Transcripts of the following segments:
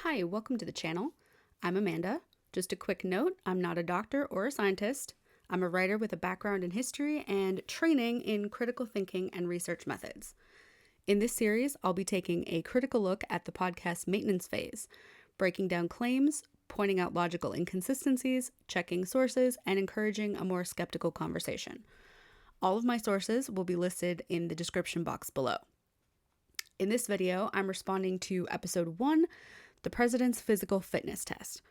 Hi, welcome to the channel. I'm Amanda. Just a quick note, I'm not a doctor or a scientist. I'm a writer with a background in history and training in critical thinking and research methods. In this series, I'll be taking a critical look at the podcast's maintenance phase, breaking down claims, pointing out logical inconsistencies, checking sources, and encouraging a more skeptical conversation. All of my sources will be listed in the description box below. In this video, I'm responding to episode 1, the President's Physical Fitness Test.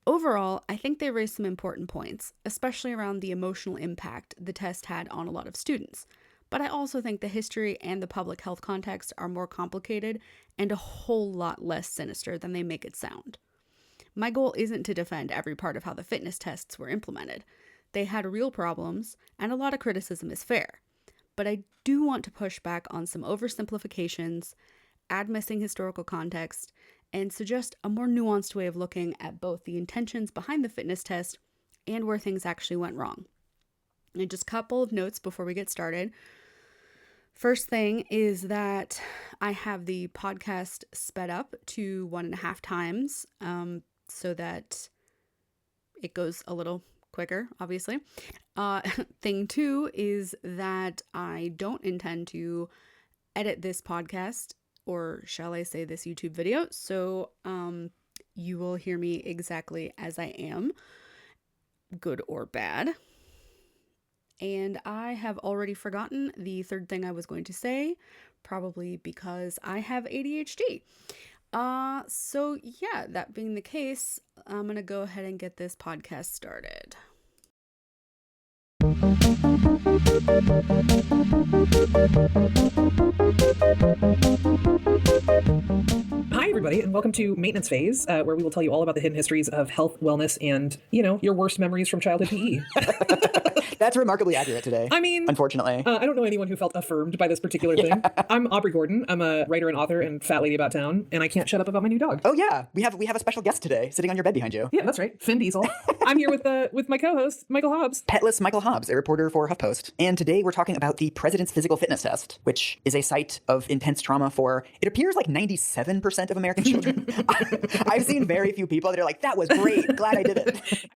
Overall, I think they raised some important points, especially around the emotional impact the test had on a lot of students. But I also think the history and the public health context are more complicated and a whole lot less sinister than they make it sound. My goal isn't to defend every part of how the fitness tests were implemented. They had real problems, and a lot of criticism is fair. But I do want to push back on some oversimplifications, add missing historical context, and suggest a more nuanced way of looking at both the intentions behind the fitness test and where things actually went wrong. And just a couple of notes before we get started. First thing is that I have the podcast sped up to 1.5 times so that it goes a little quicker, obviously. Thing 2 is that I don't intend to edit this podcast, or shall I say this YouTube video, so you will hear me exactly as I am, good or bad. And I have already forgotten the third thing I was going to say, probably because I have ADHD. So yeah, that being the case, I'm going to go ahead and get this podcast started. Hi, everybody, and welcome to Maintenance Phase, where we will tell you all about the hidden histories of health, wellness, and, your worst memories from childhood PE. That's remarkably accurate today. I mean, unfortunately. I don't know anyone who felt affirmed by this particular thing. I'm Aubrey Gordon. I'm a writer and author and fat lady about town, and I can't shut up about my new dog. Oh yeah, we have a special guest today, sitting on your bed behind you. Yeah, that's right, Finn Diesel. I'm here with my co-host, Michael Hobbs. Petless Michael Hobbs, a reporter for HuffPost. And today we're talking about the President's Physical Fitness Test, which is a site of intense trauma for, it appears, like 97% of American children. I've seen very few people that are like, that was great, glad I did it.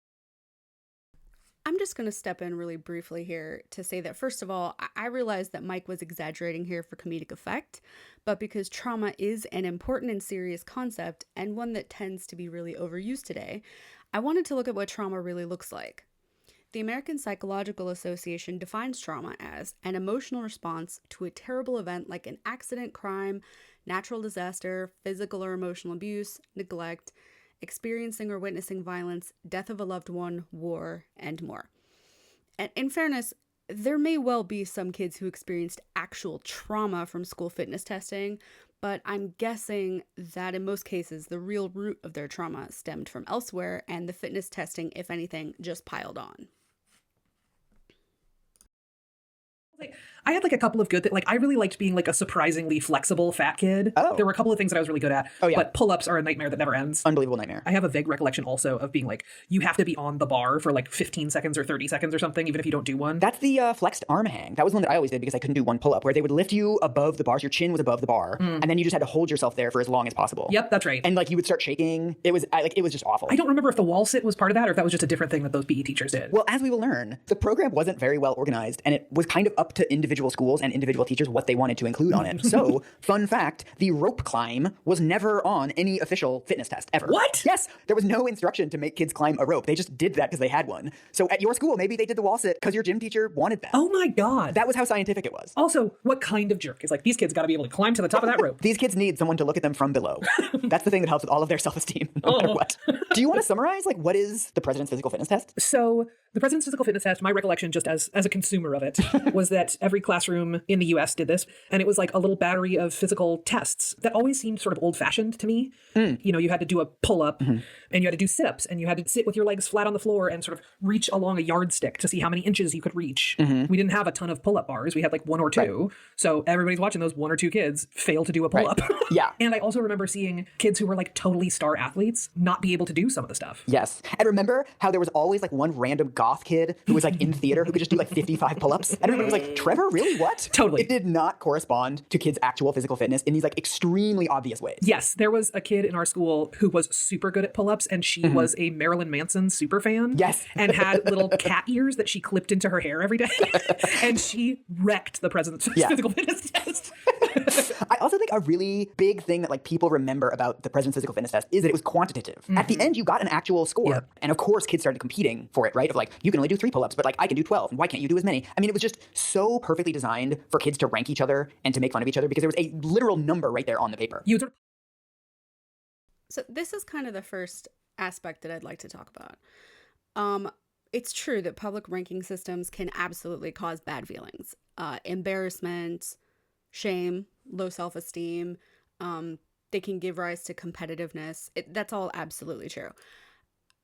I'm just going to step in really briefly here to say that, first of all, I realize that Mike was exaggerating here for comedic effect, but because trauma is an important and serious concept and one that tends to be really overused today, I wanted to look at what trauma really looks like. The American Psychological Association defines trauma as an emotional response to a terrible event like an accident, crime, natural disaster, physical or emotional abuse, neglect, experiencing or witnessing violence, death of a loved one, war, and more. And in fairness, there may well be some kids who experienced actual trauma from school fitness testing, but I'm guessing that in most cases, the real root of their trauma stemmed from elsewhere, and the fitness testing, if anything, just piled on. I had a couple of good I really liked being a surprisingly flexible fat kid. Oh. There were a couple of things that I was really good at. Oh, yeah. But pull-ups are a nightmare that never ends. Unbelievable nightmare. I have a vague recollection also of being you have to be on the bar for 15 seconds or 30 seconds or something, even if you don't do one. That's the flexed arm hang. That was one that I always did because I couldn't do one pull-up, where they would lift you above the bars, your chin was above the bar, and then you just had to hold yourself there for as long as possible. Yep, that's right. And you would start shaking. It was just awful. I don't remember if the wall sit was part of that or if that was just a different thing that those PE teachers did. Well, as we will learn, the program wasn't very well organized, and it was kind of up to individual schools and individual teachers what they wanted to include on it. So, fun fact, the rope climb was never on any official fitness test ever. What? Yes, there was no instruction to make kids climb a rope. They just did that because they had one. So at your school, maybe they did the wall sit because your gym teacher wanted that. Oh my God. That was how scientific it was. Also, what kind of jerk is these kids got to be able to climb to the top of that rope? These kids need someone to look at them from below. That's the thing that helps with all of their self-esteem, no matter what. Do you want to summarize, what is the President's Physical Fitness Test? So, the President's Physical Fitness Test, my recollection just as a consumer of it, was that every classroom in the US did this, and it was a little battery of physical tests that always seemed sort of old-fashioned to me. You had to do a pull-up, and you had to do sit-ups, and you had to sit with your legs flat on the floor and sort of reach along a yardstick to see how many inches you could reach. We didn't have a ton of pull-up bars. We had one or two. Right. So everybody's watching those one or two kids fail to do a pull-up. Right. Yeah. And I also remember seeing kids who were totally star athletes not be able to do some of the stuff. Yes. And remember how there was always one random goth kid who was like in theater who could just do like 55 pull-ups. And everybody was like, Trevor, really? What? Totally. It did not correspond to kids' actual physical fitness in these like extremely obvious ways. Yes, there was a kid in our school who was super good at pull-ups, and she was a Marilyn Manson super fan. Yes. And had little cat ears that she clipped into her hair every day. And she wrecked the president's physical fitness test. I also think a really big thing that like people remember about the president's physical fitness test is that it was quantitative. At the end, you got an actual score. Yep. And of course, kids started competing for it, right? Of like, you can only do 3 pull-ups, but like I can do 12. And why can't you do as many? I mean, it was just so perfectly designed for kids to rank each other and to make fun of each other because there was a literal number right there on the paper. So this is kind of the first aspect that I'd like to talk about. It's true that public ranking systems can absolutely cause bad feelings, embarrassment, shame, low self-esteem. They can give rise to competitiveness. That's all absolutely true.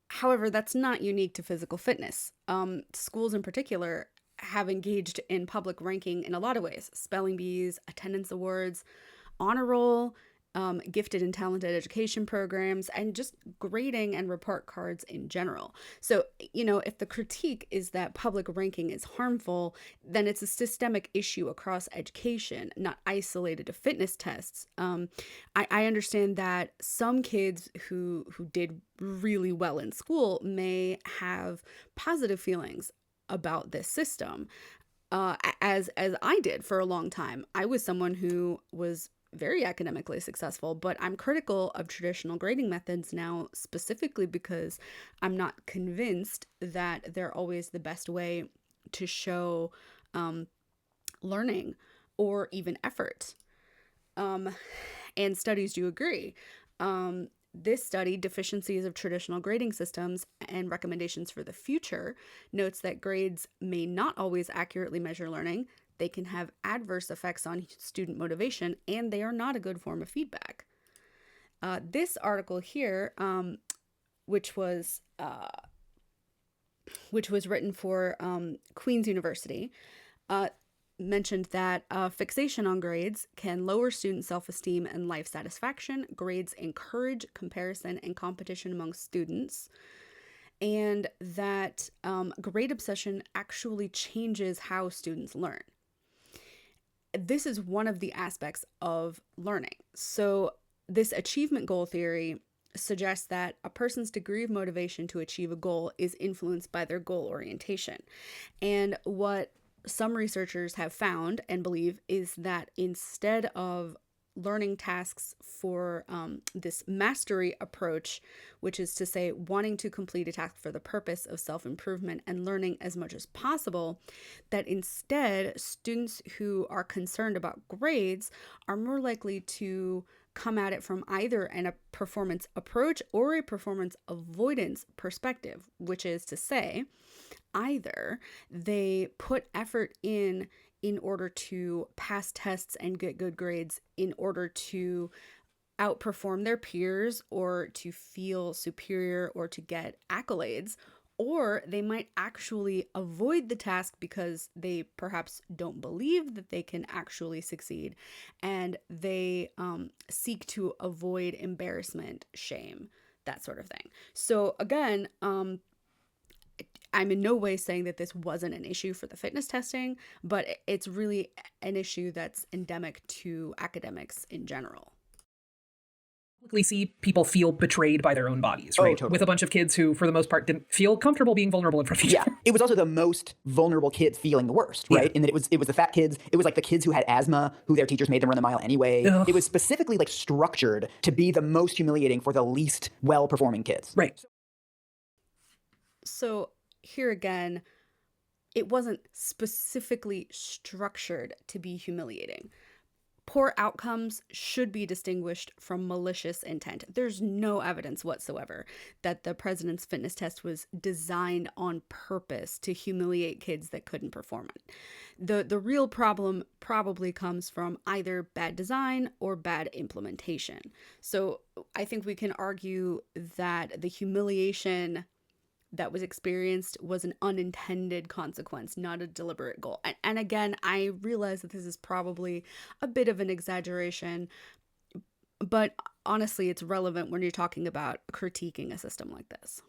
However, that's not unique to physical fitness. Schools in particular have engaged in public ranking in a lot of ways: spelling bees, attendance awards, honor roll, gifted and talented education programs, and just grading and report cards in general. So, if the critique is that public ranking is harmful, then it's a systemic issue across education, not isolated to fitness tests. I understand that some kids who did really well in school may have positive feelings about this system, as I did for a long time. I was someone who was very academically successful, but I'm critical of traditional grading methods now, specifically because I'm not convinced that they're always the best way to show learning or even effort. And studies do agree. This study, Deficiencies of Traditional Grading Systems and Recommendations for the Future, notes that grades may not always accurately measure learning. They can have adverse effects on student motivation, and they are not a good form of feedback. This article here, which was written for Queen's University, mentioned that fixation on grades can lower student self-esteem and life satisfaction. Grades encourage comparison and competition among students, and that grade obsession actually changes how students learn. This is one of the aspects of learning. So this achievement goal theory suggests that a person's degree of motivation to achieve a goal is influenced by their goal orientation. And what some researchers have found and believe is that instead of learning tasks for this mastery approach, which is to say wanting to complete a task for the purpose of self-improvement and learning as much as possible, that instead students who are concerned about grades are more likely to come at it from either a performance approach or a performance avoidance perspective, which is to say either they put effort in order to pass tests and get good grades, in order to outperform their peers or to feel superior or to get accolades, or they might actually avoid the task because they perhaps don't believe that they can actually succeed, and they seek to avoid embarrassment, shame, that sort of thing. So again, I'm in no way saying that this wasn't an issue for the fitness testing, but it's really an issue that's endemic to academics in general. We see people feel betrayed by their own bodies, right? Totally. With a bunch of kids who, for the most part, didn't feel comfortable being vulnerable in front of each other. Yeah, it was also the most vulnerable kids feeling the worst, right? In that it was the fat kids. It was like the kids who had asthma, who their teachers made them run the mile anyway. Ugh. It was specifically like structured to be the most humiliating for the least well-performing kids. Right. So here again, it wasn't specifically structured to be humiliating. Poor outcomes should be distinguished from malicious intent. There's no evidence whatsoever that the president's fitness test was designed on purpose to humiliate kids that couldn't perform it. The real problem probably comes from either bad design or bad implementation. So I think we can argue that the humiliation that was experienced was an unintended consequence, not a deliberate goal. And again, I realize that this is probably a bit of an exaggeration, but honestly, it's relevant when you're talking about critiquing a system like this.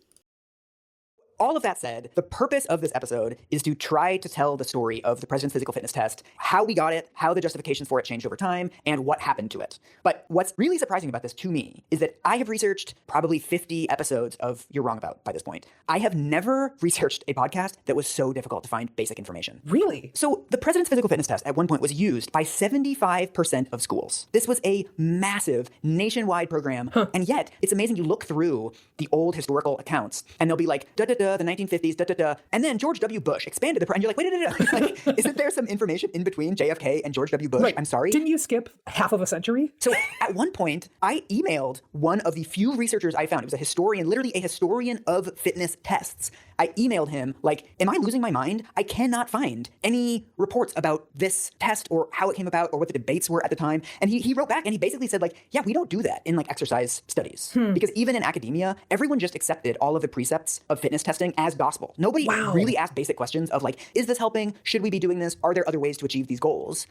all of that said, the purpose of this episode is to try to tell the story of the president's physical fitness test, how we got it, how the justifications for it changed over time, and what happened to it. But what's really surprising about this to me is that I have researched probably 50 episodes of You're Wrong About by this point. I have never researched a podcast that was so difficult to find basic information. Really? So the president's physical fitness test at one point was used by 75% of schools. This was a massive nationwide program. And yet it's amazing. You look through the old historical accounts and they'll be like, da-da-da, the 1950s, da-da-da. And then George W. Bush expanded the and you're like, wait, like, isn't there some information in between JFK and George W. Bush? Right. I'm sorry. Didn't you skip half of a century? So at one point, I emailed one of the few researchers I found. It was a historian, literally a historian of fitness tests. I emailed him like, am I losing my mind? I cannot find any reports about this test or how it came about or what the debates were at the time. And he wrote back and he basically said like, yeah, we don't do that in like exercise studies. Because even in academia, everyone just accepted all of the precepts of fitness testing as gospel. Nobody really asked basic questions of like, is this helping? Should we be doing this? Are there other ways to achieve these goals?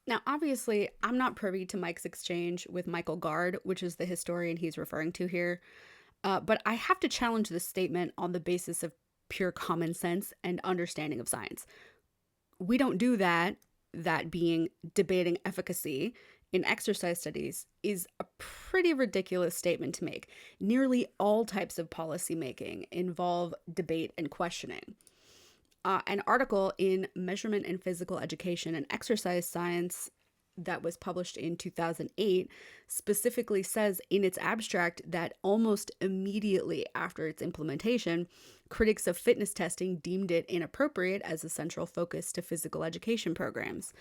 Now, obviously, I'm not privy to Mike's exchange with Michael Gard, which is the historian he's referring to here. But I have to challenge this statement on the basis of pure common sense and understanding of science. We don't do that, that being debating efficacy in exercise studies is a pretty ridiculous statement to make. Nearly all types of policy making involve debate and questioning. An article in Measurement in Physical Education and Exercise Science that was published in 2008 specifically says in its abstract that almost immediately after its implementation, critics of fitness testing deemed it inappropriate as a central focus to physical education programs.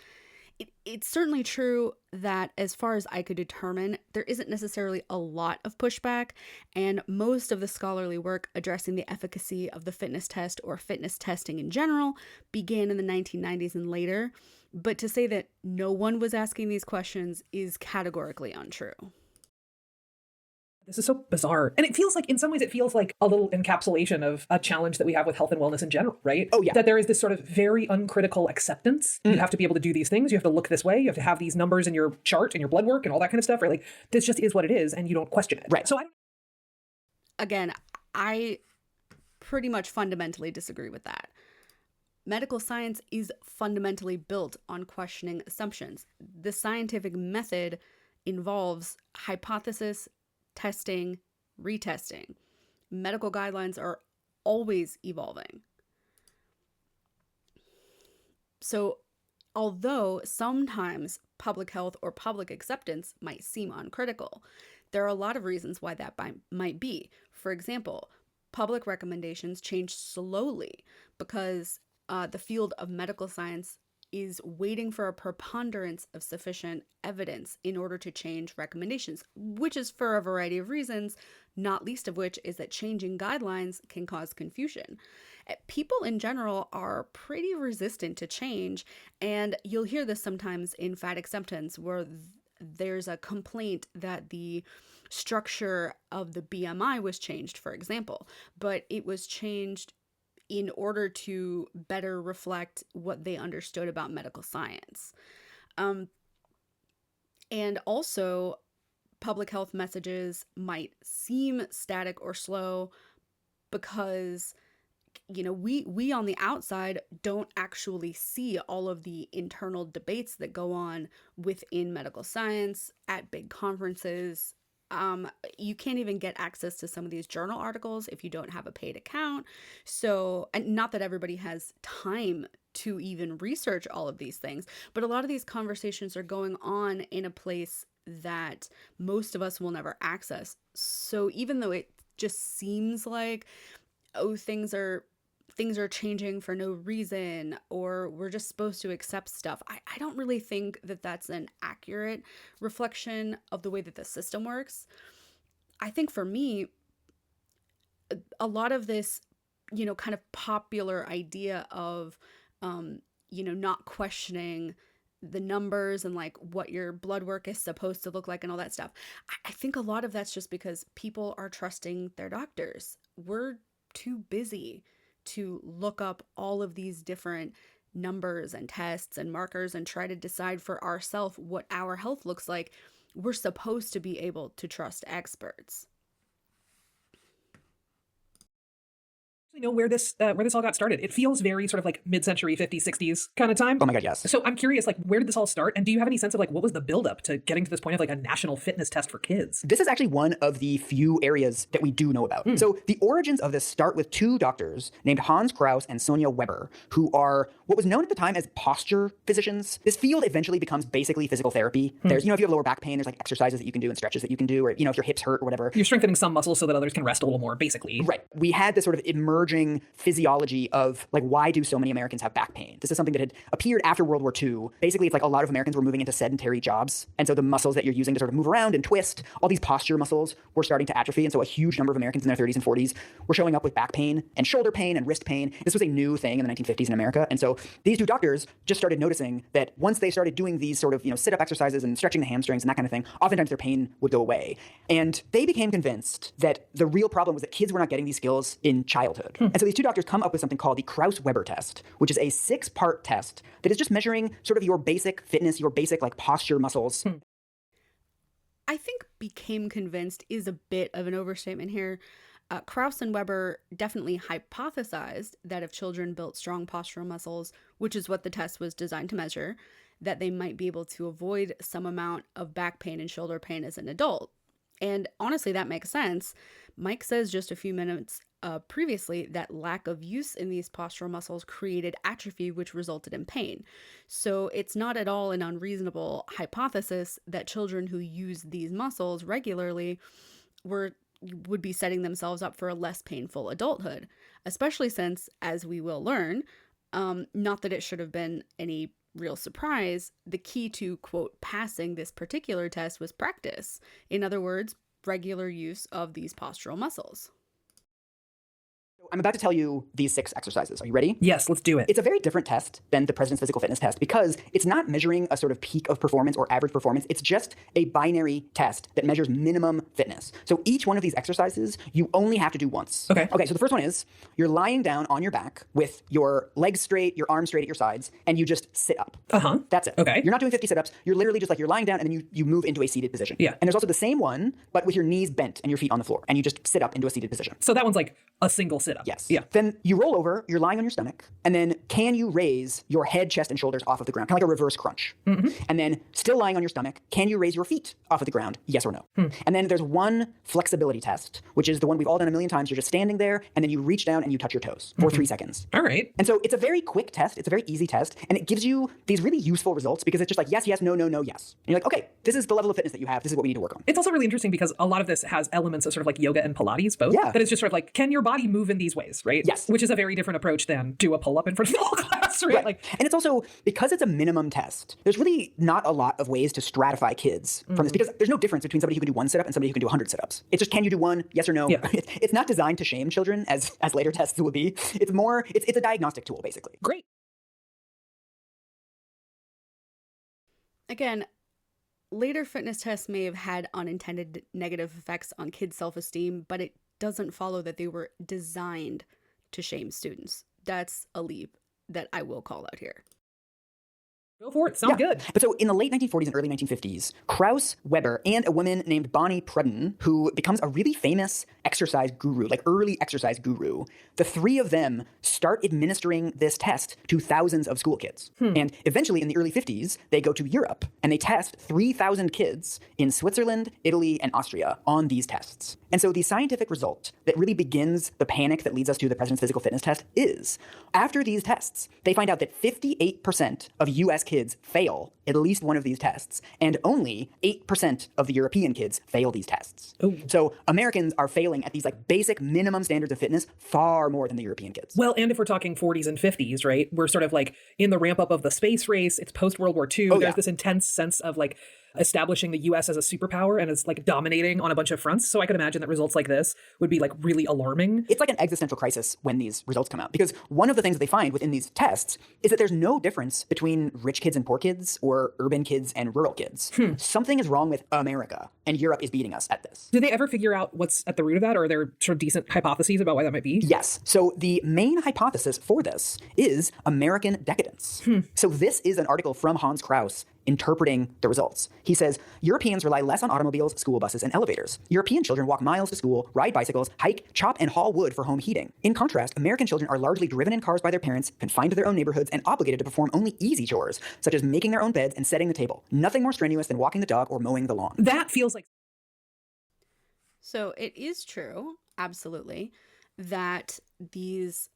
It's certainly true that, as far as I could determine, there isn't necessarily a lot of pushback, and most of the scholarly work addressing the efficacy of the fitness test or fitness testing in general began in the 1990s and later. But to say that no one was asking these questions is categorically untrue. This is so bizarre. And it feels like, in some ways, it feels like a little encapsulation of a challenge that we have with health and wellness in general, right? Oh, yeah. That there is this sort of very uncritical acceptance. You have to be able to do these things. You have to look this way. You have to have these numbers in your chart and your blood work and all that kind of stuff, right? Like, this just is what it is, and you don't question it. Right. So Again, I pretty much fundamentally disagree with that. Medical science is fundamentally built on questioning assumptions. The scientific method involves hypothesis, testing, retesting. Medical guidelines are always evolving. So, although sometimes public health or public acceptance might seem uncritical, there are a lot of reasons why that might be. For example, public recommendations change slowly because the field of medical science is waiting for a preponderance of sufficient evidence in order to change recommendations, which is for a variety of reasons, not least of which is that changing guidelines can cause confusion. People in general are pretty resistant to change, and you'll hear this sometimes in fat acceptance where there's a complaint that the structure of the BMI was changed, for example, but it was changed in order to better reflect what they understood about medical science. And also, public health messages might seem static or slow because, you know, we on the outside don't actually see all of the internal debates that go on within medical science at big conferences. You can't even get access to some of these journal articles if you don't have a paid account. So, and not that everybody has time to even research all of these things, but a lot of these conversations are going on in a place that most of us will never access. So even though it just seems like, oh, things are changing for no reason, or we're just supposed to accept stuff, I don't really think that that's an accurate reflection of the way that the system works. I think for me, a lot of this, you know, kind of popular idea of, you know, not questioning the numbers and like what your blood work is supposed to look like and all that stuff. I think a lot of that's just because people are trusting their doctors. We're too busy to look up all of these different numbers and tests and markers and try to decide for ourselves what our health looks like. We're supposed to be able to trust experts. You know where this all got started. It feels very sort of like mid-century 50s, 60s kind of time. Oh my God, yes. So I'm curious, like, where did this all start? And do you have any sense of like what was the buildup to getting to this point of like a national fitness test for kids? This is actually one of the few areas that we do know about. So the origins of this start with two doctors named Hans Kraus and Sonia Weber, who are what was known at the time as posture physicians. This field eventually becomes basically physical therapy. There's, if you have lower back pain, there's like exercises that you can do and stretches that you can do, or, if your hips hurt or whatever. You're strengthening some muscles so that others can rest a little more, basically. Right. We had this sort of emerging physiology of like, why do so many Americans have back pain? This is something that had appeared after World War II. Basically, it's like a lot of Americans were moving into sedentary jobs. And so the muscles that you're using to sort of move around and twist, all these posture muscles were starting to atrophy. And so a huge number of Americans in their 30s and 40s were showing up with back pain and shoulder pain and wrist pain. This was a new thing in the 1950s in America. And so these two doctors just started noticing that once they started doing these sort of, sit-up exercises and stretching the hamstrings and that kind of thing, oftentimes their pain would go away. And they became convinced that the real problem was that kids were not getting these skills in childhood. And so these two doctors come up with something called the Kraus-Weber test, which is a 6-part test that is just measuring sort of your basic fitness, your basic like posture muscles. I think became convinced is a bit of an overstatement here. Kraus and Weber definitely hypothesized that if children built strong postural muscles, which is what the test was designed to measure, that they might be able to avoid some amount of back pain and shoulder pain as an adult. And honestly, that makes sense. Mike says just a few minutes previously that lack of use in these postural muscles created atrophy, which resulted in pain. So it's not at all an unreasonable hypothesis that children who use these muscles regularly would be setting themselves up for a less painful adulthood, especially since, as we will learn, not that it should have been any real surprise, the key to, quote, passing this particular test was practice. In other words, regular use of these postural muscles. I'm about to tell you these 6 exercises. Are you ready? Yes, let's do it. It's a very different test than the President's Physical Fitness Test because it's not measuring a sort of peak of performance or average performance. It's just a binary test that measures minimum fitness. So each one of these exercises, you only have to do once. Okay. Okay, so the first one is you're lying down on your back with your legs straight, your arms straight at your sides, and you just sit up. Uh-huh. That's it. Okay. You're not doing 50 sit-ups. You're literally just like you're lying down and then you move into a seated position. Yeah. And there's also the same one, but with your knees bent and your feet on the floor, and you just sit up into a seated position. So that one's like a single sit-up. Yes. Yeah. Then you roll over, you're lying on your stomach, and then can you raise your head, chest, and shoulders off of the ground? Kind of like a reverse crunch. Mm-hmm. And then still lying on your stomach, can you raise your feet off of the ground? Yes or no? And then there's one flexibility test, which is the one we've all done a million times. You're just standing there, and then you reach down and you touch your toes for 3 seconds. All right. And so it's a very quick test. It's a very easy test, and it gives you these really useful results because it's just like, yes, yes, no, no, no, yes. And you're like, okay, this is the level of fitness that you have. This is what we need to work on. It's also really interesting because a lot of this has elements of sort of like yoga and Pilates both. Yeah. That it's just sort of like, can your body move in these ways, right? Yes. Which is a very different approach than do a pull-up in front of the whole class, right? Like, And it's also, because it's a minimum test, there's really not a lot of ways to stratify kids from this because there's no difference between somebody who can do 1 sit-up and somebody who can do 100 sit-ups. It's just, can you do one? Yes or no? Yeah. It's not designed to shame children as later tests will be. It's more, it's a diagnostic tool, basically. great. Again, later fitness tests may have had unintended negative effects on kids' self-esteem, but it doesn't follow that they were designed to shame students. That's a leap that I will call out here. Go for it. Sounds good. But so in the late 1940s and early 1950s, Kraus, Weber, and a woman named Bonnie Prudden, who becomes a really famous exercise guru, like early exercise guru, the 3 of them start administering this test to thousands of school kids. And eventually in the early 50s, they go to Europe and they test 3,000 kids in Switzerland, Italy, and Austria on these tests. And so the scientific result that really begins the panic that leads us to the President's Physical Fitness Test is, after these tests, they find out that 58% of US kids fail at least one of these tests, and only 8% of the European kids fail these tests. Ooh. So Americans are failing at these like basic minimum standards of fitness far more than the European kids. Well, and if we're talking 40s and 50s, right, we're sort of like in the ramp up of the space race. It's post-World War II. There's this intense sense of like establishing the US as a superpower and as like dominating on a bunch of fronts. So I could imagine that results like this would be like really alarming. It's like an existential crisis when these results come out, because one of the things that they find within these tests is that there's no difference between rich kids and poor kids or urban kids and rural kids. Something is wrong with America, and Europe is beating us at this. Did they ever figure out what's at the root of that, or are there sort of decent hypotheses about why that might be? Yes. So the main hypothesis for this is American decadence. So this is an article from Hans Kraus interpreting the results. He says, Europeans rely less on automobiles, school buses, and elevators. European children walk miles to school, ride bicycles, hike, chop, and haul wood for home heating. In contrast, American children are largely driven in cars by their parents, confined to their own neighborhoods, and obligated to perform only easy chores, such as making their own beds and setting the table. Nothing more strenuous than walking the dog or mowing the lawn. That feels like... So it is true, absolutely, that these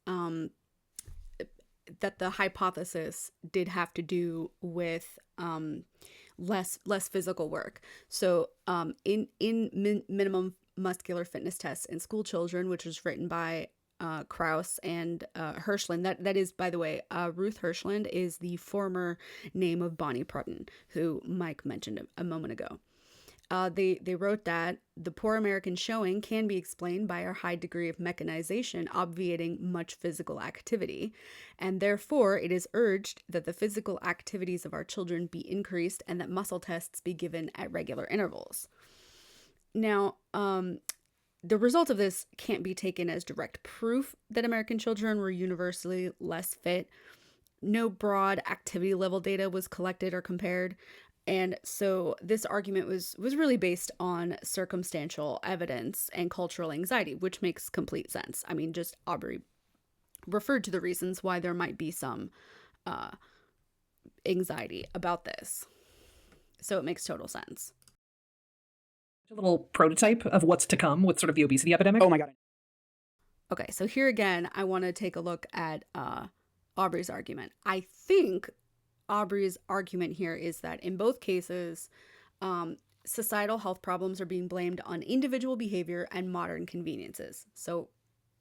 that the hypothesis did have to do with less physical work. So in minimum muscular fitness tests in school children, which was written by Krauss and Hirschland. That is, by the way, Ruth Hirschland is the former name of Bonnie Prutton, who Mike mentioned a moment ago. They wrote that the poor American showing can be explained by our high degree of mechanization obviating much physical activity, and therefore it is urged that the physical activities of our children be increased and that muscle tests be given at regular intervals. Now, the result of this can't be taken as direct proof that American children were universally less fit. No broad activity level data was collected or compared. And so this argument was really based on circumstantial evidence and cultural anxiety, which makes complete sense. I mean, just Aubrey referred to the reasons why there might be some anxiety about this. So it makes total sense. A little prototype of what's to come with sort of the obesity epidemic. Oh my God. Okay, so here again, I want to take a look at Aubrey's argument. I think Aubrey's argument here is that in both cases, societal health problems are being blamed on individual behavior and modern conveniences. So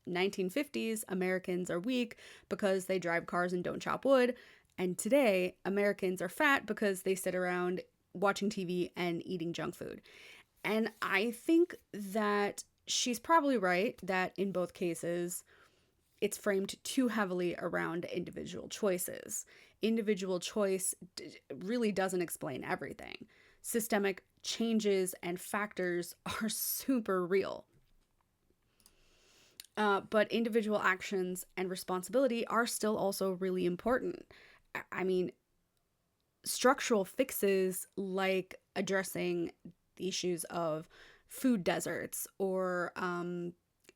1950s, Americans are weak because they drive cars and don't chop wood. And today, Americans are fat because they sit around watching TV and eating junk food. And I think that she's probably right that in both cases, it's framed too heavily around individual choices. Individual choice really doesn't explain everything. Systemic changes and factors are super real. But individual actions and responsibility are still also really important. I mean, structural fixes like addressing the issues of food deserts or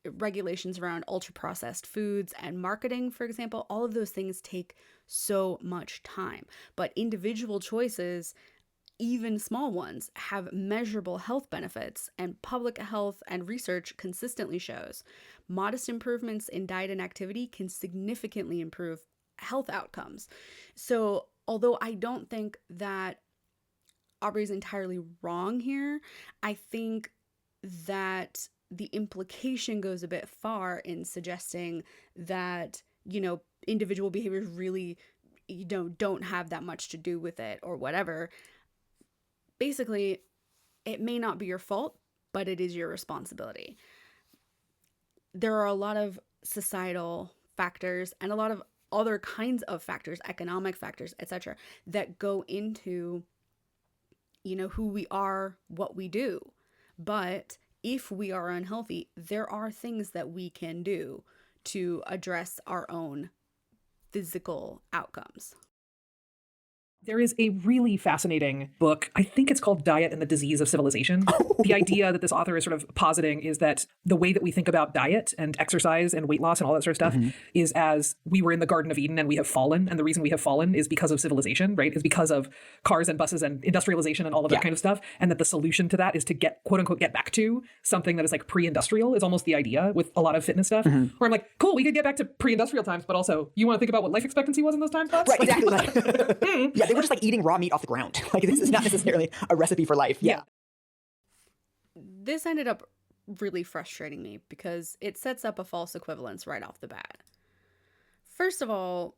regulations around ultra-processed foods and marketing, for example, all of those things take so much time. But individual choices, even small ones, have measurable health benefits, and public health and research consistently shows modest improvements in diet and activity can significantly improve health outcomes. So although I don't think that Aubrey's entirely wrong here, I think that the implication goes a bit far in suggesting that, individual behaviors really, don't have that much to do with it or whatever. Basically, it may not be your fault, but it is your responsibility. There are a lot of societal factors and a lot of other kinds of factors, economic factors, etc., that go into, who we are, what we do. But if we are unhealthy, there are things that we can do to address our own physical outcomes. There is a really fascinating book. I think it's called Diet and the Disease of Civilization. The idea that this author is sort of positing is that the way that we think about diet and exercise and weight loss and all that sort of stuff is as we were in the Garden of Eden and we have fallen. And the reason we have fallen is because of civilization, right? Is because of cars and buses and industrialization and all of that kind of stuff. And that the solution to that is to get, quote unquote, get back to something that is like pre-industrial is almost the idea with a lot of fitness stuff. Where I'm like, cool, we could get back to pre-industrial times, but also you want to think about what life expectancy was in those times? Right, exactly. Yeah, they were just like eating raw meat off the ground. Like, this is not necessarily a recipe for life. Yeah. This ended up really frustrating me because it sets up a false equivalence right off the bat. First of all,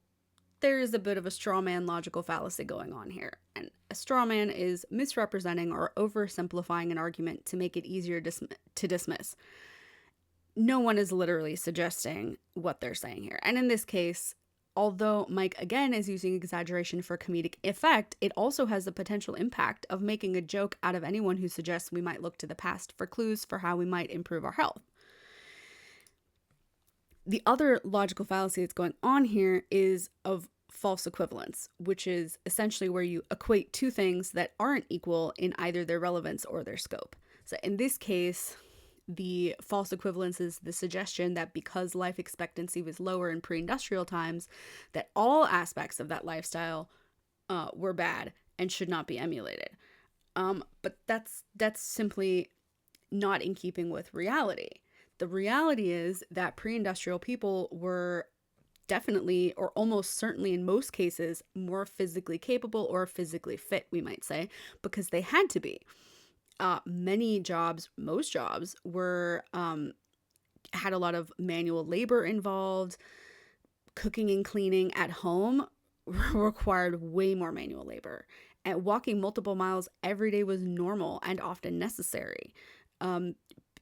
there is a bit of a straw man logical fallacy going on here. And a straw man is misrepresenting or oversimplifying an argument to make it easier to dismiss. No one is literally suggesting what they're saying here. And in this case, although Mike, again, is using exaggeration for comedic effect, it also has the potential impact of making a joke out of anyone who suggests we might look to the past for clues for how we might improve our health. The other logical fallacy that's going on here is of false equivalence, which is essentially where you equate two things that aren't equal in either their relevance or their scope. So in this case, the false equivalence is the suggestion that because life expectancy was lower in pre-industrial times, that all aspects of that lifestyle were bad and should not be emulated. But that's simply not in keeping with reality. The reality is that pre-industrial people were definitely, or almost certainly in most cases, more physically capable or physically fit, we might say, because they had to be. Many jobs, most jobs, were had a lot of manual labor involved. Cooking and cleaning at home required way more manual labor. And walking multiple miles every day was normal and often necessary.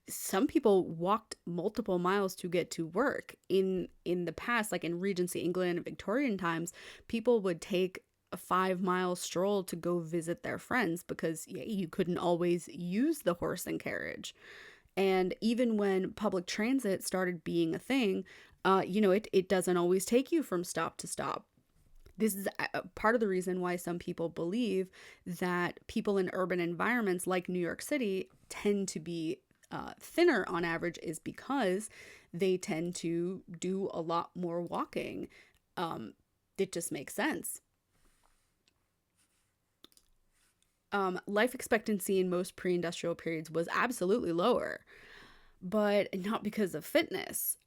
Some people walked multiple miles to get to work. In the past, like in Regency England and Victorian times, people would take a 5-mile stroll to go visit their friends because you couldn't always use the horse and carriage. And even when public transit started being a thing, it doesn't always take you from stop to stop. This is part of the reason why some people believe that people in urban environments like New York City tend to be thinner on average, is because they tend to do a lot more walking. It just makes sense. Life expectancy in most pre-industrial periods was absolutely lower, but not because of fitness.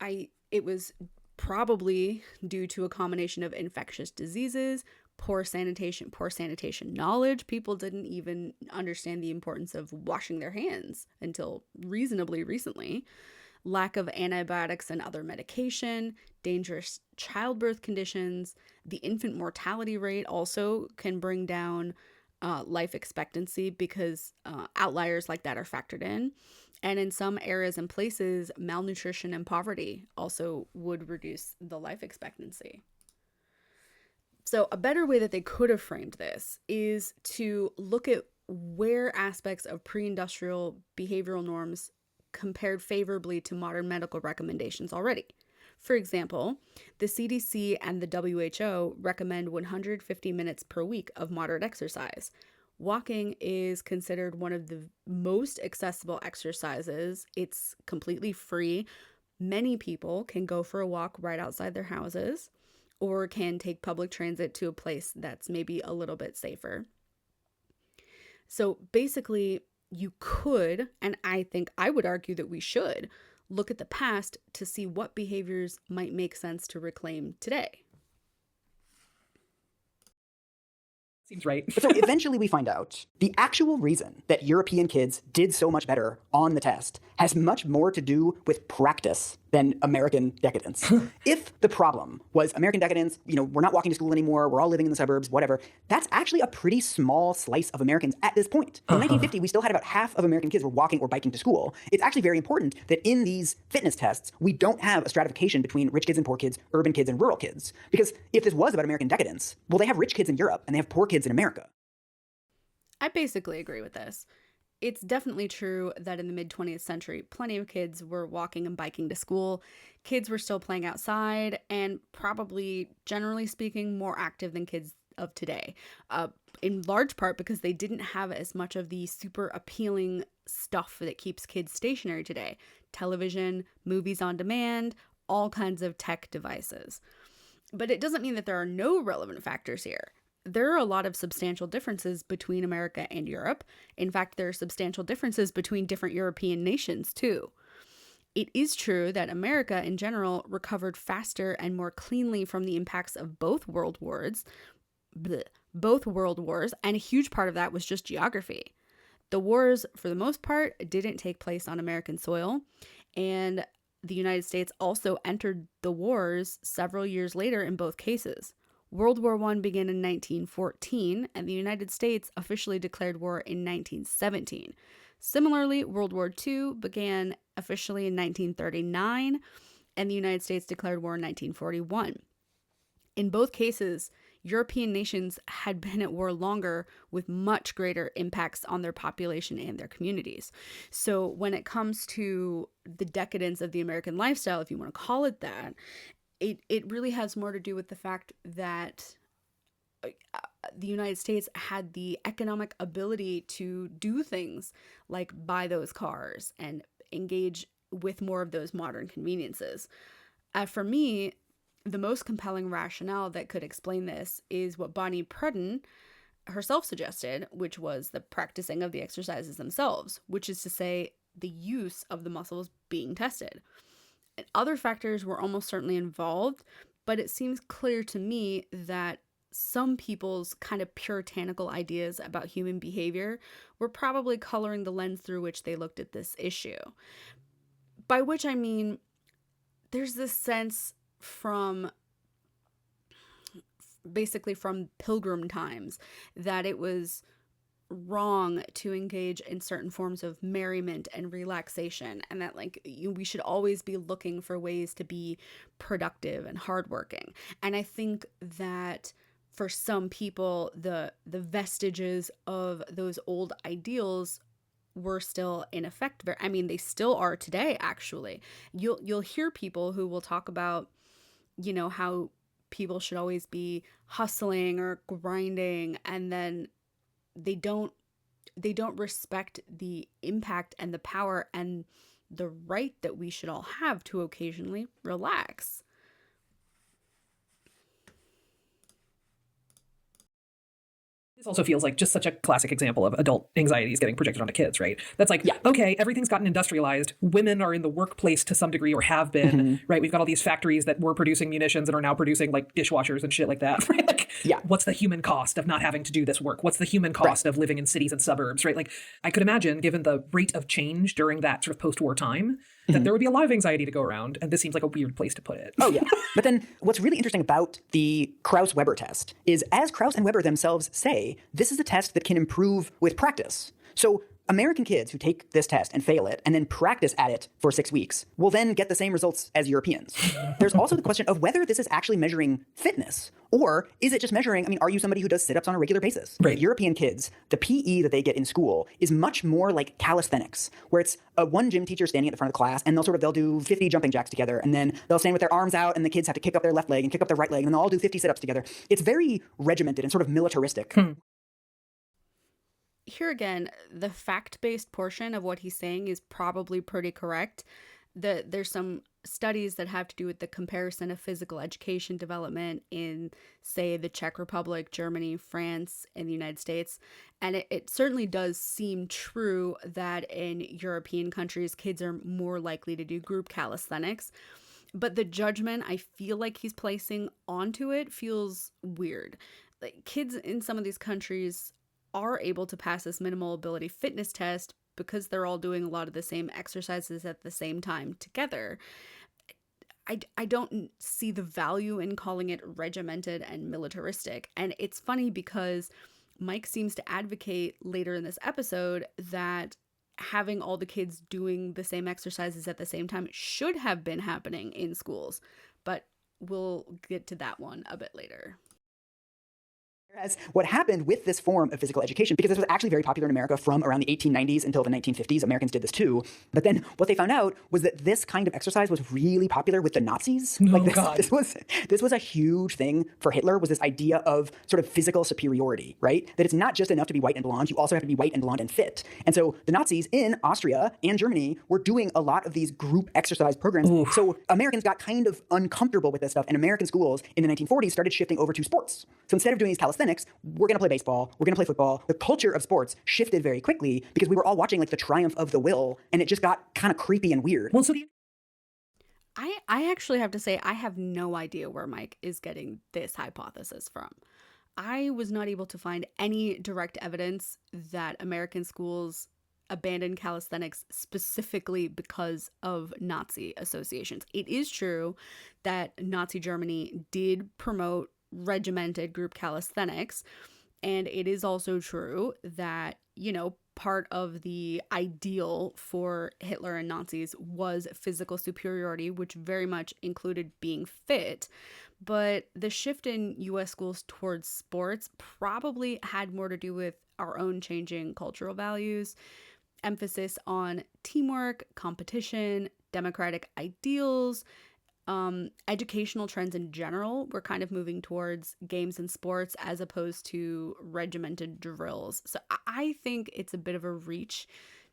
It was probably due to a combination of infectious diseases, poor sanitation knowledge. People didn't even understand the importance of washing their hands until reasonably recently. Lack of antibiotics and other medication, dangerous childbirth conditions. The infant mortality rate also can bring down life expectancy because outliers like that are factored in. And in some areas and places, malnutrition and poverty also would reduce the life expectancy. So a better way that they could have framed this is to look at where aspects of pre-industrial behavioral norms compared favorably to modern medical recommendations already. For example, the CDC and the WHO recommend 150 minutes per week of moderate exercise. Walking is considered one of the most accessible exercises. It's completely free. Many people can go for a walk right outside their houses or can take public transit to a place that's maybe a little bit safer. So basically, you could, and I think I would argue that we should, look at the past to see what behaviors might make sense to reclaim today. Seems right. But so eventually we find out the actual reason that European kids did so much better on the test has much more to do with practice than American decadence. If the problem was American decadence, we're not walking to school anymore, we're all living in the suburbs, whatever, that's actually a pretty small slice of Americans at this point. In 1950, we still had about half of American kids were walking or biking to school. It's actually very important that in these fitness tests, we don't have a stratification between rich kids and poor kids, urban kids and rural kids. Because if this was about American decadence, well, they have rich kids in Europe and they have poor kids in America. I basically agree with this. It's definitely true that in the mid-20th century, plenty of kids were walking and biking to school. Kids were still playing outside and probably, generally speaking, more active than kids of today. In large part because they didn't have as much of the super appealing stuff that keeps kids stationary today. Television, movies on demand, all kinds of tech devices. But it doesn't mean that there are no relevant factors here. There are a lot of substantial differences between America and Europe. In fact, there are substantial differences between different European nations, too. It is true that America, in general, recovered faster and more cleanly from the impacts of both world wars, and a huge part of that was just geography. The wars, for the most part, didn't take place on American soil, and the United States also entered the wars several years later in both cases. World War I began in 1914, and the United States officially declared war in 1917. Similarly, World War II began officially in 1939, and the United States declared war in 1941. In both cases, European nations had been at war longer with much greater impacts on their population and their communities. So when it comes to the decadence of the American lifestyle, if you want to call it that, it really has more to do with the fact that the United States had the economic ability to do things like buy those cars and engage with more of those modern conveniences. For me, the most compelling rationale that could explain this is what Bonnie Pruden herself suggested, which was the practicing of the exercises themselves, which is to say, the use of the muscles being tested. And other factors were almost certainly involved, but it seems clear to me that some people's kind of puritanical ideas about human behavior were probably coloring the lens through which they looked at this issue. By which I mean, there's this sense from basically from pilgrim times that it was wrong to engage in certain forms of merriment and relaxation, and that we should always be looking for ways to be productive and hardworking. And I think that for some people, the vestiges of those old ideals were still in effect. I mean, they still are today, actually. You'll hear people who will talk about, how people should always be hustling or grinding, and then they don't respect the impact and the power and the right that we should all have to occasionally relax. This also feels like just such a classic example of adult anxieties getting projected onto kids, right? That's like, Yeah. okay, everything's gotten industrialized. Women are in the workplace to some degree or have been, right? We've got all these factories that were producing munitions and are now producing like dishwashers and shit like that, right? Like, Yeah. what's the human cost of not having to do this work? What's the human cost of living in cities and suburbs, right? Like, I could imagine, given the rate of change during that sort of post-war time, that there would be a lot of anxiety to go around, and this seems like a weird place to put it. Oh, yeah. But then what's really interesting about the Krauss-Weber test is, as Krauss and Weber themselves say, this is a test that can improve with practice. So American kids who take this test and fail it and then practice at it for 6 weeks will then get the same results as Europeans. There's also the question of whether this is actually measuring fitness, or is it just measuring, are you somebody who does sit-ups on a regular basis? Right. European kids, the PE that they get in school is much more like calisthenics, where it's one gym teacher standing at the front of the class, and they'll do 50 jumping jacks together, and then they'll stand with their arms out, and the kids have to kick up their left leg and kick up their right leg, and then they'll all do 50 sit-ups together. It's very regimented and sort of militaristic. Here again, the fact-based portion of what he's saying is probably pretty correct. There's some studies that have to do with the comparison of physical education development in, say, the Czech Republic, Germany, France, and the United States. And it certainly does seem true that in European countries, kids are more likely to do group calisthenics. But the judgment I feel like he's placing onto it feels weird. Like, kids in some of these countries are able to pass this minimal ability fitness test because they're all doing a lot of the same exercises at the same time together. I don't see the value in calling it regimented and militaristic. And it's funny because Mike seems to advocate later in this episode that having all the kids doing the same exercises at the same time should have been happening in schools. But we'll get to that one a bit later. Whereas what happened with this form of physical education, because this was actually very popular in America from around the 1890s until the 1950s, Americans did this too. But then what they found out was that this kind of exercise was really popular with the Nazis. This was a huge thing for Hitler, was this idea of sort of physical superiority, right? That it's not just enough to be white and blonde, you also have to be white and blonde and fit. And so the Nazis in Austria and Germany were doing a lot of these group exercise programs. Oof. So Americans got kind of uncomfortable with this stuff, and American schools in the 1940s started shifting over to sports. So instead of doing these calisthenics, we're going to play baseball, we're going to play football. The culture of sports shifted very quickly because we were all watching like the triumph of the will, and it just got kind of creepy and weird. Well, so I actually have to say, I have no idea where Mike is getting this hypothesis from. I was not able to find any direct evidence that American schools abandoned calisthenics specifically because of Nazi associations. It is true that Nazi Germany did promote regimented group calisthenics, and it is also true that, part of the ideal for Hitler and Nazis was physical superiority, which very much included being fit. But the shift in US schools towards sports probably had more to do with our own changing cultural values, emphasis on teamwork, competition, democratic ideals, educational trends in general were kind of moving towards games and sports as opposed to regimented drills. So I think it's a bit of a reach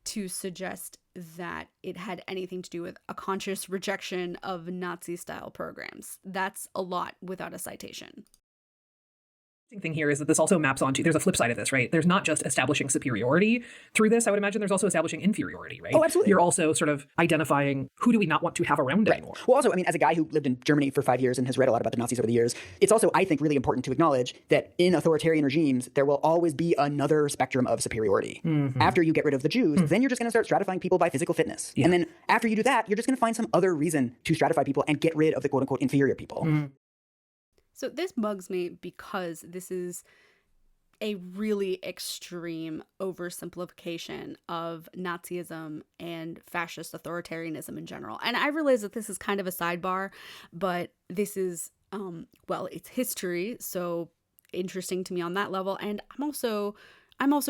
to suggest that it had anything to do with a conscious rejection of Nazi-style programs. That's a lot without a citation. Thing here is that this also maps onto, there's a flip side of this, right? There's not just establishing superiority through this. I would imagine there's also establishing inferiority, right? Oh, absolutely. You're also sort of identifying who do we not want to have around anymore. Well, also, I mean, as a guy who lived in Germany for 5 years and has read a lot about the Nazis over the years, it's also, I think, really important to acknowledge that in authoritarian regimes, there will always be another spectrum of superiority. After you get rid of the Jews, then you're just going to start stratifying people by physical fitness. And then after you do that, you're just going to find some other reason to stratify people and get rid of the quote-unquote inferior people. So this bugs me because this is a really extreme oversimplification of Nazism and fascist authoritarianism in general. And I realize that this is kind of a sidebar, but this is, well, it's history, so interesting to me on that level. And I'm also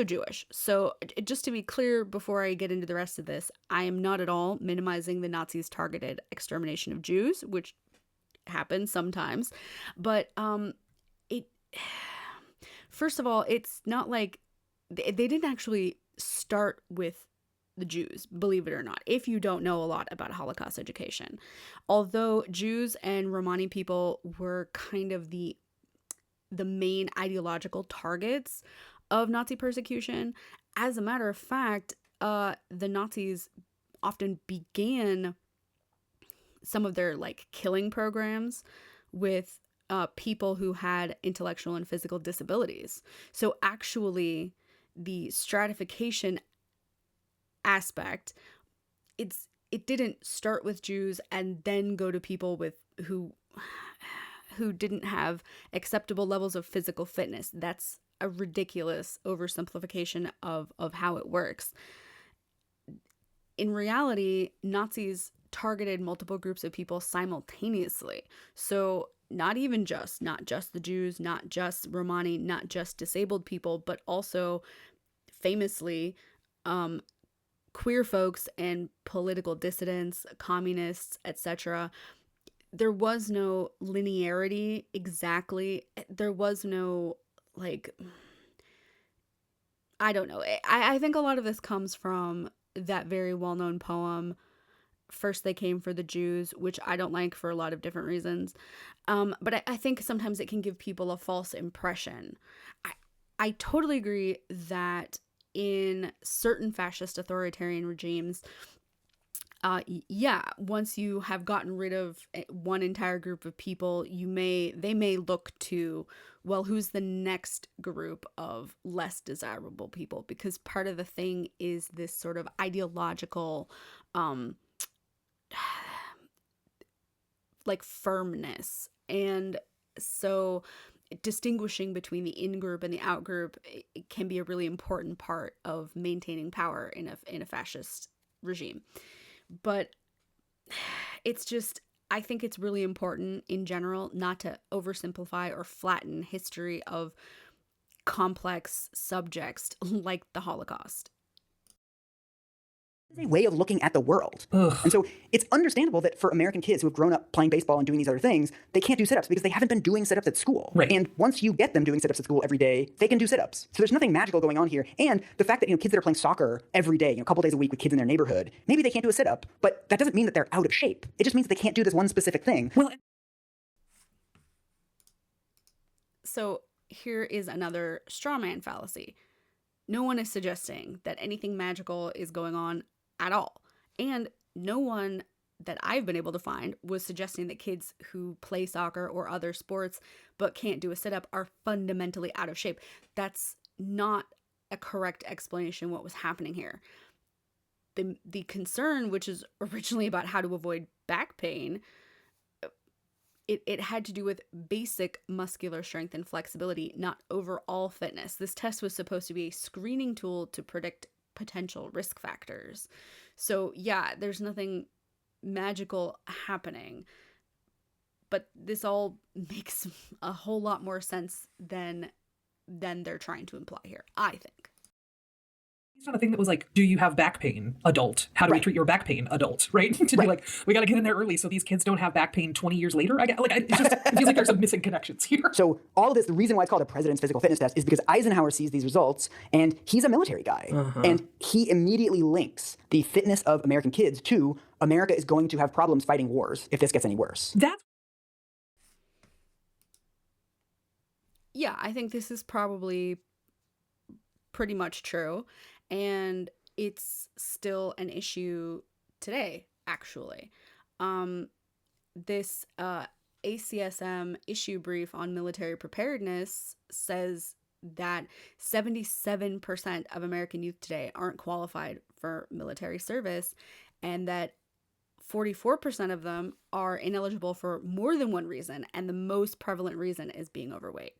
Jewish. So just to be clear before I get into the rest of this, I am not at all minimizing the Nazis' targeted extermination of Jews, which happens sometimes. But it... First of all, it's not like they didn't actually start with the Jews, believe it or not, if you don't know a lot about Holocaust education. Although Jews and Romani people were kind of the main ideological targets of Nazi persecution, as a matter of fact, the Nazis often began some of their like killing programs with people who had intellectual and physical disabilities. So actually, the stratification aspect, it didn't start with Jews and then go to people with who didn't have acceptable levels of physical fitness. That's a ridiculous oversimplification of how it works. In reality, Nazis targeted multiple groups of people simultaneously. So not just the Jews, not just Romani, not just disabled people, but also famously queer folks and political dissidents, communists, etc. There was no linearity exactly. There was no, like, I don't know. I think a lot of this comes from that very well-known poem, First They Came for the Jews, which I don't like for a lot of different reasons. But I think sometimes it can give people a false impression. I totally agree that in certain fascist authoritarian regimes, once you have gotten rid of one entire group of people, they may look to, well, who's the next group of less desirable people? Because part of the thing is this sort of ideological like firmness. And so distinguishing between the in-group and the out-group, it can be a really important part of maintaining power in a fascist regime. But it's just, I think it's really important in general not to oversimplify or flatten history of complex subjects like the Holocaust. It's a way of looking at the world. And so it's understandable that for American kids who have grown up playing baseball and doing these other things, they can't do sit-ups because they haven't been doing sit-ups at school. Right. And once you get them doing sit-ups at school every day, they can do sit-ups. So there's nothing magical going on here. And the fact that, kids that are playing soccer every day, a couple days a week with kids in their neighborhood, maybe they can't do a sit-up, but that doesn't mean that they're out of shape. It just means that they can't do this one specific thing. Well, so here is another straw man fallacy. No one is suggesting that anything magical is going on at all. And no one that I've been able to find was suggesting that kids who play soccer or other sports but can't do a sit-up are fundamentally out of shape. That's not a correct explanation what was happening here. The concern, which is originally about how to avoid back pain, it had to do with basic muscular strength and flexibility, not overall fitness. This test was supposed to be a screening tool to predict potential risk factors. So yeah, there's nothing magical happening, but this all makes a whole lot more sense than they're trying to imply here, I think. It's not a thing that was like, do you have back pain, adult? How do we Right. treat your back pain, adult? Right? To be Right. like, we got to get in there early so these kids don't have back pain 20 years later. It feels like there's some missing connections here. So all of this, the reason why it's called a president's physical fitness test is because Eisenhower sees these results, and he's a military guy. And he immediately links the fitness of American kids to America is going to have problems fighting wars if this gets any worse. Yeah, I think this is probably pretty much true. And it's still an issue today, actually. This ACSM issue brief on military preparedness says that 77% of American youth today aren't qualified for military service, and that 44% of them are ineligible for more than one reason, and the most prevalent reason is being overweight.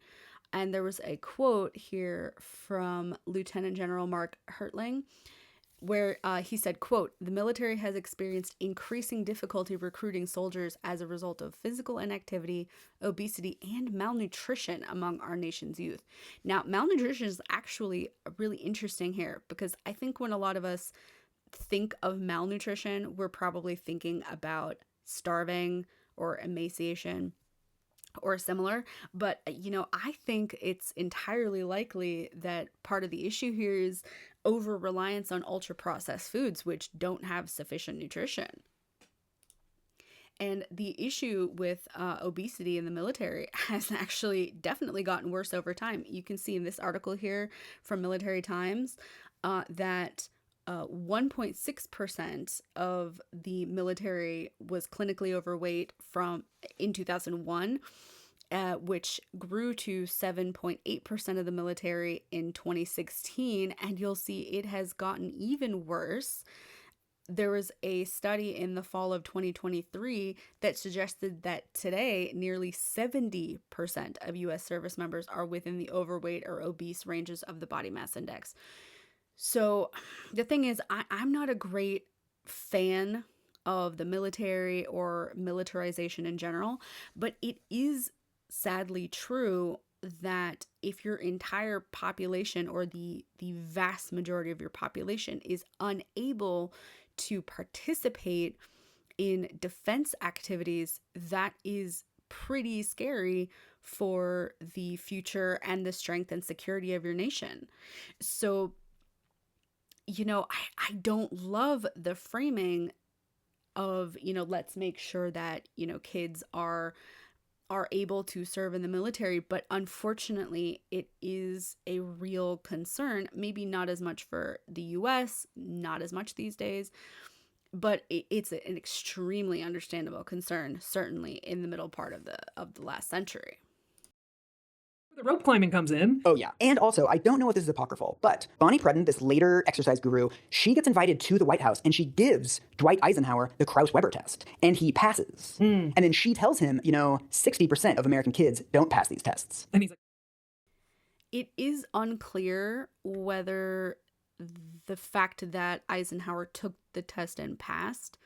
And there was a quote here from Lieutenant General Mark Hertling, where he said, quote, "The military has experienced increasing difficulty recruiting soldiers as a result of physical inactivity, obesity, and malnutrition among our nation's youth." Now, malnutrition is actually really interesting here, because I think when a lot of us think of malnutrition, we're probably thinking about starving or emaciation or similar. But, I think it's entirely likely that part of the issue here is over reliance on ultra processed foods, which don't have sufficient nutrition. And the issue with obesity in the military has actually definitely gotten worse over time. You can see in this article here from Military Times that 1.6% of the military was clinically overweight in 2001, which grew to 7.8% of the military in 2016. And you'll see it has gotten even worse. There was a study in the fall of 2023 that suggested that today nearly 70% of U.S. service members are within the overweight or obese ranges of the body mass index. So the thing is, I'm not a great fan of the military or militarization in general, but it is sadly true that if your entire population or the vast majority of your population is unable to participate in defense activities, that is pretty scary for the future and the strength and security of your nation. So I don't love the framing of, let's make sure that, kids are able to serve in the military. But unfortunately, it is a real concern, maybe not as much for the US, not as much these days, but it's an extremely understandable concern, certainly in the middle part of the last century. The rope climbing comes in. Oh, yeah. And also, I don't know if this is apocryphal, but Bonnie Predin, this later exercise guru, she gets invited to the White House and she gives Dwight Eisenhower the Krauss-Weber test, and he passes. And then she tells him, 60% of American kids don't pass these tests. And he's like, it is unclear whether the fact that Eisenhower took the test and passed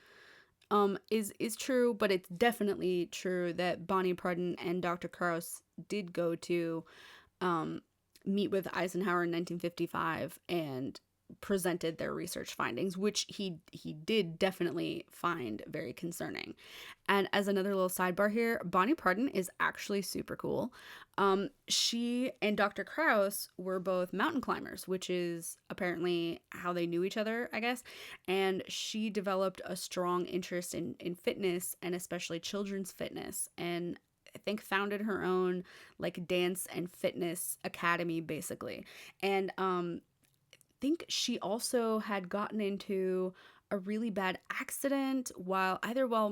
is true, but it's definitely true that Bonnie Predin and Dr. Krauss did go to meet with Eisenhower in 1955 and presented their research findings, which he did definitely find very concerning. And as another little sidebar here, Bonnie Predin is actually super cool. She and Dr. Krauss were both mountain climbers, which is apparently how they knew each other, I guess. And she developed a strong interest in fitness, and especially children's fitness, and I think founded her own like dance and fitness academy, basically. And think she also had gotten into a really bad accident while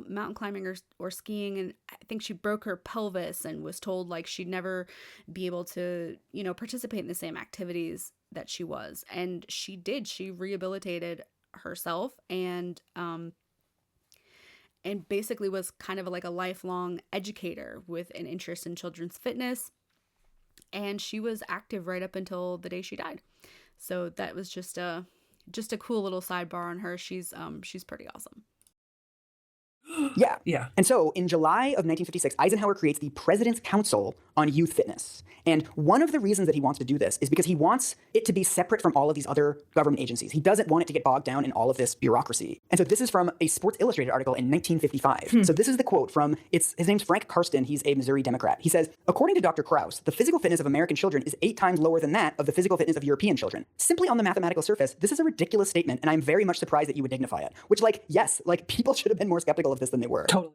mountain climbing or skiing, and I think she broke her pelvis and was told like she'd never be able to, participate in the same activities that she was. And she rehabilitated herself and basically was kind of like a lifelong educator with an interest in children's fitness. And she was active right up until the day she died. So that was just a cool little sidebar on her. She's pretty awesome. Yeah. Yeah. And so in July of 1956, Eisenhower creates the President's Council on Youth Fitness. And one of the reasons that he wants to do this is because he wants it to be separate from all of these other government agencies. He doesn't want it to get bogged down in all of this bureaucracy. And so this is from a Sports Illustrated article in 1955. So this is the quote from, his name's Frank Karsten. He's a Missouri Democrat. He says, according to Dr. Krauss, the physical fitness of American children is 8 times lower than that of the physical fitness of European children. Simply on the mathematical surface, this is a ridiculous statement, and I'm very much surprised that you would dignify it. Which, like, yes, like, people should have been more skeptical of this than they were. Totally.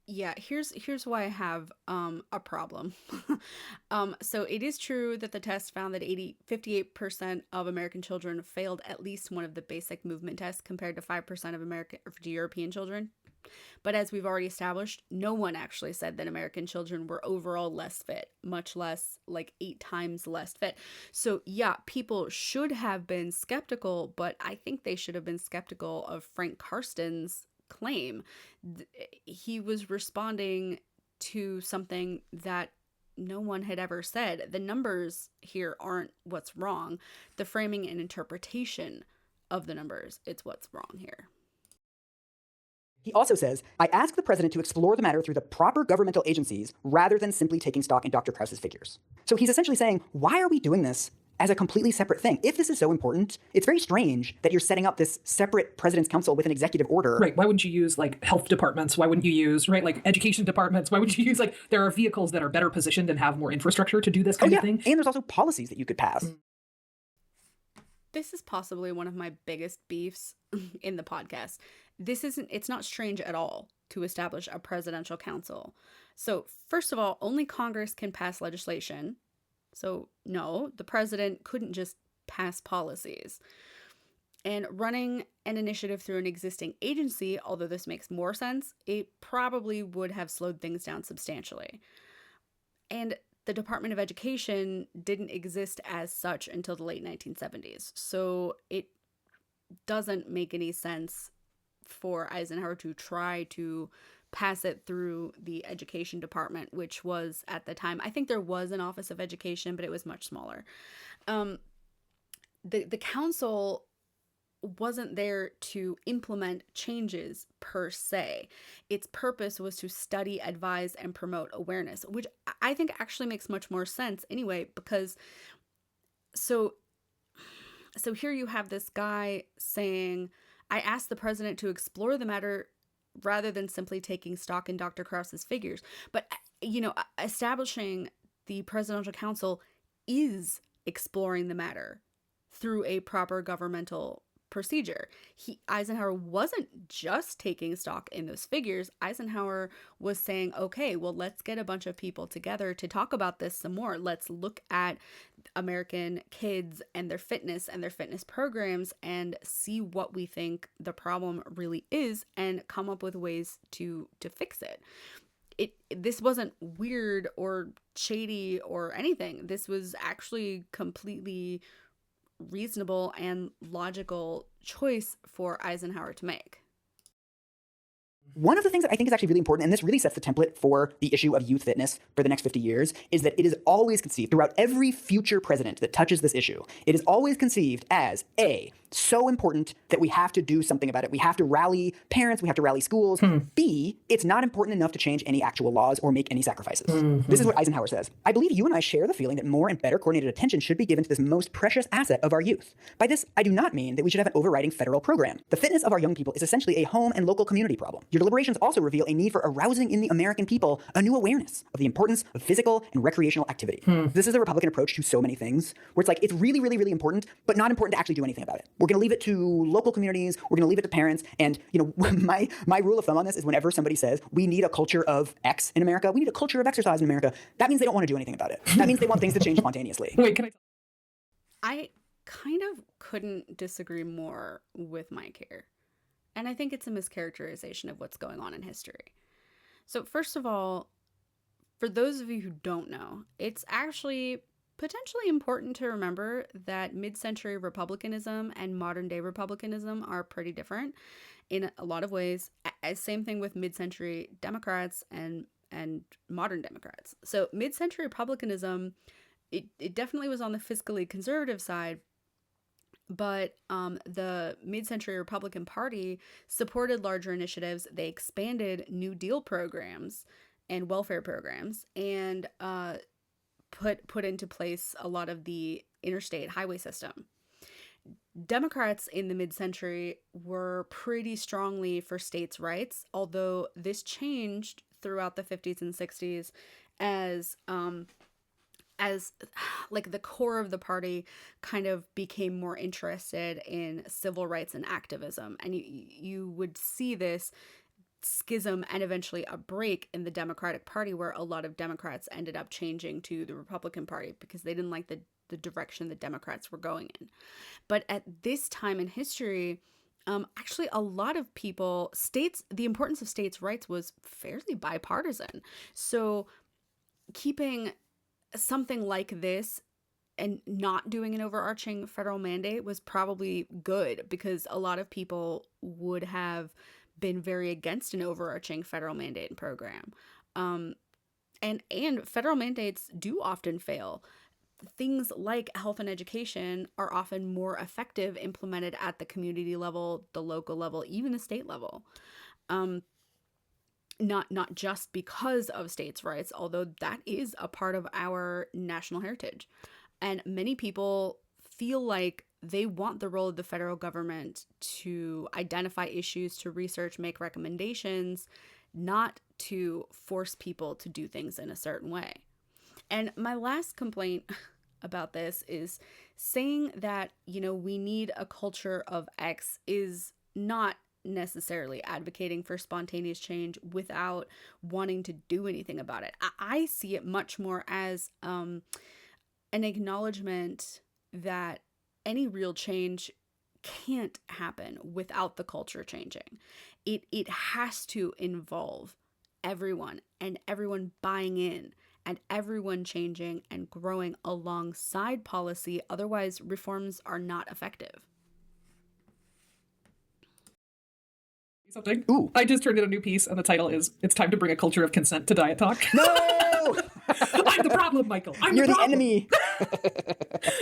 Yeah, here's why I have a problem. So it is true that the test found that 58% of American children failed at least one of the basic movement tests compared to 5% of European children. But as we've already established, no one actually said that American children were overall less fit, much less like 8 times less fit. So yeah, people should have been skeptical, but I think they should have been skeptical of Frank Karsten's claim. He was responding to something that no one had ever said. The numbers here aren't what's wrong. The framing and interpretation of the numbers, it's what's wrong here. He also says, I ask the president to explore the matter through the proper governmental agencies rather than simply taking stock in Dr. Krauss's figures. So he's essentially saying, why are we doing this as a completely separate thing? If this is so important, it's very strange that you're setting up this separate president's council with an executive order. Right. Why wouldn't you use like health departments? Why wouldn't you use, right, like education departments? Why wouldn't you use, like, there are vehicles that are better positioned and have more infrastructure to do this kind of thing? And there's also policies that you could pass. This is possibly one of my biggest beefs in the podcast. It's not strange at all to establish a presidential council. So first of all, only Congress can pass legislation. So no, the president couldn't just pass policies. And running an initiative through an existing agency, although this makes more sense, it probably would have slowed things down substantially. And the Department of Education didn't exist as such until the late 1970s. So it doesn't make any sense for Eisenhower to try to pass it through the education department, which was at the time, I think there was an Office of Education, but it was much smaller. The council wasn't there to implement changes per se. Its purpose was to study, advise, and promote awareness, which I think actually makes much more sense anyway, because so here you have this guy saying, I asked the president to explore the matter rather than simply taking stock in Dr. Krauss's figures. But, establishing the presidential council is exploring the matter through a proper governmental procedure. Eisenhower wasn't just taking stock in those figures. Eisenhower was saying, okay, well, let's get a bunch of people together to talk about this some more. Let's look at American kids and their fitness programs and see what we think the problem really is and come up with ways to fix it. This wasn't weird or shady or anything. This was actually completely reasonable and logical choice for Eisenhower to make. One of the things that I think is actually really important, and this really sets the template for the issue of youth fitness for the next 50 years, is that it is always conceived throughout every future president that touches this issue. It is always conceived as A, so important that we have to do something about it. We have to rally parents, we have to rally schools. B, it's not important enough to change any actual laws or make any sacrifices. This is what Eisenhower says. I believe you and I share the feeling that more and better coordinated attention should be given to this most precious asset of our youth. By this, I do not mean that we should have an overriding federal program. The fitness of our young people is essentially a home and local community problem. Your deliberations also reveal a need for arousing in the American people a new awareness of the importance of physical and recreational activity. This is the Republican approach to so many things, where it's like, it's really, really, really important, but not important to actually do anything about it. We're going to leave it to local communities. We're going to leave it to parents. And, my rule of thumb on this is whenever somebody says, we need a culture of X in America, we need a culture of exercise in America, that means they don't want to do anything about it. That means they want things to change spontaneously. Wait, can I kind of couldn't disagree more with Mike here. And I think it's a mischaracterization of what's going on in history. So first of all, for those of you who don't know, it's actually potentially important to remember that mid-century republicanism and modern-day republicanism are pretty different in a lot of ways. Same thing with mid-century Democrats and modern Democrats. So mid-century republicanism, it definitely was on the fiscally conservative side, But the mid-century Republican Party supported larger initiatives. They expanded New Deal programs and welfare programs, and put into place a lot of the interstate highway system. Democrats in the mid-century were pretty strongly for states' rights, although this changed throughout the 50s and 60s as as like the core of the party kind of became more interested in civil rights and activism, and you would see this schism and eventually a break in the Democratic Party, where a lot of Democrats ended up changing to the Republican Party because they didn't like the direction the Democrats were going in. But at this time in history, actually a lot of people, the importance of states' rights was fairly bipartisan. So keeping something like this and not doing an overarching federal mandate was probably good, because a lot of people would have been very against an overarching federal mandate and program. And federal mandates do often fail. Things like health and education are often more effective implemented at the community level, the local level, even the state level. Not just because of states' rights, although that is a part of our national heritage. And many people feel like they want the role of the federal government to identify issues, to research, make recommendations, not to force people to do things in a certain way. And my last complaint about this is saying that, we need a culture of X is not necessarily advocating for spontaneous change without wanting to do anything about it. I see it much more as an acknowledgement that any real change can't happen without the culture changing. It has to involve everyone, and everyone buying in, and everyone changing and growing alongside policy. Otherwise, reforms are not effective. Something. Ooh. I just turned in a new piece, and the title is "It's Time to Bring a Culture of Consent to Diet Talk." No! I'm the problem, Michael. You're the the enemy.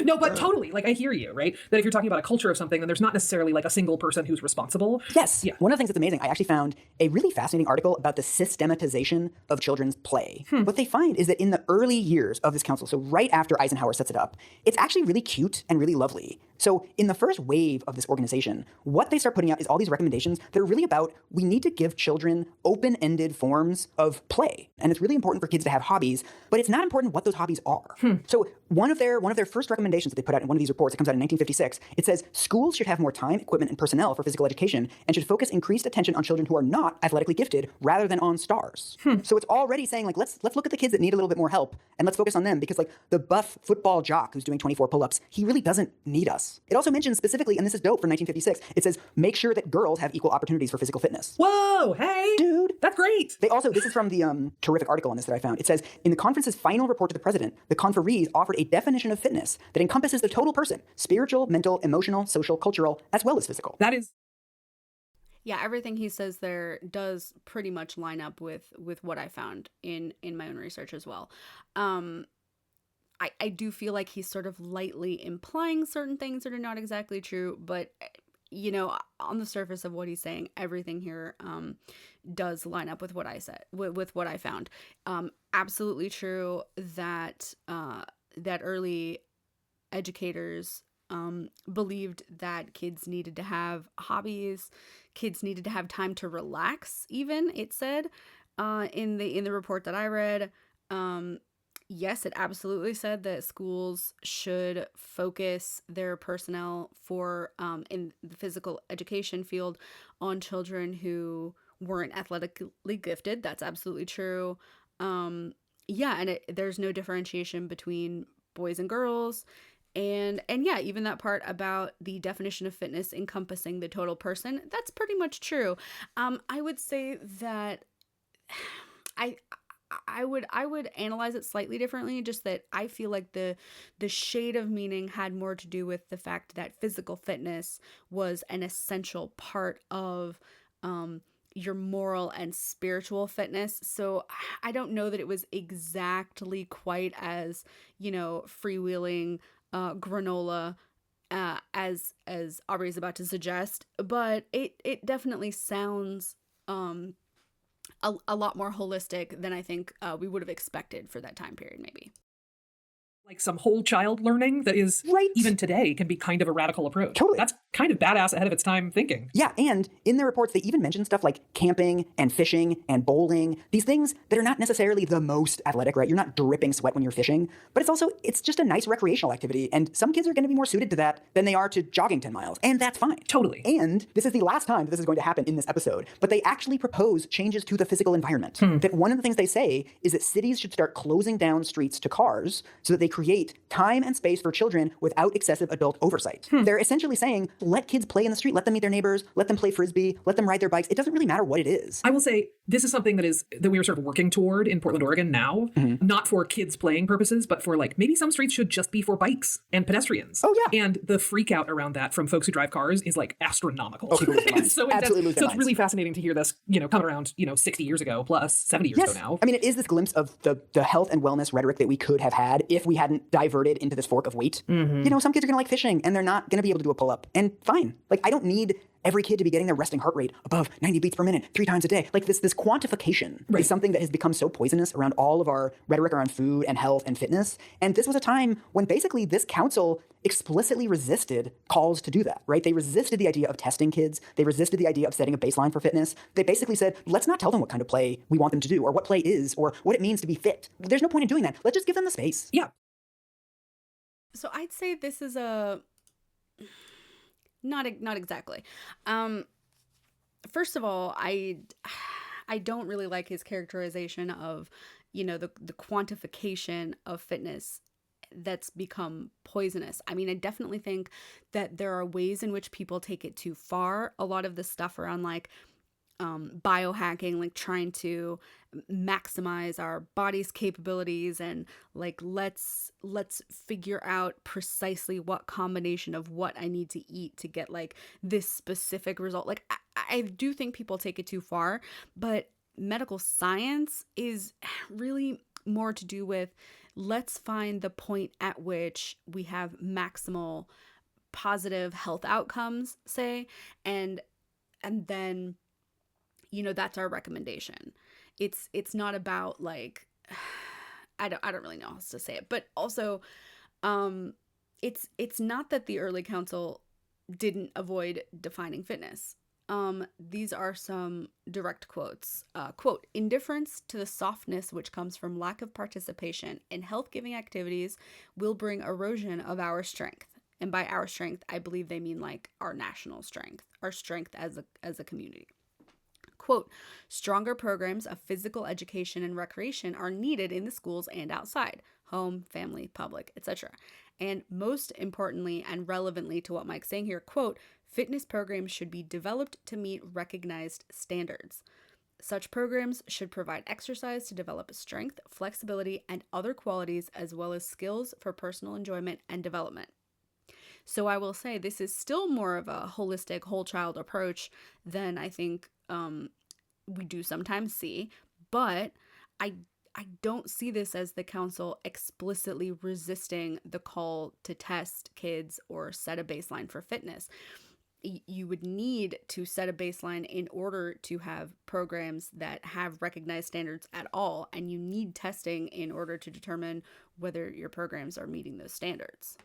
No, but totally. Like, I hear you, right? That if you're talking about a culture of something, then there's not necessarily like a single person who's responsible. Yes. Yeah. One of the things that's amazing, I actually found a really fascinating article about the systematization of children's play. What they find is that in the early years of this council, so right after Eisenhower sets it up, it's actually really cute and really lovely. So in the first wave of this organization, what they start putting out is all these recommendations that are really about, we need to give children open-ended forms of play. And it's really important for kids to have hobbies, but it's not important what those hobbies are. So one of their first recommendations that they put out in one of these reports, it comes out in 1956, it says schools should have more time, equipment, and personnel for physical education and should focus increased attention on children who are not athletically gifted rather than on stars. So it's already saying, like, let's look at the kids that need a little bit more help and let's focus on them, because like the buff football jock who's doing 24 pull-ups, he really doesn't need us. It also mentions specifically, and this is dope from 1956, it says make sure that girls have equal opportunities for physical fitness. Whoa, hey, Dude. that's great. They also, this is from the terrific article on this that I found. It says, in the conference's final report to the president, the conferees offered a definition of fitness that encompasses the total person: spiritual, mental, emotional, social, cultural, as well as physical. That is. Yeah, everything he says there does pretty much line up with what I found in my own research as well. I do feel like he's sort of lightly implying certain things that are not exactly true, but on the surface of what he's saying, everything here does line up with what I said, with what I found. Absolutely true that that early educators believed that kids needed to have hobbies, kids needed to have time to relax. Even it said in the report that I read. Yes, it absolutely said that schools should focus their personnel for in the physical education field on children who weren't athletically gifted. That's absolutely true. Yeah, and there's no differentiation between boys and girls. And yeah, even that part about the definition of fitness encompassing the total person, that's pretty much true. I would say that I would analyze it slightly differently, just that I feel like the shade of meaning had more to do with the fact that physical fitness was an essential part of your moral and spiritual fitness. So I don't know that it was exactly quite as, freewheeling granola as Aubrey is about to suggest, but it definitely sounds a lot more holistic than I think we would have expected for that time period, maybe. Like some whole child learning that is, Right. even today, can be kind of a radical approach. Totally. That's kind of badass ahead of its time thinking. Yeah, and in their reports, they even mention stuff like camping and fishing and bowling, these things that are not necessarily the most athletic, right? You're not dripping sweat when you're fishing, but it's just a nice recreational activity, and some kids are going to be more suited to that than they are to jogging 10 miles, and that's fine. Totally. And this is the last time that this is going to happen in this episode, but they actually propose changes to the physical environment. That one of the things they say is that cities should start closing down streets to cars so that they create time and space for children without excessive adult oversight. They're essentially saying, let kids play in the street, let them meet their neighbors, let them play Frisbee, let them ride their bikes. It doesn't really matter what it is. I will say, this is something that we are sort of working toward in Portland, Oregon now, not for kids playing purposes, but for like, maybe some streets should just be for bikes and pedestrians. Oh, yeah. And the freak out around that from folks who drive cars is like astronomical. Oh, people lose their minds. It's so Absolutely lose intense. their So it's minds. really fascinating to hear this, come around, 60 years ago plus 70 years ago now. I mean, it is this glimpse of the health and wellness rhetoric that we could have had if we hadn't diverted into this fork of weight. Some kids are going to like fishing and they're not going to be able to do a pull-up. And fine. Like, I don't need every kid to be getting their resting heart rate above 90 beats per minute 3 times a day. Like, this quantification is something that has become so poisonous around all of our rhetoric around food and health and fitness. And this was a time when basically this council explicitly resisted calls to do that, right? They resisted the idea of testing kids. They resisted the idea of setting a baseline for fitness. They basically said, let's not tell them what kind of play we want them to do or what play is or what it means to be fit. There's no point in doing that. Let's just give them the space. Yeah. So I'd say this is not exactly. First of all, I don't really like his characterization of, the quantification of fitness that's become poisonous. I mean, I definitely think that there are ways in which people take it too far. A lot of the stuff around like biohacking, like trying to maximize our body's capabilities and like let's figure out precisely what combination of what I need to eat to get like this specific result. Like I do think people take it too far, but medical science is really more to do with let's find the point at which we have maximal positive health outcomes, say, and then that's our recommendation. It's not about like I don't really know how else to say it, but also it's not that the early council didn't avoid defining fitness. These are some direct quotes. Quote, indifference to the softness which comes from lack of participation in health-giving activities will bring erosion of our strength. And by our strength, I believe they mean like our national strength, our strength as a community. Quote, stronger programs of physical education and recreation are needed in the schools and outside, home, family, public, etc. And most importantly and relevantly to what Mike's saying here, quote, fitness programs should be developed to meet recognized standards. Such programs should provide exercise to develop strength, flexibility, and other qualities as well as skills for personal enjoyment and development. So I will say this is still more of a holistic whole child approach than I think we do sometimes see, but I don't see this as the council explicitly resisting the call to test kids or set a baseline for fitness. You would need to set a baseline in order to have programs that have recognized standards at all, and you need testing in order to determine whether your programs are meeting those standards.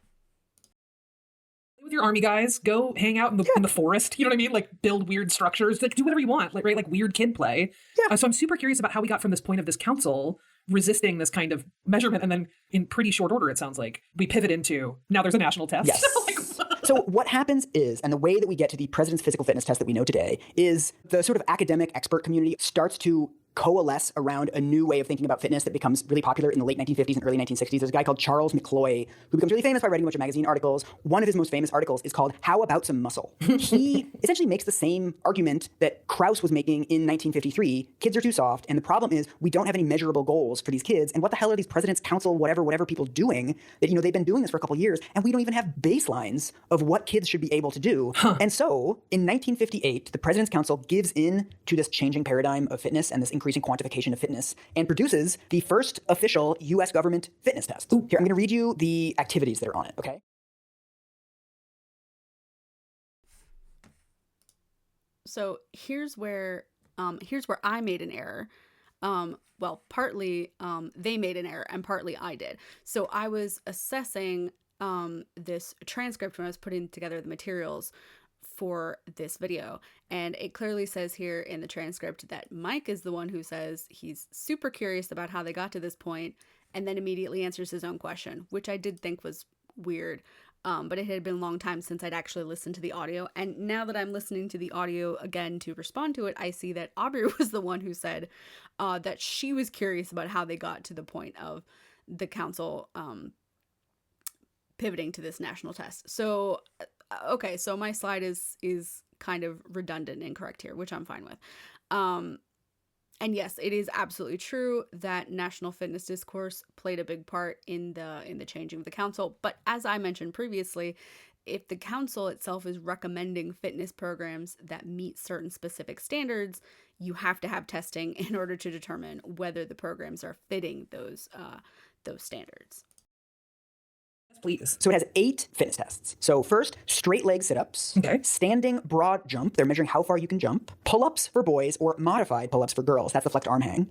With your army guys, go hang out in the forest. You know what I mean? Like build weird structures. Like do whatever you want. Like right, like weird kid play. Yeah. So I'm super curious about how we got from this point of this council resisting this kind of measurement, and then in pretty short order, it sounds like we pivot into now there's a national test. Yes. So what happens is, and the way that we get to the president's physical fitness test that we know today, is the sort of academic expert community starts to coalesce around a new way of thinking about fitness that becomes really popular in the late 1950s and early 1960s. There's a guy called Charles McCloy who becomes really famous by writing a bunch of magazine articles. One of his most famous articles is called How About Some Muscle? He essentially makes the same argument that Krauss was making in 1953. Kids are too soft, and the problem is we don't have any measurable goals for these kids. And what the hell are these president's council, whatever people doing that, they've been doing this for a couple of years, and we don't even have baselines of what kids should be able to do. And so in 1958, the president's council gives in to this changing paradigm of fitness and this increasing quantification of fitness and produces the first official U.S. government fitness test. Here, I'm going to read you the activities that are on it, okay? So here's where I made an error. Well, partly they made an error and partly I did. So I was assessing this transcript when I was putting together the materials for this video, and it clearly says here in the transcript that Mike is the one who says he's super curious about how they got to this point, and then immediately answers his own question, which I did think was weird. But it had been a long time since I'd actually listened to the audio. And now that I'm listening to the audio again to respond to it, I see that Aubrey was the one who said that she was curious about how they got to the point of the council pivoting to this national test. So, okay, so my slide is kind of redundant and incorrect here, which I'm fine with. And yes, it is absolutely true that national fitness discourse played a big part in the changing of the council. But as I mentioned previously, if the council itself is recommending fitness programs that meet certain specific standards, you have to have testing in order to determine whether the programs are fitting those standards. Please. So it has 8 fitness tests. So first, straight leg sit-ups, Okay. standing broad jump, they're measuring how far you can jump, pull-ups for boys or modified pull-ups for girls, that's the flexed arm hang,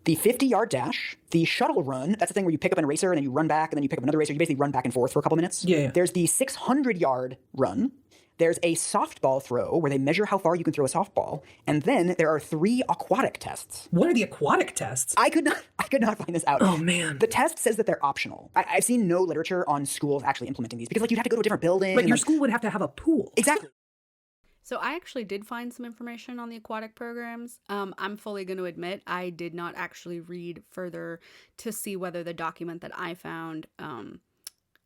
the 50-yard dash, the shuttle run, that's the thing where you pick up an eraser and then you run back and then you pick up another eraser, you basically run back and forth for a couple minutes. Yeah. There's the 600-yard run. There's a softball throw where they measure how far you can throw a softball. And then there are 3 aquatic tests. What are the aquatic tests? I could not find this out. Oh, man. The test says that they're optional. I've seen no literature on schools actually implementing these because like you'd have to go to a different building. But and, your like, school would have to have a pool. Exactly. So I actually did find some information on the aquatic programs. I'm fully going to admit I did not actually read further to see whether the document that I found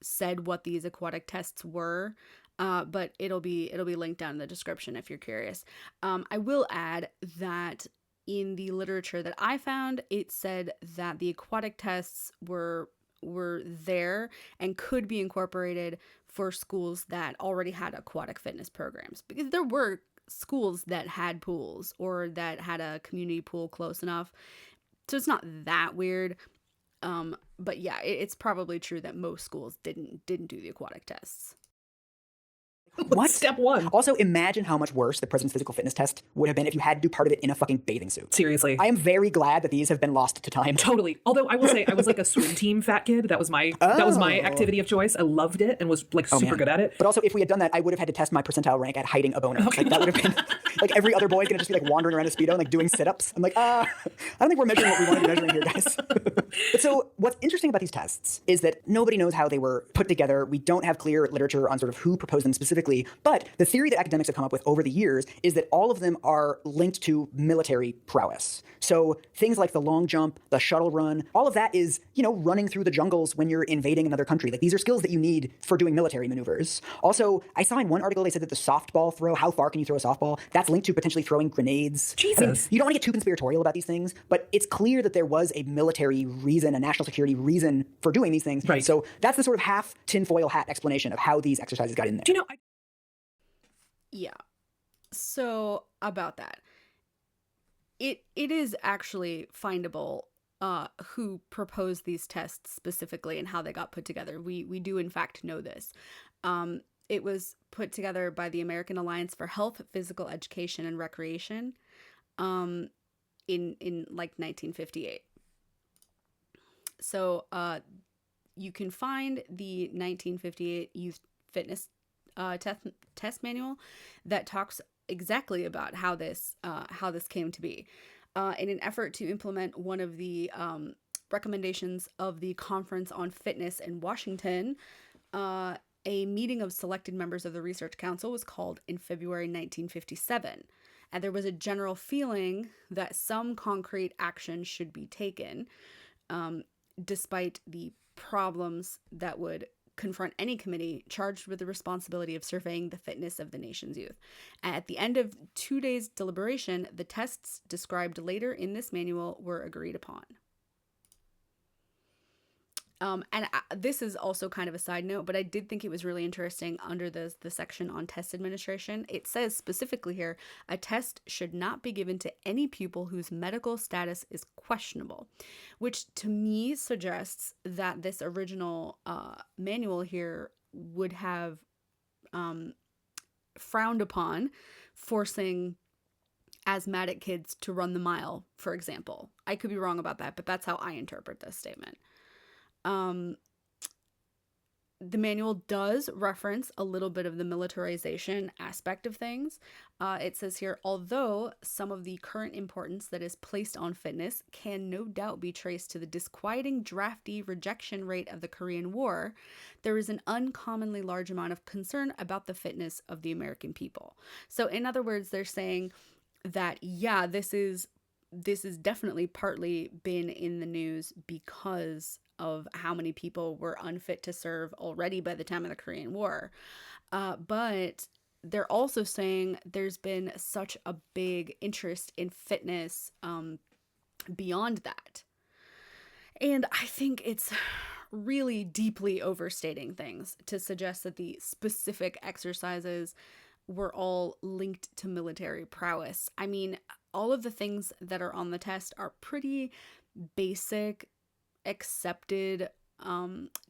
said what these aquatic tests were. But it'll be linked down in the description if you're curious. I will add that in the literature that I found, it said that the aquatic tests were there and could be incorporated for schools that already had aquatic fitness programs, because there were schools that had pools or that had a community pool close enough. So it's not that weird. But yeah, it's probably true that most schools didn't do the aquatic tests. What? Step 1. Also, imagine how much worse the president's physical fitness test would have been if you had to do part of it in a fucking bathing suit. Seriously. I am very glad that these have been lost to time. Totally. Although I will say I was like a swim team fat kid. That was my activity of choice. I loved it and was like super good at it. But also, if we had done that, I would have had to test my percentile rank at hiding a boner. Like that would have been like every other boy's gonna just be like wandering around a Speedo and like doing sit-ups. I'm like, I don't think we're measuring what we want to be measuring here, guys. But so what's interesting about these tests is that nobody knows how they were put together. We don't have clear literature on sort of who proposed them specifically, but the theory that academics have come up with over the years is that all of them are linked to military prowess. So things like the long jump, the shuttle run, all of that is, running through the jungles when you're invading another country. Like these are skills that you need for doing military maneuvers. Also, I saw in one article they said that the softball throw, how far can you throw a softball? That's linked to potentially throwing grenades. Jesus. I mean, you don't want to get too conspiratorial about these things, but it's clear that there was a military reason, a national security reason for doing these things. Right. So that's the sort of half tinfoil hat explanation of how these exercises got in there. Do you know, Yeah. So about that, it is actually findable who proposed these tests specifically and how they got put together. We do in fact know this. It was put together by the American Alliance for Health, Physical Education, and Recreation in like 1958. So you can find the 1958 Youth Fitness test manual that talks exactly about how this came to be. In an effort to implement one of the recommendations of the Conference on Fitness in Washington, a meeting of selected members of the Research Council was called in February 1957, and there was a general feeling that some concrete action should be taken, despite the problems that would confront any committee charged with the responsibility of surveying the fitness of the nation's youth. At the end of 2 days' deliberation, the tests described later in this manual were agreed upon. This is also kind of a side note, but I did think it was really interesting under the section on test administration. It says specifically here, a test should not be given to any pupil whose medical status is questionable, which to me suggests that this original manual here would have frowned upon forcing asthmatic kids to run the mile, for example. I could be wrong about that, but that's how I interpret this statement. The manual does reference a little bit of the militarization aspect of things. It says here, although some of the current importance that is placed on fitness can no doubt be traced to the disquieting, drafty rejection rate of the Korean War, there is an uncommonly large amount of concern about the fitness of the American people. So in other words, they're saying that, yeah, this is definitely partly been in the news because of how many people were unfit to serve already by the time of the Korean War. But they're also saying there's been such a big interest in fitness beyond that. And I think it's really deeply overstating things to suggest that the specific exercises were all linked to military prowess. I mean, all of the things that are on the test are pretty basic, accepted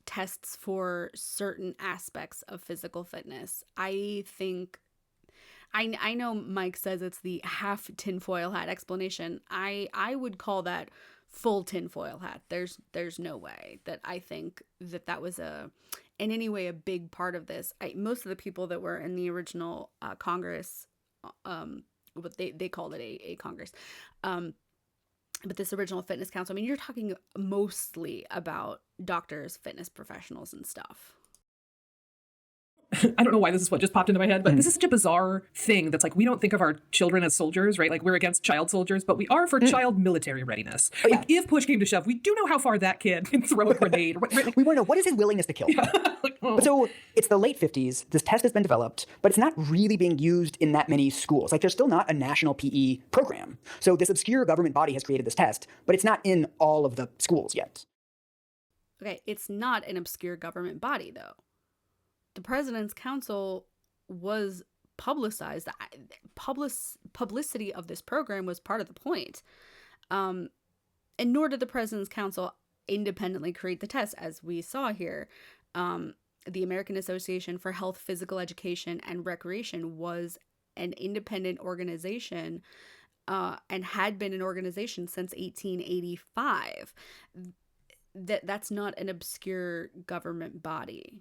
tests for certain aspects of physical fitness. I think I know Mike says it's the half tinfoil hat explanation. I would call that full tinfoil hat. There's no way that I think that was in any way a big part of this. Most of the people that were in the original Congress, but they called it a Congress, but this original fitness council, I mean, you're talking mostly about doctors, fitness professionals, and stuff. I don't know why this is what just popped into my head, but this is such a bizarre thing that's like, we don't think of our children as soldiers, right? Like, we're against child soldiers, but we are for child military readiness. Oh, yeah. Like, if push came to shove, we do know how far that kid can throw a grenade. We want to know, what is his willingness to kill? Like, oh. But so it's the late 50s. This test has been developed, but it's not really being used in that many schools. Like, there's still not a national PE program. So this obscure government body has created this test, but it's not in all of the schools yet. Okay, it's not an obscure government body, though. The President's Council was publicized. Publicity of this program was part of the point. And nor did the President's Council independently create the test, as we saw here. The American Association for Health, Physical Education, and Recreation was an independent organization and had been an organization since 1885. That's not an obscure government body.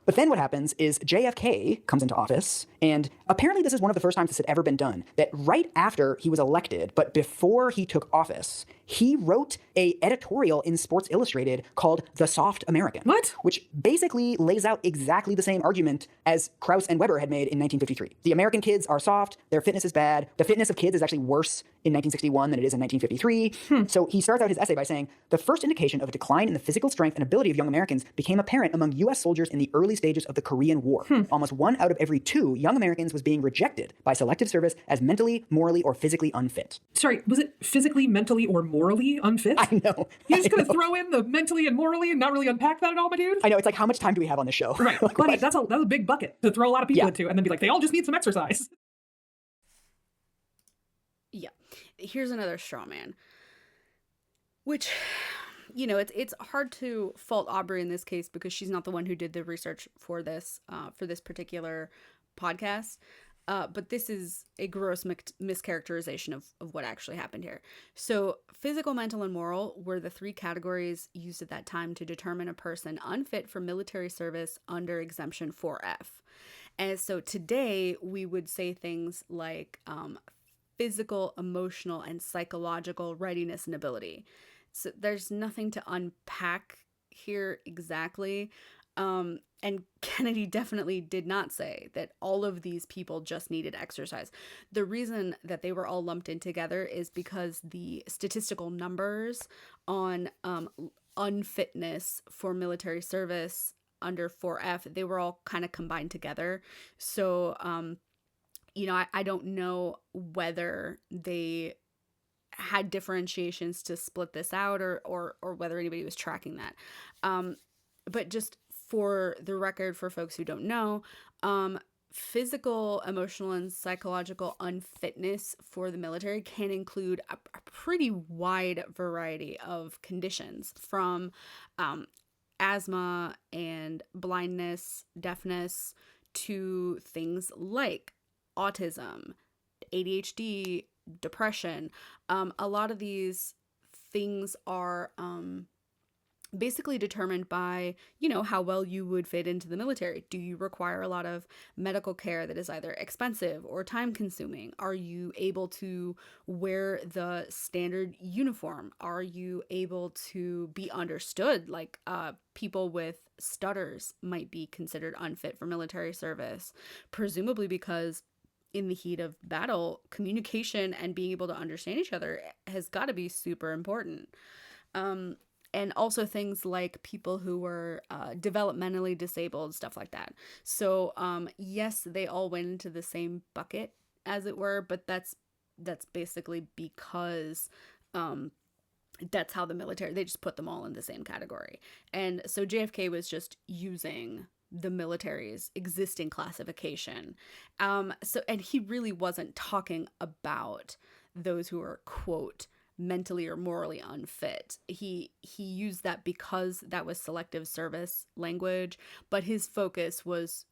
But then what happens is JFK comes into office, and apparently this is one of the first times this had ever been done, that right after he was elected, but before he took office, he wrote a editorial in Sports Illustrated called The Soft American. What? Which basically lays out exactly the same argument as Krauss and Weber had made in 1953. The American kids are soft, their fitness is bad, the fitness of kids is actually worse in 1961 than it is in 1953. So he starts out his essay by saying, the first indication of a decline in the physical strength and ability of young Americans became apparent among U.S. soldiers in the early stages of the Korean War. Almost 1 out of every 2 young Americans was being rejected by selective service as mentally, morally, or physically unfit. Sorry, was it physically, mentally, or morally unfit? I know. You're just going to throw in the mentally and morally and not really unpack that at all, my dude? I know. It's like, how much time do we have on this show? Right. Like, Buddy, that's a big bucket to throw a lot of people into and then be like, they all just need some exercise. Yeah. Here's another straw man, which, you know, it's hard to fault Aubrey in this case because she's not the one who did the research for this particular podcast. But this is a gross mischaracterization of what actually happened here. So physical, mental, and moral were the 3 categories used at that time to determine a person unfit for military service under exemption 4F. And so today we would say things like physical, emotional, and psychological readiness and ability. So there's nothing to unpack here exactly. And Kennedy definitely did not say that all of these people just needed exercise. The reason that they were all lumped in together is because the statistical numbers on unfitness for military service under 4F, they were all kind of combined together. So, you know, I don't know whether they had differentiations to split this out or whether anybody was tracking that. But just for the record, for folks who don't know, physical, emotional, and psychological unfitness for the military can include a pretty wide variety of conditions, from asthma and blindness, deafness, to things like autism, ADHD, depression. A lot of these things are basically determined by, how well you would fit into the military. Do you require a lot of medical care that is either expensive or time consuming? Are you able to wear the standard uniform? Are you able to be understood? Like people with stutters might be considered unfit for military service, presumably because in the heat of battle, communication and being able to understand each other has got to be super important. And also things like people who were developmentally disabled, stuff like that. So yes, they all went into the same bucket, as it were, but that's basically because that's how the military, they just put them all in the same category. And so JFK was just using the military's existing classification. And he really wasn't talking about those who are, quote, mentally or morally unfit. He used that because that was selective service language, but his focus was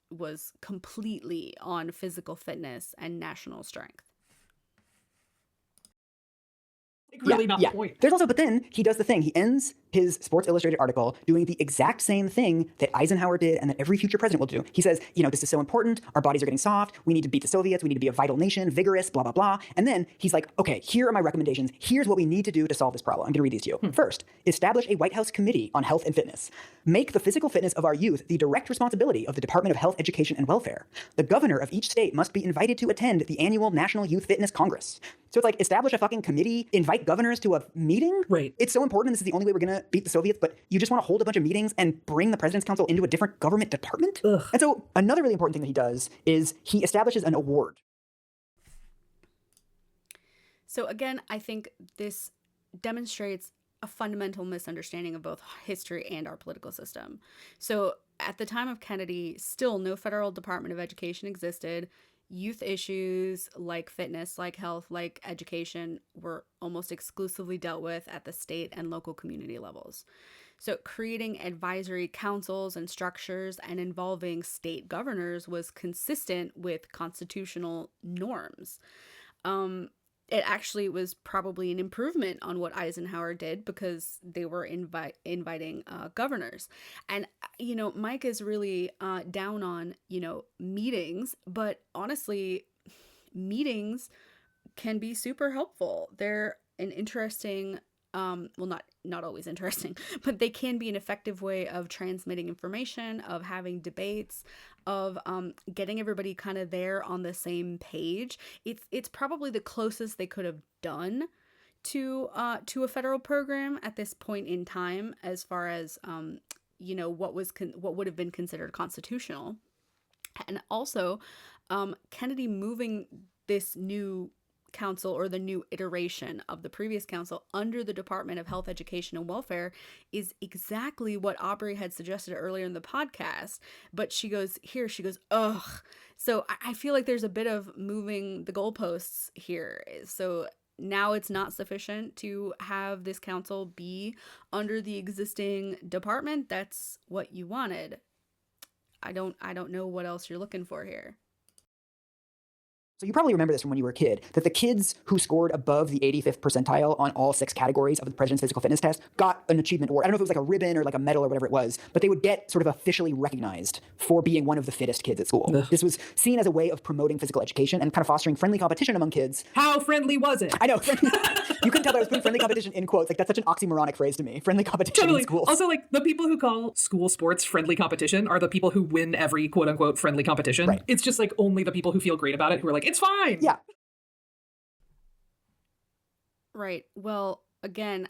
completely on physical fitness and national strength. Really not the point. There's also, but then he does the thing. He ends his Sports Illustrated article doing the exact same thing that Eisenhower did and that every future president will do. He says, this is so important. Our bodies are getting soft. We need to beat the Soviets. We need to be a vital nation, vigorous, blah, blah, blah. And then he's like, okay, here are my recommendations. Here's what we need to do to solve this problem. I'm going to read these to you. First, establish a White House committee on health and fitness. Make the physical fitness of our youth the direct responsibility of the Department of Health, Education, and Welfare. The governor of each state must be invited to attend the annual National Youth Fitness Congress. So it's like, establish a fucking committee, invite governors to a meeting. Right. It's so important. This is the only way we're going to beat the Soviets, but you just want to hold a bunch of meetings and bring the President's Council into a different government department? Ugh. And so another really important thing that he does is he establishes an award. So again, I think this demonstrates a fundamental misunderstanding of both history and our political system. So at the time of Kennedy, still no federal Department of Education existed. Youth issues like fitness, like health, like education were almost exclusively dealt with at the state and local community levels. So creating advisory councils and structures and involving state governors was consistent with constitutional norms. It actually was probably an improvement on what Eisenhower did because they were inviting governors. And, Mike is really down on, meetings, but honestly, meetings can be super helpful. They're an interesting, not always interesting, but they can be an effective way of transmitting information, of having debates, of getting everybody kind of there on the same page. It's probably the closest they could have done to a federal program at this point in time, as far as what would have been considered constitutional. And also Kennedy moving this new council, or the new iteration of the previous council, under the Department of Health, Education, and Welfare is exactly what Aubrey had suggested earlier in the podcast. But she goes, ugh. So I feel like there's a bit of moving the goalposts here. So now it's not sufficient to have this council be under the existing department. That's what you wanted. I don't know what else you're looking for here. So you probably remember this from when you were a kid, that the kids who scored above the 85th percentile on all 6 categories of the President's Physical Fitness Test got an achievement award. I don't know if it was like a ribbon or like a medal or whatever it was, but they would get sort of officially recognized for being one of the fittest kids at school. Ugh. This was seen as a way of promoting physical education and kind of fostering friendly competition among kids. How friendly was it? I know. You couldn't tell that I was putting friendly competition in quotes. Like, that's such an oxymoronic phrase to me. Friendly competition totally. in schools. Also, like, the people who call school sports friendly competition are the people who win every quote-unquote friendly competition. Right. It's just, like, only the people who feel great about it who are like, it's fine. Yeah. Right. Well, again,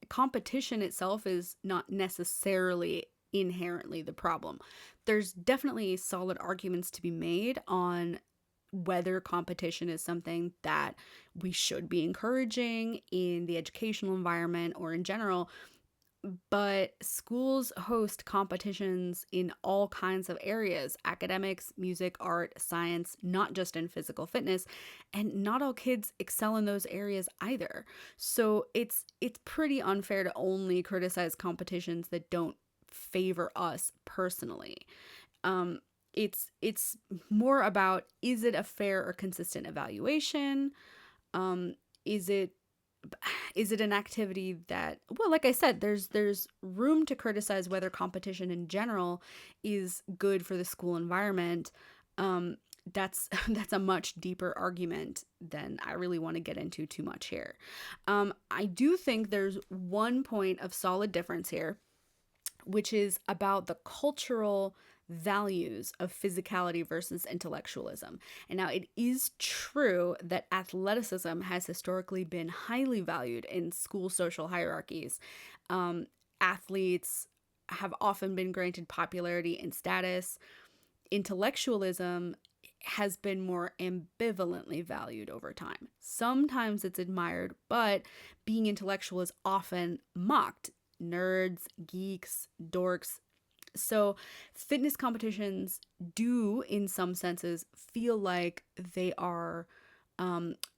competition itself is not necessarily inherently the problem. There's definitely solid arguments to be made on whether competition is something that we should be encouraging in the educational environment or in general. But schools host competitions in all kinds of areas: academics, music, art, science, not just in physical fitness. And not all kids excel in those areas either. So it's pretty unfair to only criticize competitions that don't favor us personally. It's more about, is it a fair or consistent evaluation? Is it an activity that, well, like I said, there's room to criticize whether competition in general is good for the school environment. That's that's a much deeper argument than I really want to get into too much here. I do think there's one point of solid difference here, which is about the cultural values of physicality versus intellectualism. And now it is true that athleticism has historically been highly valued in school social hierarchies. Athletes have often been granted popularity and status. Intellectualism has been more ambivalently valued over time. Sometimes it's admired, but being intellectual is often mocked. Nerds, geeks, dorks. So fitness competitions do, in some senses, feel like they are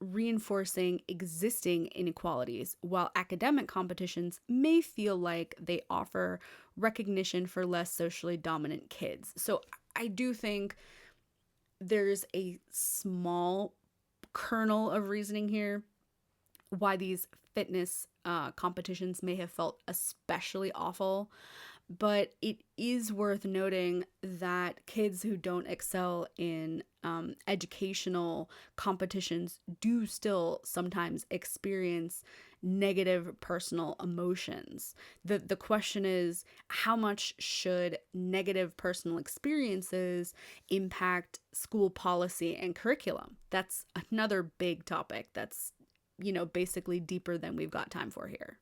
reinforcing existing inequalities, while academic competitions may feel like they offer recognition for less socially dominant kids. So I do think there's a small kernel of reasoning here why these fitness competitions may have felt especially awful. But it is worth noting that kids who don't excel in educational competitions do still sometimes experience negative personal emotions. The question is, how much should negative personal experiences impact school policy and curriculum? That's another big topic that's, basically deeper than we've got time for here.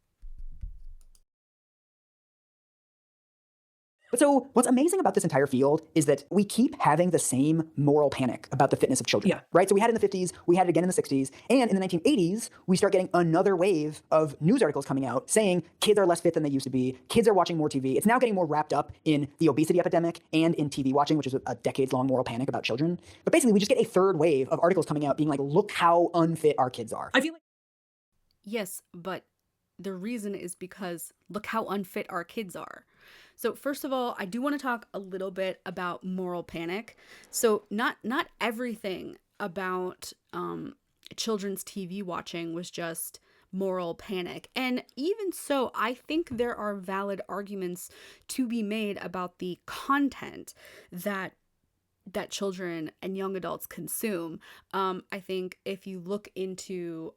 But so what's amazing about this entire field is that we keep having the same moral panic about the fitness of children. Yeah. Right? So we had it in the 50s, we had it again in the 60s, and in the 1980s, we start getting another wave of news articles coming out saying kids are less fit than they used to be, kids are watching more TV. It's now getting more wrapped up in the obesity epidemic and in TV watching, which is a decades-long moral panic about children. But basically, we just get a third wave of articles coming out being like, look how unfit our kids are. I feel like Yes, but the reason is because look how unfit our kids are. So first of all, I do want to talk a little bit about moral panic. So not everything about children's TV watching was just moral panic. And even so, I think there are valid arguments to be made about the content that children and young adults consume. I think if you look into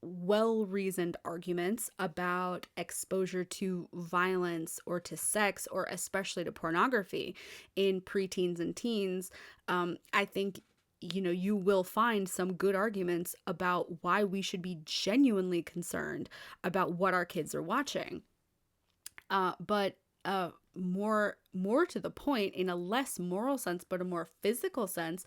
well-reasoned arguments about exposure to violence or to sex or especially to pornography in preteens and teens, I think you will find some good arguments about why we should be genuinely concerned about what our kids are watching. But more to the point, in a less moral sense but a more physical sense,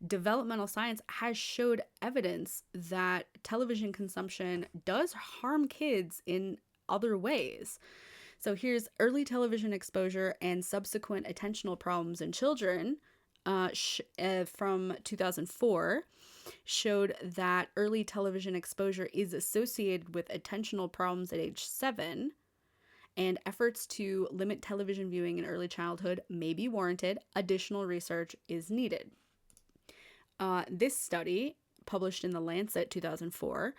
developmental science has showed evidence that television consumption does harm kids in other ways. So here's early television exposure and subsequent attentional problems in children from 2004 showed that early television exposure is associated with attentional problems at age 7. And efforts to limit television viewing in early childhood may be warranted. Additional research is needed. This study, published in The Lancet 2004,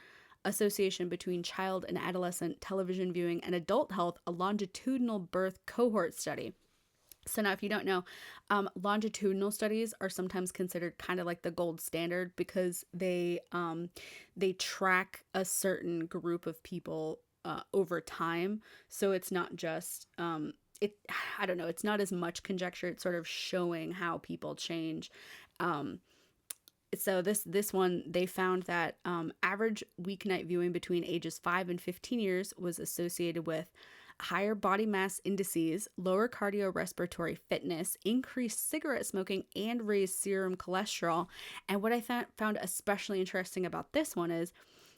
Association Between Child and Adolescent Television Viewing and Adult Health, a longitudinal birth cohort study. So now, if you don't know, longitudinal studies are sometimes considered kind of like the gold standard because they track a certain group of people over time. So it's not just I don't know, it's not as much conjecture. It's sort of showing how people change. So this one, they found that average weeknight viewing between ages 5 and 15 years was associated with higher body mass indices, lower cardiorespiratory fitness, increased cigarette smoking, and raised serum cholesterol. And what I found especially interesting about this one is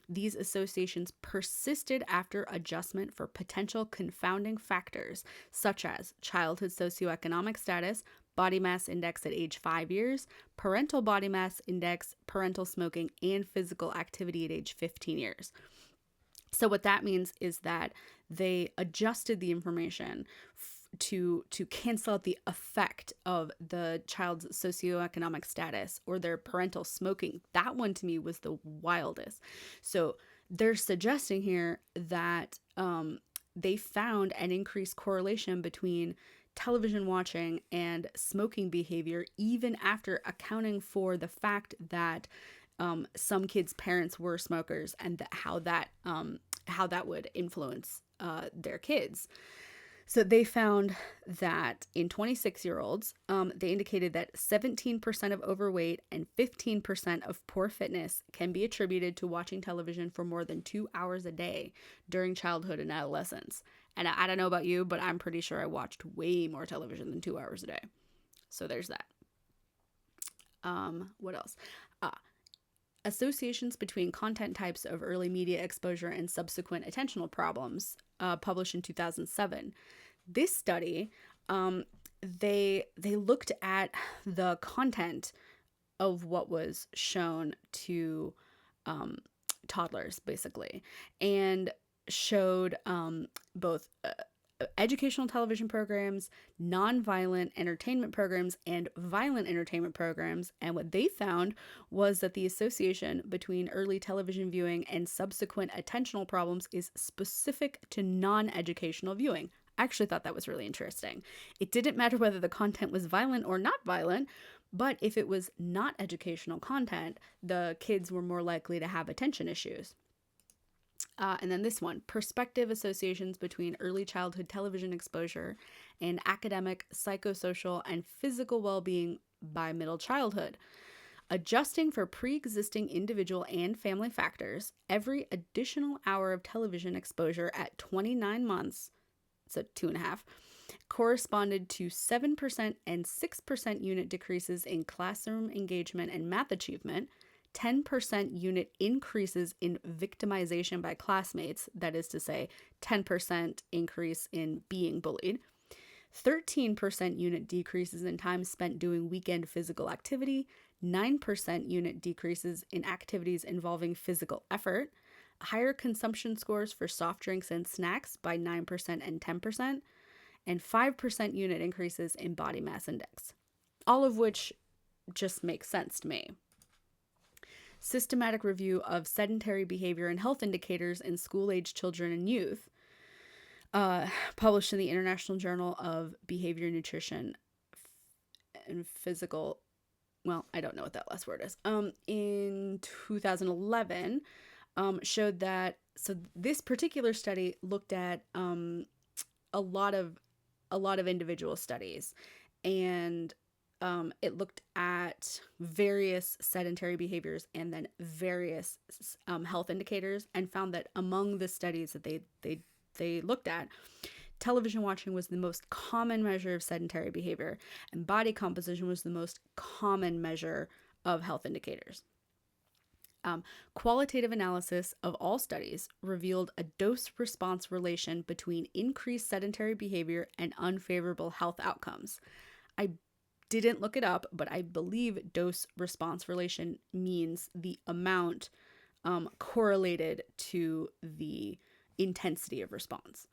these associations persisted after adjustment for potential confounding factors, such as childhood socioeconomic status, body mass index at age 5 years, parental body mass index, parental smoking, and physical activity at age 15 years. So what that means is that they adjusted the information to cancel out the effect of the child's socioeconomic status or their parental smoking. That one to me was the wildest. So they're suggesting here that they found an increased correlation between television watching and smoking behavior, even after accounting for the fact that some kids' parents were smokers, and how that would influence their kids. So they found that in 26-year-olds, they indicated that 17% of overweight and 15% of poor fitness can be attributed to watching television for more than 2 hours a day during childhood and adolescence. And I don't know about you, but I'm pretty sure I watched way more television than 2 hours a day. So there's that. What else? Associations between content types of early media exposure and subsequent attentional problems, published in 2007. This study, they looked at the content of what was shown to toddlers, basically, and showed both educational television programs, non-violent entertainment programs, and violent entertainment programs. And what they found was that the association between early television viewing and subsequent attentional problems is specific to non-educational viewing. I actually thought that was really interesting. It didn't matter whether the content was violent or not violent, but if it was not educational content, the kids were more likely to have attention issues. And then this one, prospective associations between early childhood television exposure and academic, psychosocial, and physical well-being by middle childhood. Adjusting for pre-existing individual and family factors, every additional hour of television exposure at 29 months, so 2.5, corresponded to 7% and 6% unit decreases in classroom engagement and math achievement, 10% unit increases in victimization by classmates, that is to say, 10% increase in being bullied, 13% unit decreases in time spent doing weekend physical activity, 9% unit decreases in activities involving physical effort, higher consumption scores for soft drinks and snacks by 9% and 10%, and 5% unit increases in body mass index. All of which just makes sense to me. Systematic review of sedentary behavior and health indicators in school-age children and youth, published in the International Journal of Behavior, Nutrition, and Physical, well, I don't know what that last word is, in 2011, showed that, so this particular study looked at a lot of individual studies, and it looked at various sedentary behaviors and then various health indicators, and found that among the studies that they looked at, television watching was the most common measure of sedentary behavior, and body composition was the most common measure of health indicators. Qualitative analysis of all studies revealed a dose-response relation between increased sedentary behavior and unfavorable health outcomes. I didn't look it up, but I believe dose-response relation means the amount correlated to the intensity of response.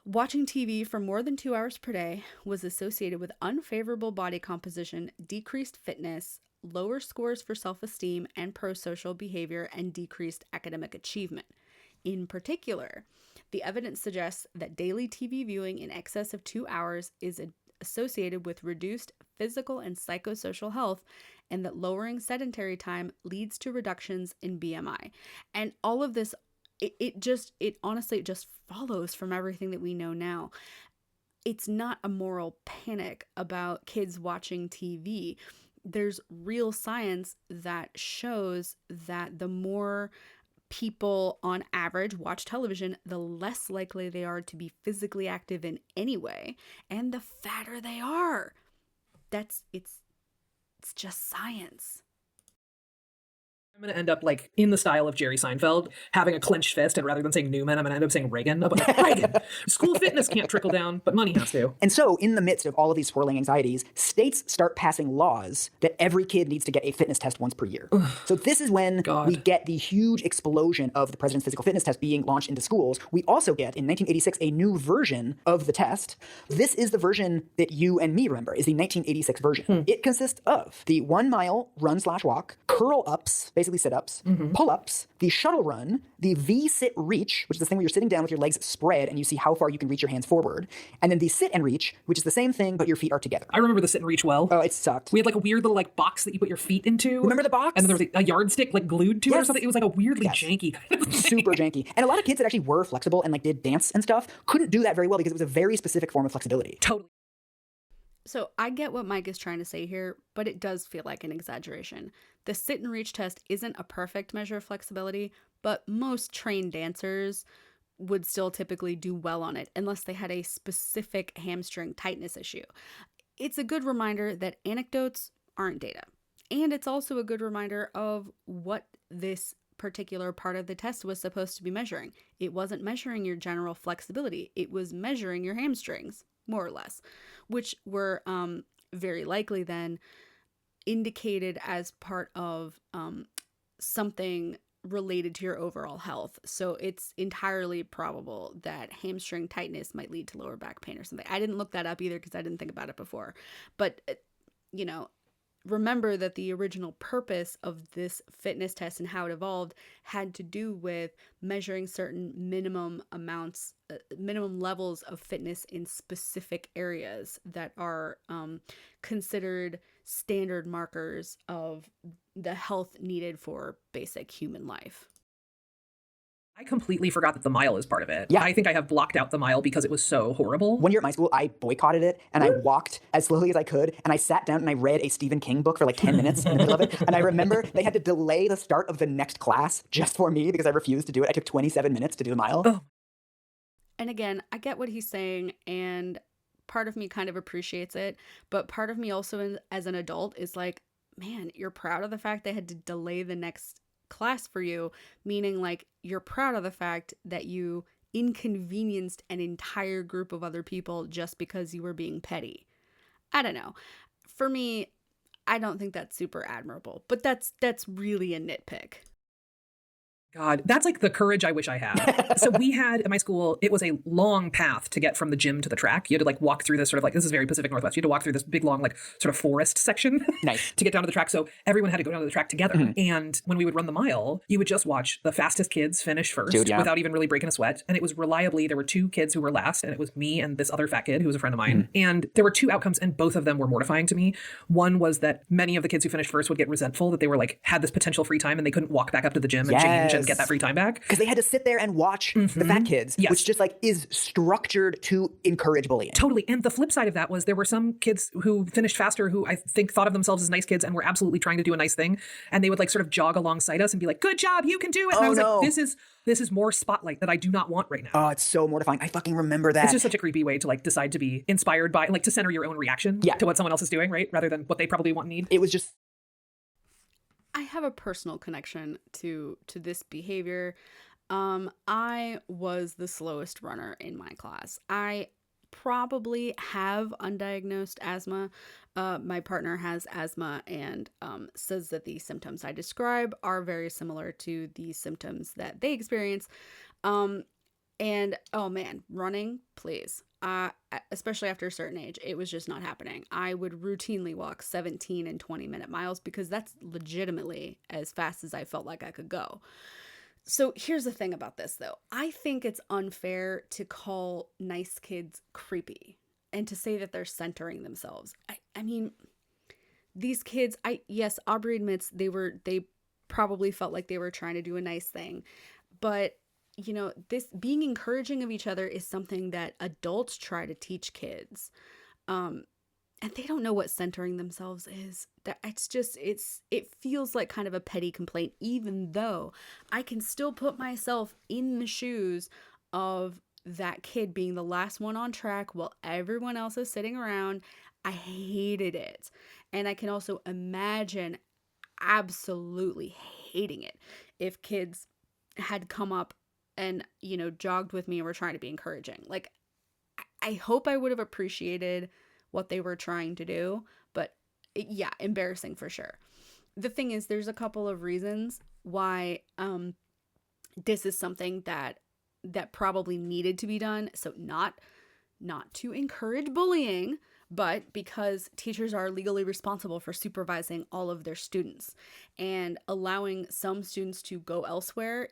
Watching TV for more than 2 hours per day was associated with unfavorable body composition, decreased fitness, lower scores for self-esteem and prosocial behavior, and decreased academic achievement. In particular, the evidence suggests that daily TV viewing in excess of 2 hours is associated with reduced physical and psychosocial health, and that lowering sedentary time leads to reductions in BMI. And all of this, it honestly just follows from everything that we know now. It's not a moral panic about kids watching TV. There's real science that shows that the more people on average watch television, the less likely they are to be physically active in any way, and the fatter they are. It's just science. I'm going to end up like in the style of Jerry Seinfeld, having a clenched fist, and rather than saying Newman, I'm going to end up saying Reagan. But like, Reagan, school fitness can't trickle down, but money has to. And so, in the midst of all of these swirling anxieties, states start passing laws that every kid needs to get a fitness test once per year. So this is when we get the huge explosion of the President's Physical Fitness Test being launched into schools. We also get, in 1986, a new version of the test. This is the version that you and me remember, is the 1986 version. It consists of the 1 mile run/walk, curl-ups, basically sit-ups, pull-ups, the shuttle run, the V-sit reach, which is this thing where you're sitting down with your legs spread and you see how far you can reach your hands forward, and then the sit and reach, which is the same thing, but your feet are together. I remember the sit and reach well. Oh, it sucked. We had like a weird little like box that you put your feet into. Remember the box? And then there was a yardstick like glued to it or something. It was like a weirdly janky kind of thing. Super janky. And a lot of kids that actually were flexible and like did dance and stuff couldn't do that very well because it was a very specific form of flexibility. Totally. So I get what Mike is trying to say here, but it does feel like an exaggeration. The sit and reach test isn't a perfect measure of flexibility, but most trained dancers would still typically do well on it unless they had a specific hamstring tightness issue. It's a good reminder that anecdotes aren't data. And it's also a good reminder of what this particular part of the test was supposed to be measuring. It wasn't measuring your general flexibility. It was measuring your hamstrings, more or less, which were very likely then indicated as part of something related to your overall health. So it's entirely probable that hamstring tightness might lead to lower back pain or something. I didn't look that up either because I didn't think about it before. But, you know, remember that the original purpose of this fitness test and how it evolved had to do with measuring certain minimum amounts, minimum levels of fitness in specific areas that are considered standard markers of the health needed for basic human life. I completely forgot that the mile is part of it. Yeah. I think I have blocked out the mile because it was so horrible. One year at my school, I boycotted it, and I walked as slowly as I could, and I sat down and I read a Stephen King book for like 10 minutes in the middle of it, and I remember they had to delay the start of the next class just for me because I refused to do it. I took 27 minutes to do the mile. Oh. And again, I get what he's saying, and part of me kind of appreciates it, but part of me also as an adult is like, man, you're proud of the fact they had to delay the next class for you, meaning like you're proud of the fact that you inconvenienced an entire group of other people just because you were being petty. I don't know. For me, I don't think that's super admirable, but that's really a nitpick. God, that's like the courage I wish I had. So we had at my school, it was a long path to get from the gym to the track. You had to like walk through this sort of like, this is very Pacific Northwest. You had to walk through this big long like sort of forest section Nice. to get down to the track. So everyone had to go down to the track together. Mhm. And when we would run the mile, you would just watch the fastest kids finish first Dude, yeah. without even really breaking a sweat. And it was reliably, there were 2 kids who were last, and it was me and this other fat kid who was a friend of mine. And there were 2 outcomes, and both of them were mortifying to me. One was that many of the kids who finished first would get resentful that they were like, had this potential free time and they couldn't walk back up to the gym and change and get that free time back. Because they had to sit there and watch the fat kids, Yes. which just like is structured to encourage bullying. Totally. And the flip side of that was there were some kids who finished faster who I think thought of themselves as nice kids and were absolutely trying to do a nice thing. And they would like sort of jog alongside us and be like, good job, you can do it. And I was like, this is more spotlight that I do not want right now. Oh, it's so mortifying. I fucking remember that. It's just such a creepy way to like decide to be inspired by, like to center your own reaction to what someone else is doing, right? Rather than what they probably want and need. It was just... I have a personal connection to this behavior. I was the slowest runner in my class. I probably have undiagnosed asthma. My partner has asthma and says that the symptoms I describe are very similar to the symptoms that they experience. And oh man, running, please. Especially after a certain age, it was just not happening. I would routinely walk 17 and 20-minute miles because that's legitimately as fast as I felt like I could go. So here's the thing about this, though. I think it's unfair to call nice kids creepy and to say that they're centering themselves. I mean, these kids, yes, Aubrey admits they probably felt like they were trying to do a nice thing. But, you know, this being encouraging of each other is something that adults try to teach kids. And they don't know what centering themselves is. It feels like kind of a petty complaint, even though I can still put myself in the shoes of that kid being the last one on track while everyone else is sitting around. I hated it. And I can also imagine absolutely hating it if kids had come up and, jogged with me and were trying to be encouraging. Like, I hope I would have appreciated what they were trying to do, but yeah, embarrassing for sure. The thing is, there's a couple of reasons why this is something that probably needed to be done. So not to encourage bullying, but because teachers are legally responsible for supervising all of their students, and allowing some students to go elsewhere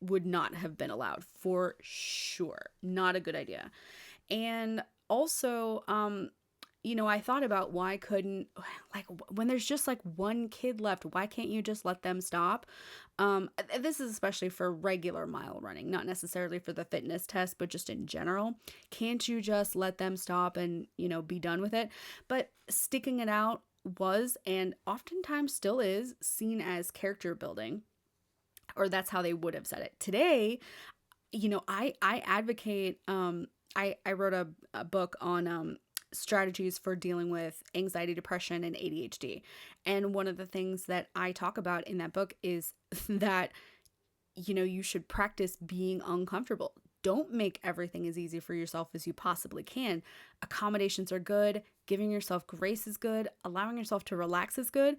would not have been allowed for sure. Not a good idea. And also, I thought about why couldn't, like, when there's just like one kid left, why can't you just let them stop? This is especially for regular mile running, not necessarily for the fitness test, but just in general. Can't you just let them stop and, be done with it? But sticking it out was, and oftentimes still is, seen as character building, or that's how they would have said it. Today, I advocate, I wrote a book on strategies for dealing with anxiety, depression, and ADHD. And one of the things that I talk about in that book is that, you should practice being uncomfortable. Don't make everything as easy for yourself as you possibly can. Accommodations are good. Giving yourself grace is good. Allowing yourself to relax is good.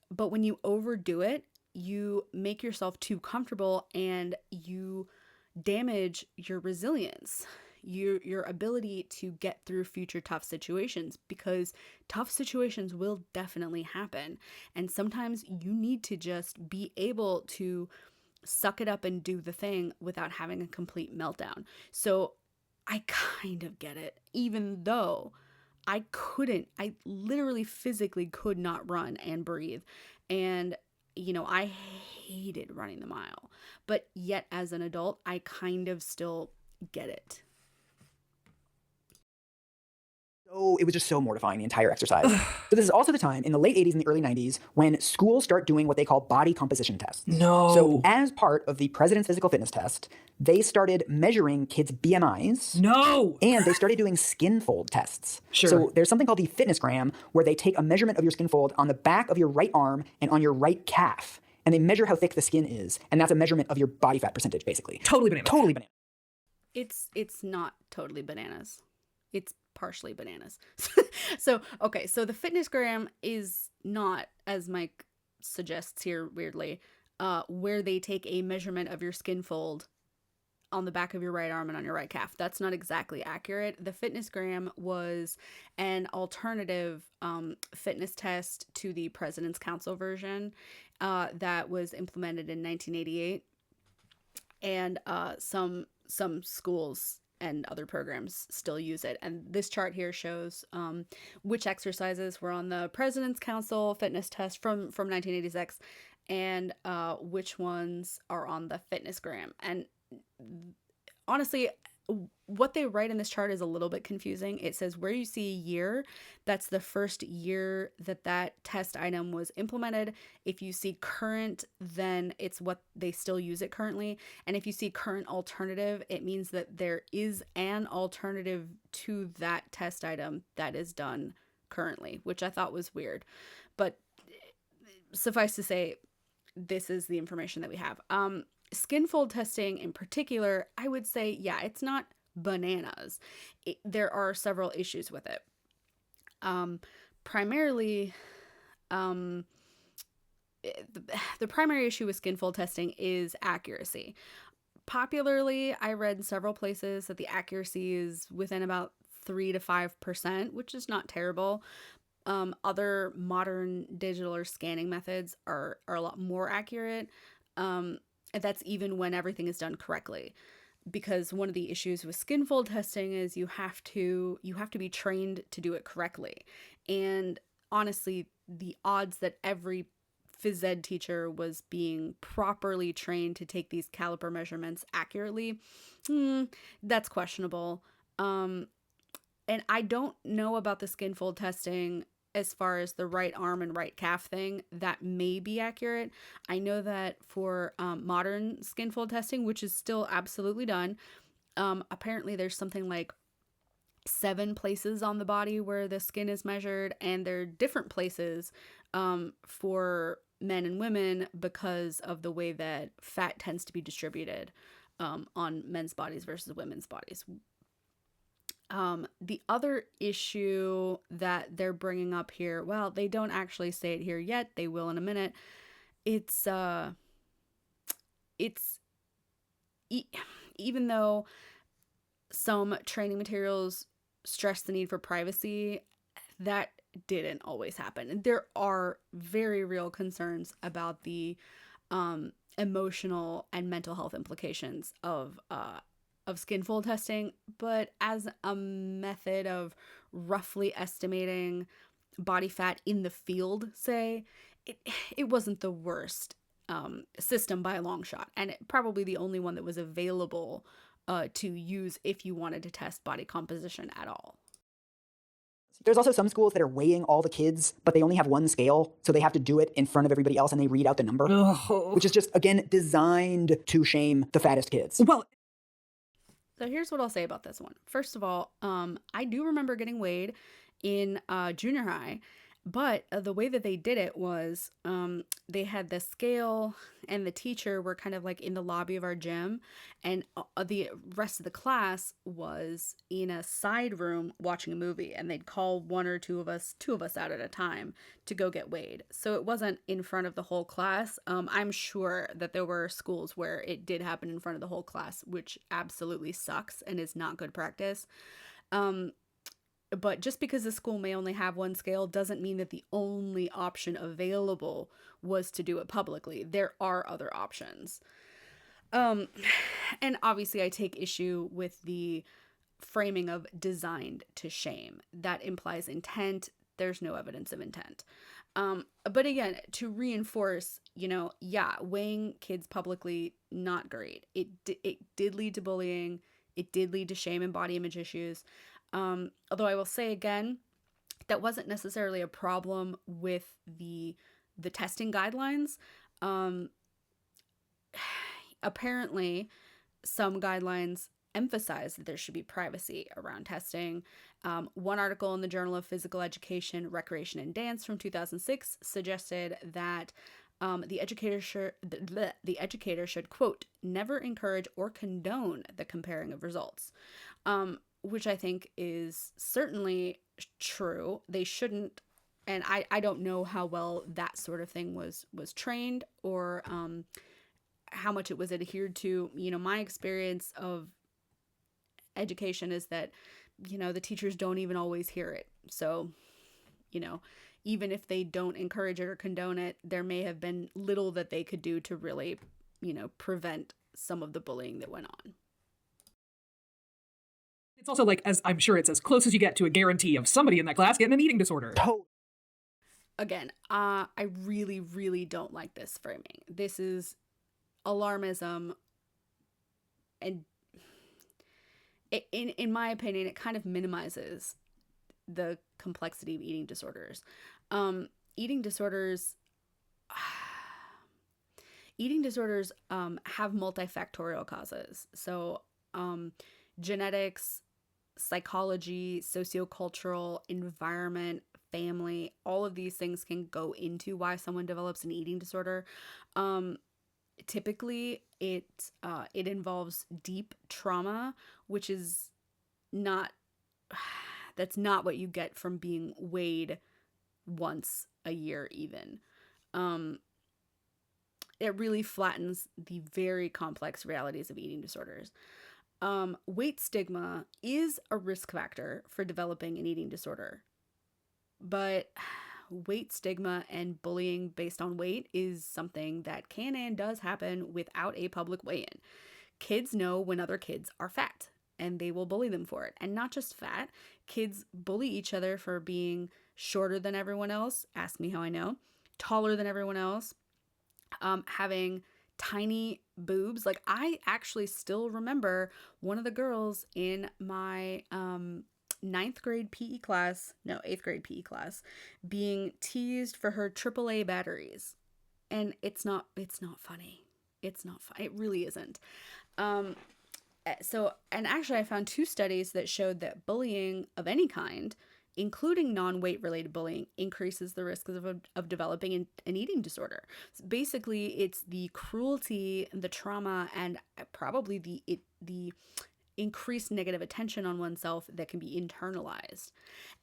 But when you overdo it, you make yourself too comfortable and you damage your resilience, your ability to get through future tough situations, because tough situations will definitely happen. And sometimes you need to just be able to suck it up and do the thing without having a complete meltdown. So I kind of get it, even though I literally physically could not run and breathe. And I hated running the mile, but yet as an adult, I kind of still get it. So it was just so mortifying, the entire exercise. So this is also the time in the late 80s and the early 90s when schools start doing what they call body composition tests. No. So as part of the President's Physical Fitness Test, they started measuring kids' BMIs. No. And they started doing skin fold tests. Sure. So there's something called the fitness gram, where they take a measurement of your skin fold on the back of your right arm and on your right calf, and they measure how thick the skin is, and that's a measurement of your body fat percentage, basically. Totally bananas. Totally bananas. It's not totally bananas. It's partially bananas. So the fitness gram is not, as Mike suggests here weirdly, where they take a measurement of your skin fold on the back of your right arm and on your right calf. That's not exactly accurate. The fitness gram was an alternative fitness test to the President's Council version that was implemented in 1988. And some schools and other programs still use it. And this chart here shows which exercises were on the President's Council fitness test from 1986 and which ones are on the fitness gram. And honestly, what they write in this chart is a little bit confusing. It says where you see year, that's the first year that test item was implemented. If you see current, then it's what they still use it currently. And if you see current alternative, it means that there is an alternative to that test item that is done currently, which I thought was weird. But suffice to say, this is the information that we have. Skin fold testing in particular, I would say, yeah, it's not bananas. There are several issues with it. Primarily, the primary issue with skin fold testing is accuracy. Popularly, I read several places that the accuracy is within about 3 to 5%, which is not terrible. Other modern digital or scanning methods are a lot more accurate. That's even when everything is done correctly. Because one of the issues with skin fold testing is you have to be trained to do it correctly. And honestly, the odds that every phys ed teacher was being properly trained to take these caliper measurements accurately, that's questionable. And I don't know about the skin fold testing as far as the right arm and right calf thing. That may be accurate. I know that for modern skin fold testing, which is still absolutely done, apparently there's something like 7 places on the body where the skin is measured, and there are different places for men and women because of the way that fat tends to be distributed on men's bodies versus women's bodies. The other issue that they're bringing up here, well, they don't actually say it here yet. They will in a minute. It's even though some training materials stress the need for privacy, that didn't always happen. And there are very real concerns about the emotional and mental health implications of skin fold testing, but as a method of roughly estimating body fat in the field, say, it wasn't the worst system by a long shot, and probably the only one that was available to use if you wanted to test body composition at all. There's also some schools that are weighing all the kids, but they only have one scale, so they have to do it in front of everybody else and they read out the number, which is just, again, designed to shame the fattest kids. Well, so here's what I'll say about this one. First of all, I do remember getting weighed in junior high, but the way that they did it was they had the scale and the teacher were kind of like in the lobby of our gym, and the rest of the class was in a side room watching a movie, and they'd call one or two of us out at a time to go get weighed. So it wasn't in front of the whole class. I'm sure that there were schools where it did happen in front of the whole class, which absolutely sucks and is not good practice. But just because the school may only have one scale doesn't mean that the only option available was to do it publicly. There are other options. And obviously I take issue with the framing of designed to shame. That implies intent. There's no evidence of intent. But again, to reinforce, weighing kids publicly, not great. It did lead to bullying. It did lead to shame and body image issues. Although I will say again, that wasn't necessarily a problem with the testing guidelines. Apparently, some guidelines emphasize that there should be privacy around testing. One article in the Journal of Physical Education, Recreation and Dance from 2006 suggested that the educator should, quote, never encourage or condone the comparing of results. Which I think is certainly true. They shouldn't, and I don't know how well that sort of thing was trained or how much it was adhered to. My experience of education is that, the teachers don't even always hear it. So, even if they don't encourage it or condone it, there may have been little that they could do to really, prevent some of the bullying that went on. It's also like, as I'm sure it's as close as you get to a guarantee of somebody in that class getting an eating disorder. Again, I really, really don't like this framing. This is alarmism, and in my opinion, it kind of minimizes the complexity of eating disorders. Eating disorders have multifactorial causes. So genetics, psychology, sociocultural, environment, family, all of these things can go into why someone develops an eating disorder. Typically, it involves deep trauma, which is that's not what you get from being weighed once a year even. It really flattens the very complex realities of eating disorders. Weight stigma is a risk factor for developing an eating disorder, but weight stigma and bullying based on weight is something that can and does happen without a public weigh-in. Kids know when other kids are fat, and they will bully them for it. And not just fat, kids bully each other for being shorter than everyone else. Ask me how I know. Taller than everyone else. Having tiny boobs. Like, I actually still remember one of the girls in my 8th grade PE class being teased for her AAA batteries. And it's not funny. It's not funny. It really isn't. And actually I found 2 studies that showed that bullying of any kind including non-weight related bullying, increases the risk of developing an eating disorder. So basically, it's the cruelty, the trauma, and probably the increased negative attention on oneself that can be internalized.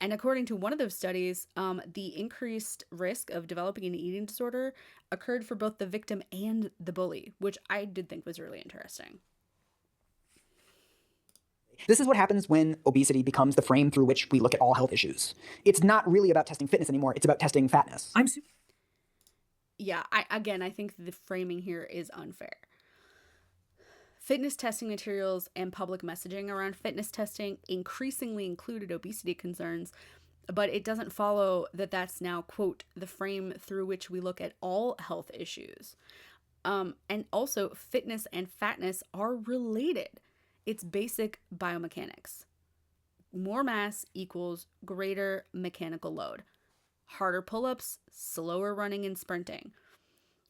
And according to one of those studies, the increased risk of developing an eating disorder occurred for both the victim and the bully, which I did think was really interesting. This is what happens when obesity becomes the frame through which we look at all health issues. It's not really about testing fitness anymore. It's about testing fatness. Yeah, I think the framing here is unfair. Fitness testing materials and public messaging around fitness testing increasingly included obesity concerns, but it doesn't follow that that's now, quote, the frame through which we look at all health issues. And also, fitness and fatness are related. It's basic biomechanics. More mass equals greater mechanical load. Harder pull-ups, slower running and sprinting.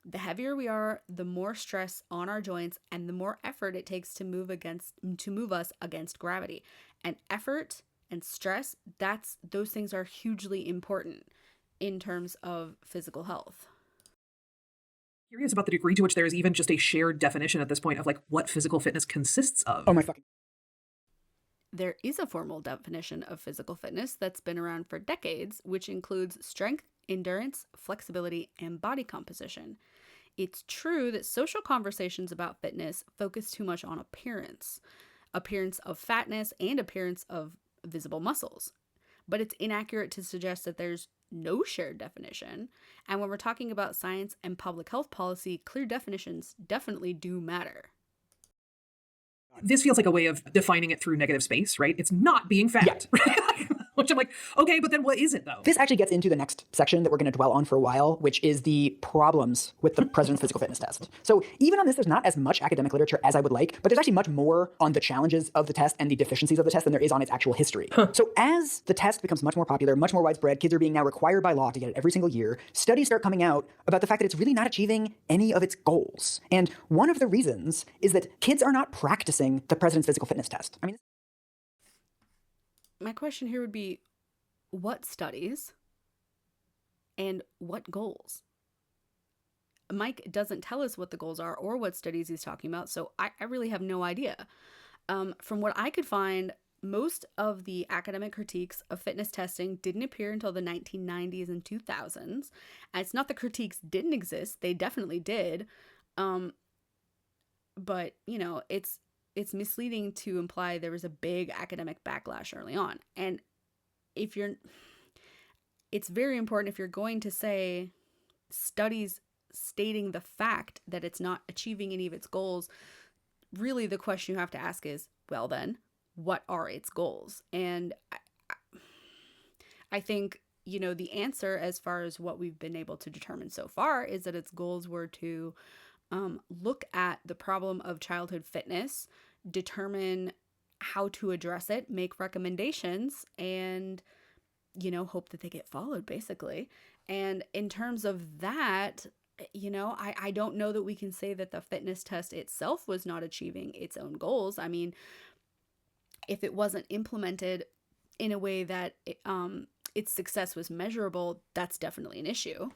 The heavier we are, the more stress on our joints and the more effort it takes to move us against gravity. And effort and stress, those things are hugely important in terms of physical health. Curious about the degree to which there is even just a shared definition at this point of like what physical fitness consists of. Oh my fucking. There is a formal definition of physical fitness that's been around for decades, which includes strength, endurance, flexibility, and body composition. It's true that social conversations about fitness focus too much on appearance of fatness and appearance of visible muscles. But it's inaccurate to suggest that there's no shared definition. And when we're talking about science and public health policy, clear definitions definitely do matter. This feels like a way of defining it through negative space, right? It's not being fat. Yeah. Which I'm like, okay, but then what is it though? This actually gets into the next section that we're going to dwell on for a while, which is the problems with the President's Physical Fitness Test. So even on this, there's not as much academic literature as I would like, but there's actually much more on the challenges of the test and the deficiencies of the test than there is on its actual history. So as the test becomes much more popular, much more widespread, kids are being now required by law to get it every single year, studies start coming out about the fact that it's really not achieving any of its goals. And one of the reasons is that kids are not practicing the President's Physical Fitness Test. I mean, my question here would be, what studies and what goals? Mike doesn't tell us what the goals are or what studies he's talking about, so I really have no idea. From what I could find, most of the academic critiques of fitness testing didn't appear until the 1990s and 2000s. And it's not that critiques didn't exist, they definitely did. But, you know, it's misleading to imply there was a big academic backlash early on. And it's very important if you're going to say studies stating the fact that it's not achieving any of its goals, really the question you have to ask is, well then, what are its goals? And I think, you know, the answer as far as what we've been able to determine so far is that its goals were to look at the problem of childhood fitness, determine how to address it, make recommendations, and, you know, hope that they get followed, basically. And in terms of that, you know, I don't know that we can say that the fitness test itself was not achieving its own goals. I mean, if it wasn't implemented in a way that its success was measurable, that's definitely an issue.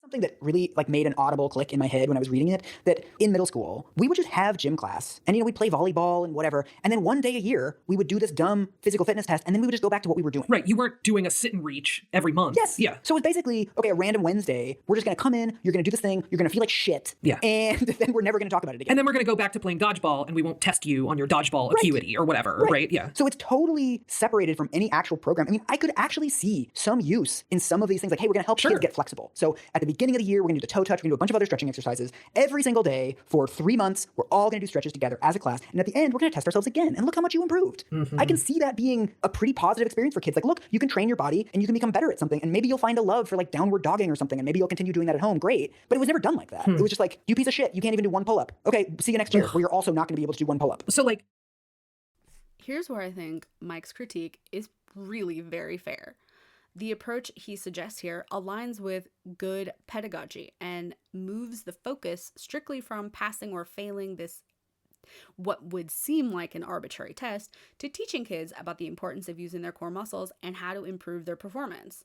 Something that really like made an audible click in my head when I was reading it, that in middle school, we would just have gym class and, you know, we'd play volleyball and whatever. And then one day a year, we would do this dumb physical fitness test and then we would just go back to what we were doing. Right. You weren't doing a sit and reach every month. Yes. Yeah. So it's basically, okay, a random Wednesday, we're just going to come in, you're going to do this thing, you're going to feel like shit. Yeah. And then we're never going to talk about it again. And then we're going to go back to playing dodgeball and we won't test you on your dodgeball acuity or whatever. Right. Yeah. So it's totally separated from any actual program. I mean, I could actually see some use in some of these things, like, hey, we're going to help kids get flexible. So at the beginning of the year, we're going to do the toe touch, we're going to do a bunch of other stretching exercises every single day for 3 months. We're all going to do stretches together as a class. And at the end, we're going to test ourselves again and look how much you improved. Mm-hmm. I can see that being a pretty positive experience for kids. Like, look, you can train your body and you can become better at something. And maybe you'll find a love for like downward dogging or something. And maybe you'll continue doing that at home. Great. But it was never done like that. It was just like, you piece of shit, you can't even do one pull-up. Okay, see you next year, where you're also not going to be able to do one pull-up. So like, here's where I think Mike's critique is really very fair. The approach he suggests here aligns with good pedagogy and moves the focus strictly from passing or failing this what would seem like an arbitrary test to teaching kids about the importance of using their core muscles and how to improve their performance.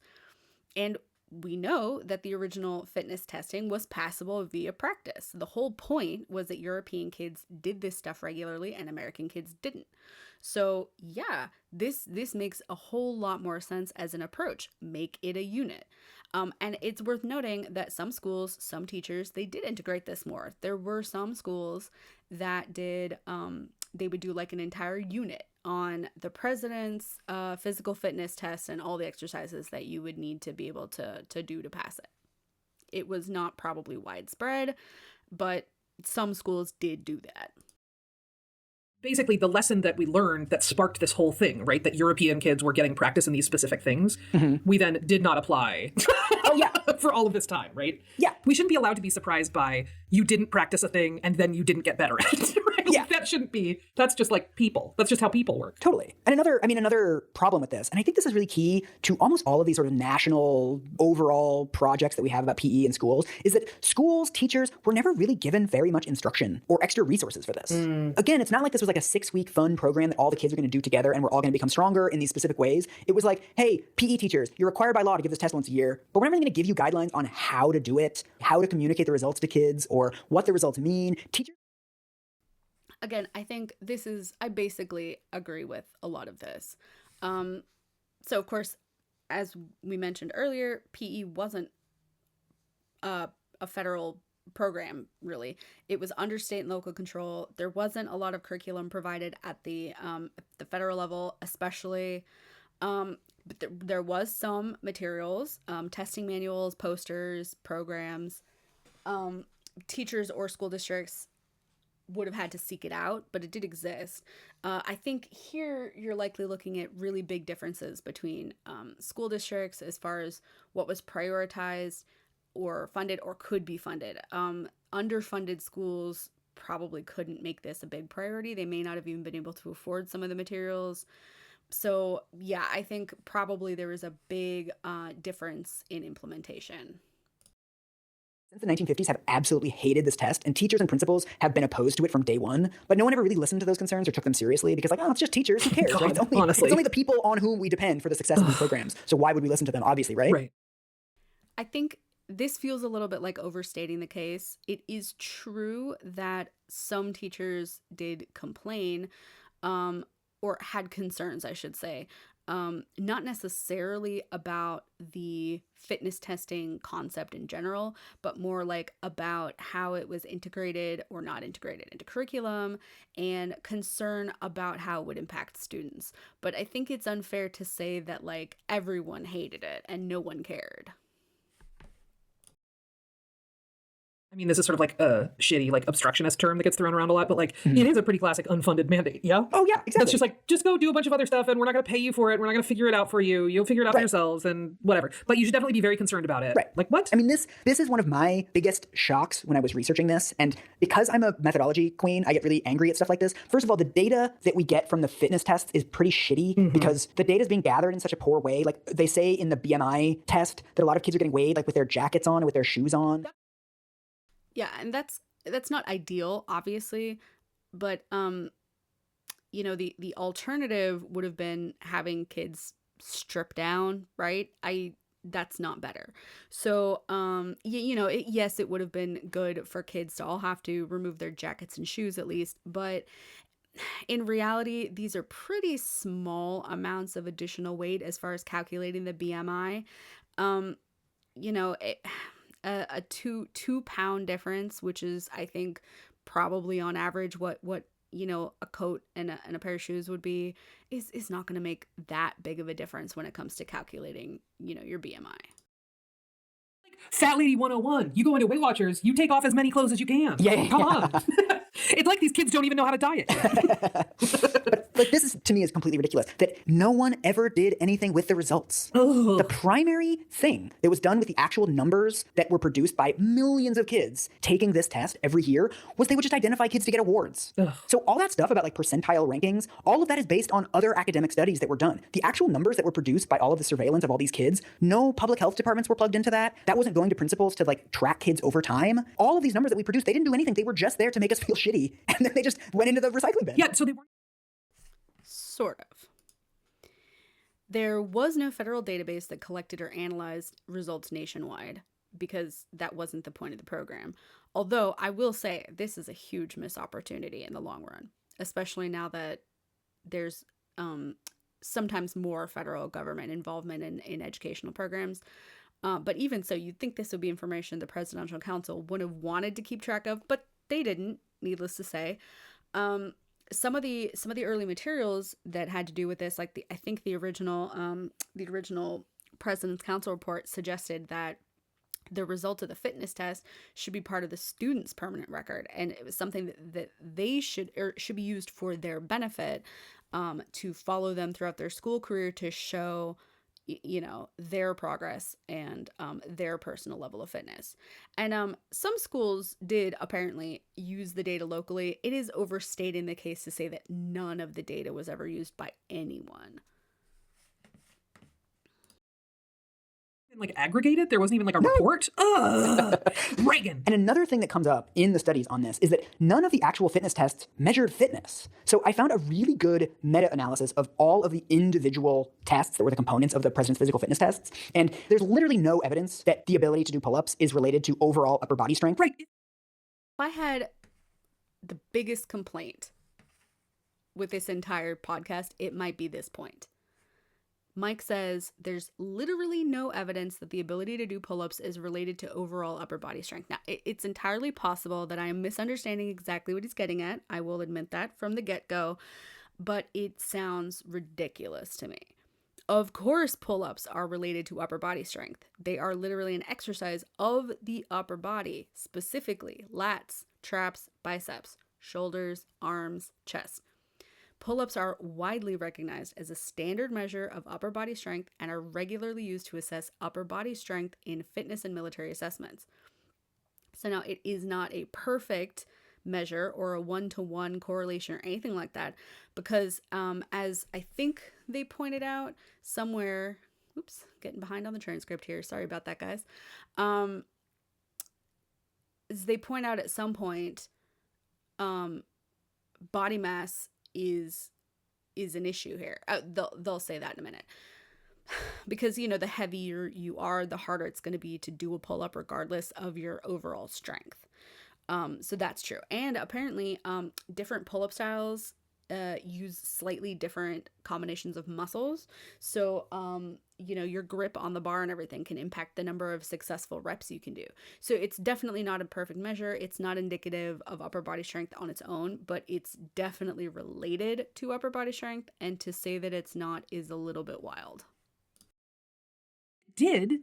And we know that the original fitness testing was passable via practice. The whole point was that European kids did this stuff regularly and American kids didn't. So yeah, this makes a whole lot more sense as an approach. Make it a unit. And it's worth noting that some schools, some teachers, they did integrate this more. There were some schools that did, they would do like an entire unit on the president's physical fitness test and all the exercises that you would need to be able to do to pass it. It was not probably widespread, but some schools did do that. Basically, the lesson that we learned that sparked this whole thing, right? That European kids were getting practice in these specific things, we then did not apply. Oh, yeah. For all of this time, right? Yeah. We shouldn't be allowed to be surprised by you didn't practice a thing and then you didn't get better at it, right? Yeah. Like, that shouldn't be, that's just like people. That's just how people work. Totally. And another problem with this, and I think this is really key to almost all of these sort of national overall projects that we have about PE in schools, is that schools, teachers were never really given very much instruction or extra resources for this. Again, it's not like this was like a 6-week fun program that all the kids are going to do together and we're all going to become stronger in these specific ways. It was like, hey, PE teachers, you're required by law to give this test once a year, but we're never going to give you guidelines on how to do it, how to communicate the results to kids, or what the results mean. Teachers. Again, I think I basically agree with a lot of this. So, of course, as we mentioned earlier, PE wasn't a federal program, really. It was under state and local control. There wasn't a lot of curriculum provided at the federal level, especially. But there was some materials, testing manuals, posters, programs. Teachers or school districts would have had to seek it out, but it did exist. I think here you're likely looking at really big differences between school districts as far as what was prioritized or funded or could be funded. Underfunded schools probably couldn't make this a big priority. They may not have even been able to afford some of the materials. So yeah, I think probably there is a big difference in implementation. Since the 1950s have absolutely hated this test, and teachers and principals have been opposed to it from day one, but no one ever really listened to those concerns or took them seriously because, like, oh, it's just teachers, who cares, right? It's only the people on whom we depend for the success of these programs, so why would we listen to them, obviously, right? Right. I think this feels a little bit like overstating the case. It is true that some teachers did complain, or had concerns, I should say, not necessarily about the fitness testing concept in general, but more like about how it was integrated or not integrated into curriculum and concern about how it would impact students. But I think it's unfair to say that like everyone hated it and no one cared. I mean, this is sort of like a shitty, like, obstructionist term that gets thrown around a lot, but, like, it is a pretty classic unfunded mandate, yeah? Oh, yeah, exactly. That's just like, just go do a bunch of other stuff, and we're not going to pay you for it, we're not going to figure it out for you, you'll figure it out for yourselves, and whatever. But you should definitely be very concerned about it. Right. Like, what? I mean, this is one of my biggest shocks when I was researching this, and because I'm a methodology queen, I get really angry at stuff like this. First of all, the data that we get from the fitness tests is pretty shitty because the data is being gathered in such a poor way. Like, they say in the BMI test that a lot of kids are getting weighed, like, with their jackets on or with their shoes on. Yeah, and that's not ideal, obviously, but you know, the alternative would have been having kids strip down, right? That's not better. So you know, yes, it would have been good for kids to all have to remove their jackets and shoes at least, but in reality, these are pretty small amounts of additional weight as far as calculating the BMI. You know, a 2-pound difference, which is, I think, probably on average what you know, a coat and a pair of shoes would be, is not going to make that big of a difference when it comes to calculating, you know, your BMI. Fat Lady 101. You go into Weight Watchers, you take off as many clothes as you can. Yeah. Come on. It's like these kids don't even know how to diet. Like, this is, to me, is completely ridiculous, that no one ever did anything with the results. Ugh. The primary thing that was done with the actual numbers that were produced by millions of kids taking this test every year was they would just identify kids to get awards. Ugh. So all that stuff about like percentile rankings, all of that is based on other academic studies that were done. The actual numbers that were produced by all of the surveillance of all these kids, no public health departments were plugged into that. That wasn't going to principals to like track kids over time. All of these numbers that we produced, they didn't do anything. They were just there to make us feel shitty. And then they just went into the recycling bin. Yeah, so they weren't. Sort of. There was no federal database that collected or analyzed results nationwide because that wasn't the point of the program. Although I will say this is a huge missed opportunity in the long run, especially now that there's sometimes more federal government involvement in educational programs. But even so, you'd think this would be information the Presidential Council would have wanted to keep track of, but they didn't, needless to say. Some of the early materials that had to do with this, like I think the original President's Council report suggested that the result of the fitness test should be part of the student's permanent record, and it was something that they should be used for their benefit, to follow them throughout their school career, to show their progress and their personal level of fitness. And some schools did apparently use the data locally. It is overstating the case to say that none of the data was ever used by anyone. Like aggregated, there wasn't even like a report. Ugh. Reagan. And another thing that comes up in the studies on this is that none of the actual fitness tests measured fitness. So I found a really good meta-analysis of all of the individual tests that were the components of the President's Physical Fitness tests. And there's literally no evidence that the ability to do pull-ups is related to overall upper body strength. Right. If I had the biggest complaint with this entire podcast, it might be this point. Mike says there's literally no evidence that the ability to do pull-ups is related to overall upper body strength. Now, it's entirely possible that I am misunderstanding exactly what he's getting at. I will admit that from the get-go, but it sounds ridiculous to me. Of course, pull-ups are related to upper body strength. They are literally an exercise of the upper body, specifically lats, traps, biceps, shoulders, arms, chest. Pull-ups are widely recognized as a standard measure of upper body strength and are regularly used to assess upper body strength in fitness and military assessments. So now it is not a perfect measure or a one-to-one correlation or anything like that, because as I think they pointed out somewhere, oops, getting behind on the transcript here, sorry about that, guys. As they point out at some point, body mass is an issue here. They'll say that in a minute, because the heavier you are, the harder it's going to be to do a pull-up regardless of your overall strength. So that's true. And apparently different pull-up styles use slightly different combinations of muscles. So your grip on the bar and everything can impact the number of successful reps you can do. So it's definitely not a perfect measure. It's not indicative of upper body strength on its own, but it's definitely related to upper body strength, and to say that it's not is a little bit wild.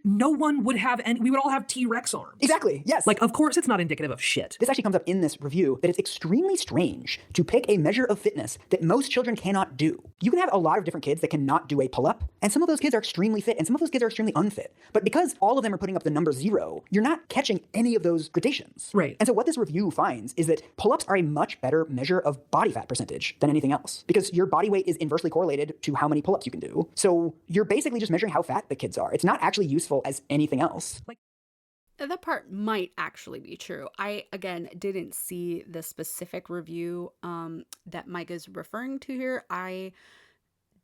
No one would have we would all have T-Rex arms. Exactly, yes. Like, of course it's not indicative of shit. This actually comes up in this review, that it's extremely strange to pick a measure of fitness that most children cannot do. You can have a lot of different kids that cannot do a pull-up, and some of those kids are extremely fit, and some of those kids are extremely unfit. But because all of them are putting up the number 0, you're not catching any of those gradations. Right. And so what this review finds is that pull-ups are a much better measure of body fat percentage than anything else, because your body weight is inversely correlated to how many pull-ups you can do. So you're basically just measuring how fat the kids are. It's not actually useful as anything else. That part might actually be true. I, again, didn't see the specific review that Mike is referring to here. I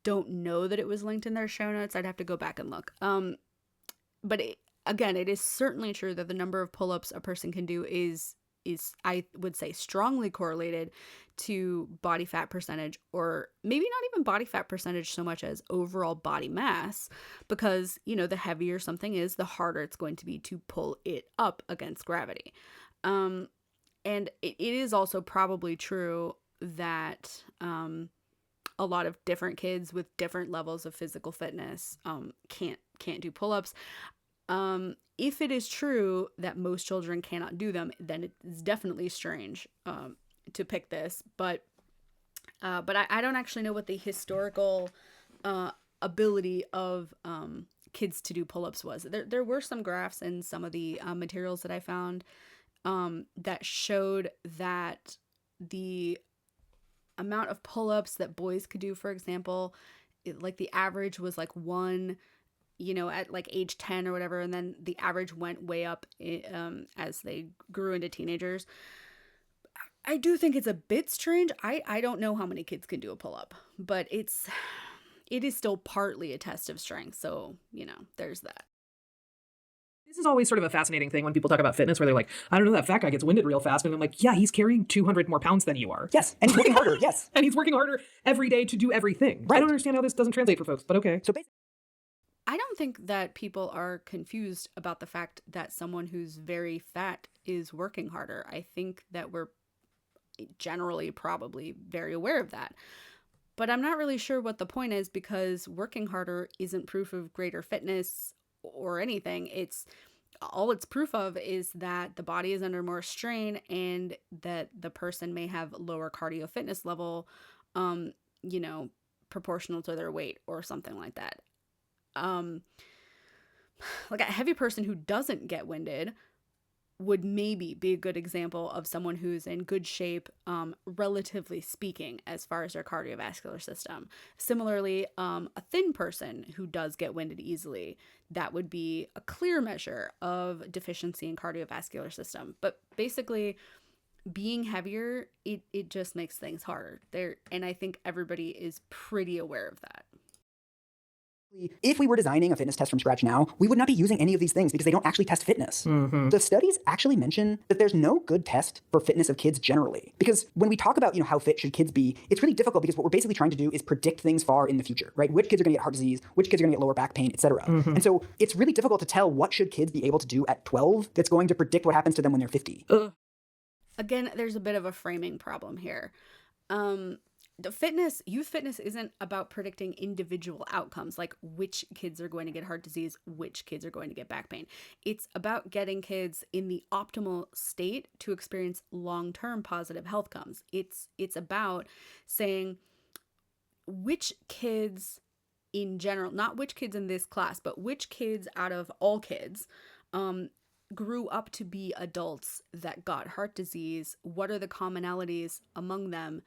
don't know that it was linked in their show notes. I'd have to go back and look. But again, it is certainly true that the number of pull-ups a person can do is I would say strongly correlated to body fat percentage, or maybe not even body fat percentage so much as overall body mass, because the heavier something is, the harder it's going to be to pull it up against gravity. And it is also probably true that a lot of different kids with different levels of physical fitness can't do pull-ups. If it is true that most children cannot do them, then it's definitely strange to pick this. But But I don't actually know what the historical ability of kids to do pull-ups was. There were some graphs in some of the materials that I found that showed that the amount of pull-ups that boys could do, for example, like the average was like one, at like age 10 or whatever, and then the average went way up as they grew into teenagers. I do think it's a bit strange. I don't know how many kids can do a pull-up, but it is still partly a test of strength. So, there's that. This is always sort of a fascinating thing when people talk about fitness where they're like, I don't know, that fat guy gets winded real fast. And I'm like, yeah, he's carrying 200 more pounds than you are. Yes, and he's working harder, yes. And he's working harder every day to do everything. Right. I don't understand how this doesn't translate for folks, but okay. So basically, I don't think that people are confused about the fact that someone who's very fat is working harder. I think that we're generally probably very aware of that. But I'm not really sure what the point is, because working harder isn't proof of greater fitness or anything. It's proof of is that the body is under more strain and that the person may have lower cardio fitness level, proportional to their weight or something like that. Like a heavy person who doesn't get winded would maybe be a good example of someone who's in good shape, relatively speaking, as far as their cardiovascular system. Similarly, a thin person who does get winded easily, that would be a clear measure of deficiency in cardiovascular system. But basically, being heavier, it just makes things harder there, and I think everybody is pretty aware of that. if we were designing a fitness test from scratch now, we would not be using any of these things because they don't actually test fitness. The studies actually mention that there's no good test for fitness of kids generally. Because when we talk about, how fit should kids be, it's really difficult because what we're basically trying to do is predict things far in the future, right? Which kids are going to get heart disease, which kids are going to get lower back pain, etc. And so it's really difficult to tell what should kids be able to do at 12 that's going to predict what happens to them when they're 50. Again, there's a bit of a framing problem here. Youth fitness isn't about predicting individual outcomes, like which kids are going to get heart disease, which kids are going to get back pain. It's about getting kids in the optimal state to experience long-term positive health outcomes. It's about saying which kids in general, not which kids in this class, but which kids out of all kids, grew up to be adults that got heart disease. What are the commonalities among them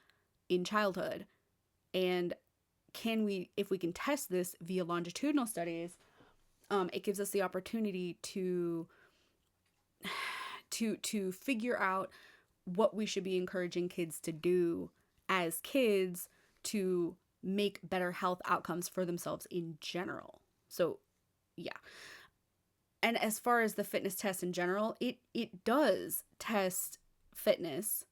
in childhood? And if we can test this via longitudinal studies, it gives us the opportunity to figure out what we should be encouraging kids to do as kids to make better health outcomes for themselves in general. So, yeah. And as far as the fitness test in general, it does test fitness.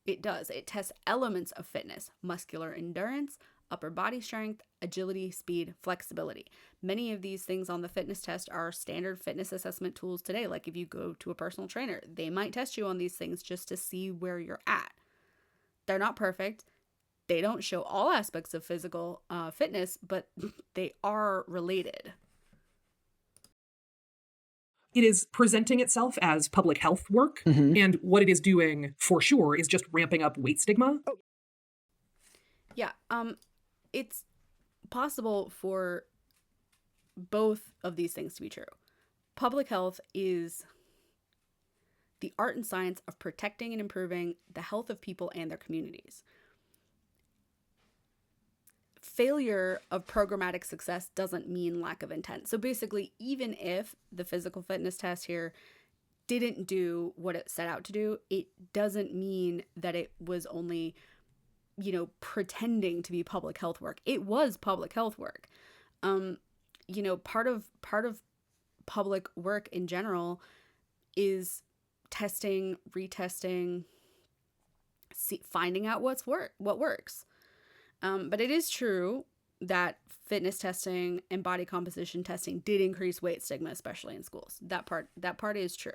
It does. It tests elements of fitness: muscular endurance, upper body strength, agility, speed, flexibility. Many of these things on the fitness test are standard fitness assessment tools today. Like if you go to a personal trainer, they might test you on these things just to see where you're at. They're not perfect. They don't show all aspects of physical fitness, but they are related. It is presenting itself as public health work, and what it is doing for sure is just ramping up weight stigma. Yeah, it's possible for both of these things to be true. Public health is the art and science of protecting and improving the health of people and their communities. Failure of programmatic success doesn't mean lack of intent. So basically, even if the physical fitness test here didn't do what it set out to do, it doesn't mean that it was only, pretending to be public health work. It was public health work. Part of public work in general is testing, retesting, finding out what works. But it is true that fitness testing and body composition testing did increase weight stigma, especially in schools. That part is true.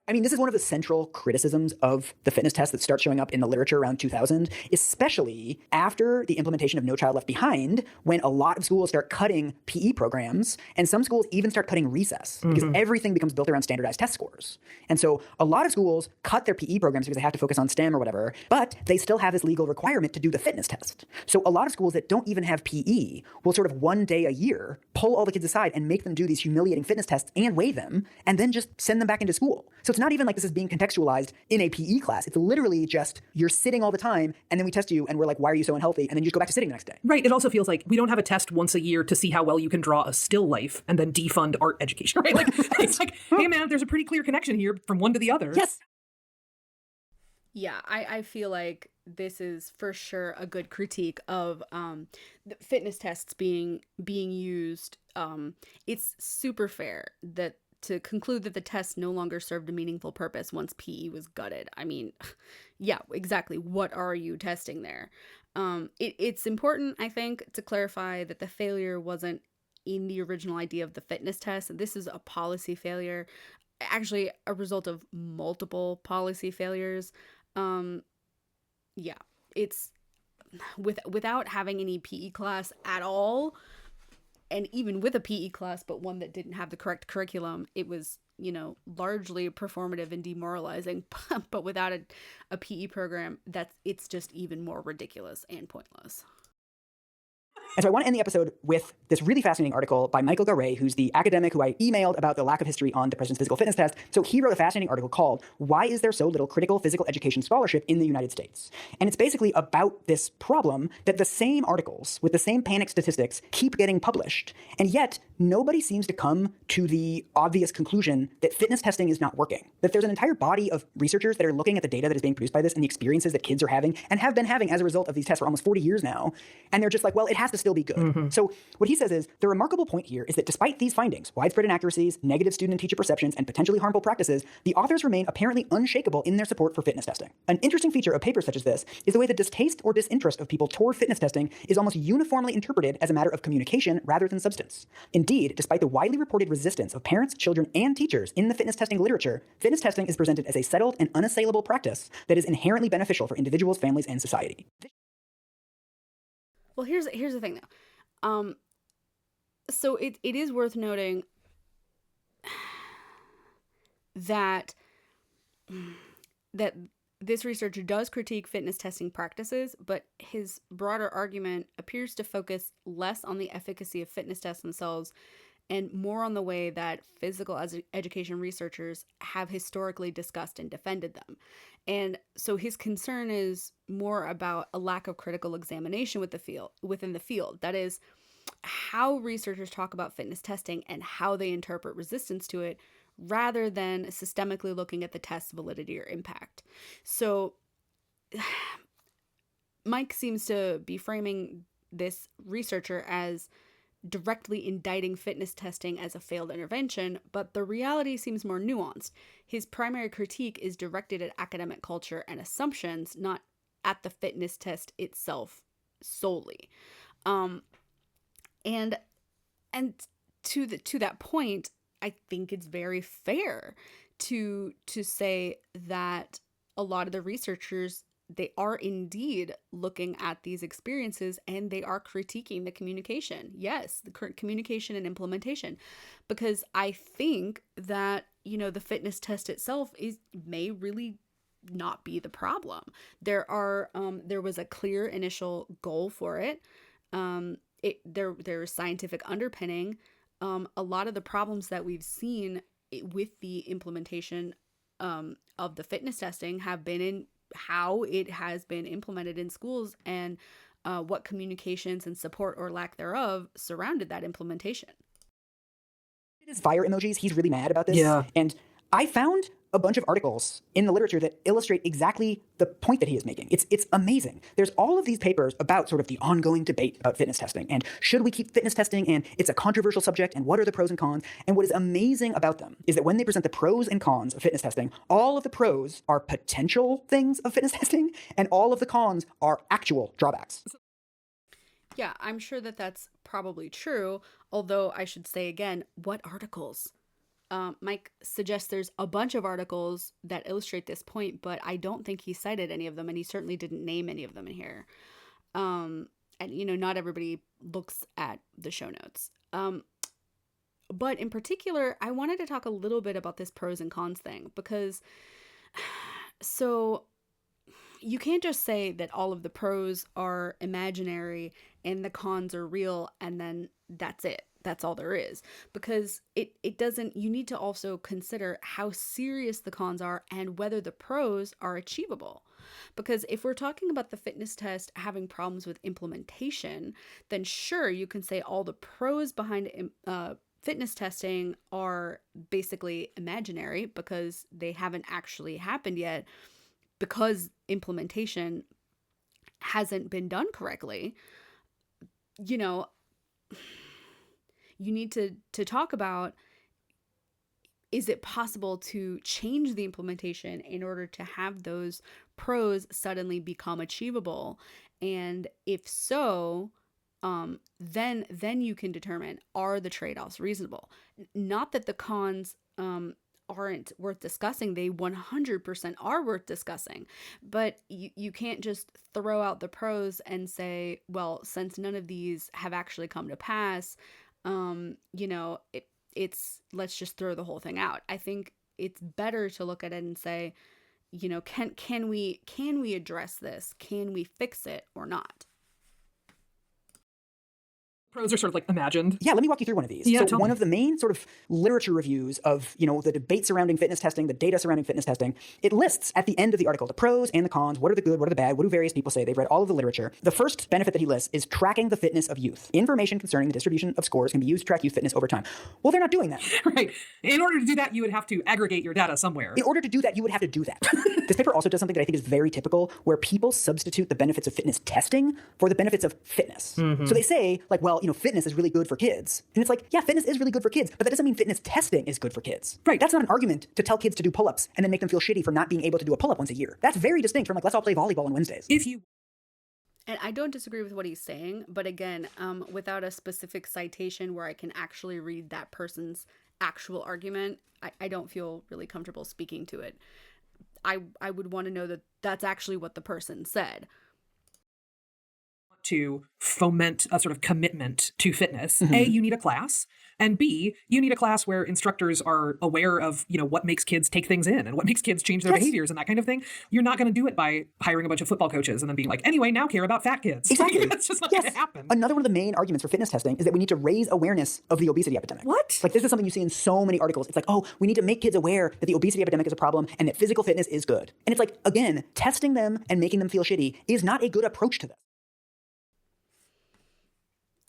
I mean, this is one of the central criticisms of the fitness test that starts showing up in the literature around 2000, especially after the implementation of No Child Left Behind, when a lot of schools start cutting PE programs, and some schools even start cutting recess, because everything becomes built around standardized test scores. And so a lot of schools cut their PE programs because they have to focus on STEM or whatever, but they still have this legal requirement to do the fitness test. So a lot of schools that don't even have PE will sort of one day a year pull all the kids aside and make them do these humiliating fitness tests and weigh them, and then just send them back into school. So it's not even like this is being contextualized in a PE class. It's literally just you're sitting all the time, and then we test you, and we're like, why are you so unhealthy? And then you just go back to sitting the next day. Right. It also feels like we don't have a test once a year to see how well you can draw a still life and then defund art education, right? Like, it's like, hey, man, there's a pretty clear connection here from one to the other. Yes. Yeah, I feel like this is for sure a good critique of the fitness tests being used. It's super fair that to conclude that the test no longer served a meaningful purpose once PE was gutted. I mean, yeah, exactly. What are you testing there? It's important, I think, to clarify that the failure wasn't in the original idea of the fitness test. This is a policy failure, actually a result of multiple policy failures. Yeah, it's without having any PE class at all, and even with a PE class, but one that didn't have the correct curriculum, it was, largely performative and demoralizing. But without a PE program, it's just even more ridiculous and pointless. And so I want to end the episode with this really fascinating article by Michael Garay, who's the academic who I emailed about the lack of history on the President's Physical Fitness Test. So he wrote a fascinating article called "Why Is There So Little Critical Physical Education Scholarship in the United States?" And it's basically about this problem that the same articles with the same panic statistics keep getting published, and yet nobody seems to come to the obvious conclusion that fitness testing is not working. That there's an entire body of researchers that are looking at the data that is being produced by this and the experiences that kids are having and have been having as a result of these tests for almost 40 years now, and they're just like, well, it has to still be good. So what he says is, the remarkable point here is that despite these findings, widespread inaccuracies, negative student and teacher perceptions, and potentially harmful practices, the authors remain apparently unshakable in their support for fitness testing. An interesting feature of papers such as this is the way the distaste or disinterest of people toward fitness testing is almost uniformly interpreted as a matter of communication rather than substance. Indeed, despite the widely reported resistance of parents, children, and teachers in the fitness testing literature, fitness testing is presented as a settled and unassailable practice that is inherently beneficial for individuals, families, and society. Well, here's the thing, though. So it is worth noting that this researcher does critique fitness testing practices, but his broader argument appears to focus less on the efficacy of fitness tests themselves and more on the way that physical education researchers have historically discussed and defended them. And so his concern is more about a lack of critical examination within the field. That is, how researchers talk about fitness testing and how they interpret resistance to it, rather than systemically looking at the test's validity or impact. So Mike seems to be framing this researcher as directly indicting fitness testing as a failed intervention, but the reality seems more nuanced. His primary critique is directed at academic culture and assumptions, not at the fitness test itself solely. And to that point, I think it's very fair to say that a lot of the researchers, they are indeed looking at these experiences and they are critiquing the communication. Yes, the current communication and implementation, because I think that, the fitness test itself may really not be the problem. There was a clear initial goal for it. There's scientific underpinning. A lot of the problems that we've seen with the implementation of the fitness testing have been in how it has been implemented in schools and what communications and support or lack thereof surrounded that implementation. His fire emojis, he's really mad about this. Yeah. And I found a bunch of articles in the literature that illustrate exactly the point that he is making. It's amazing. There's all of these papers about sort of the ongoing debate about fitness testing and should we keep fitness testing, and it's a controversial subject, and what are the pros and cons. And what is amazing about them is that when they present the pros and cons of fitness testing, all of the pros are potential things of fitness testing and all of the cons are actual drawbacks. Yeah, I'm sure that that's probably true, although I should say again, what articles? Mike suggests there's a bunch of articles that illustrate this point, but I don't think he cited any of them, and he certainly didn't name any of them in here. And, not everybody looks at the show notes. But in particular, I wanted to talk a little bit about this pros and cons thing, because so you can't just say that all of the pros are imaginary and the cons are real, and then that's it. That's all there is, because it doesn't, you need to also consider how serious the cons are and whether the pros are achievable. Because if we're talking about the fitness test having problems with implementation, then sure, you can say all the pros behind fitness testing are basically imaginary because they haven't actually happened yet, because implementation hasn't been done correctly. You need to talk about, is it possible to change the implementation in order to have those pros suddenly become achievable? And if so, then you can determine, are the trade-offs reasonable? Not that the cons aren't worth discussing. They 100% are worth discussing. But you can't just throw out the pros and say, well, since none of these have actually come to pass, it's let's just throw the whole thing out. I think it's better to look at it and say, can we address this? Can we fix it or not? Pros are sort of like imagined. Yeah, let me walk you through one of these. Yeah, so one of the main sort of literature reviews of, the debate surrounding fitness testing, the data surrounding fitness testing, it lists at the end of the article the pros and the cons, what are the good, what are the bad, what do various people say. They've read all of the literature. The first benefit that he lists is tracking the fitness of youth. Information concerning the distribution of scores can be used to track youth fitness over time. Well, they're not doing that. Right. In order to do that, you would have to aggregate your data somewhere. In order to do that, you would have to do that. This paper also does something that I think is very typical, where people substitute the benefits of fitness testing for the benefits of fitness. Mm-hmm. So they say, like, well, fitness is really good for kids. And it's like, yeah, fitness is really good for kids, but that doesn't mean fitness testing is good for kids. Right. That's not an argument to tell kids to do pull-ups and then make them feel shitty for not being able to do a pull-up once a year. That's very distinct from, like, let's all play volleyball on Wednesdays. And I don't disagree with what he's saying, but again, without a specific citation where I can actually read that person's actual argument, I don't feel really comfortable speaking to it. I would want to know that that's actually what the person said. To foment a sort of commitment to fitness. Mm-hmm. A, you need a class, and B, you need a class where instructors are aware of, what makes kids take things in and what makes kids change their behaviors and that kind of thing. You're not going to do it by hiring a bunch of football coaches and then being like, anyway, now care about fat kids. Exactly. That's just not going to happen. Another one of the main arguments for fitness testing is that we need to raise awareness of the obesity epidemic. What? Like, this is something you see in so many articles. It's like, oh, we need to make kids aware that the obesity epidemic is a problem and that physical fitness is good. And it's like, again, testing them and making them feel shitty is not a good approach to this.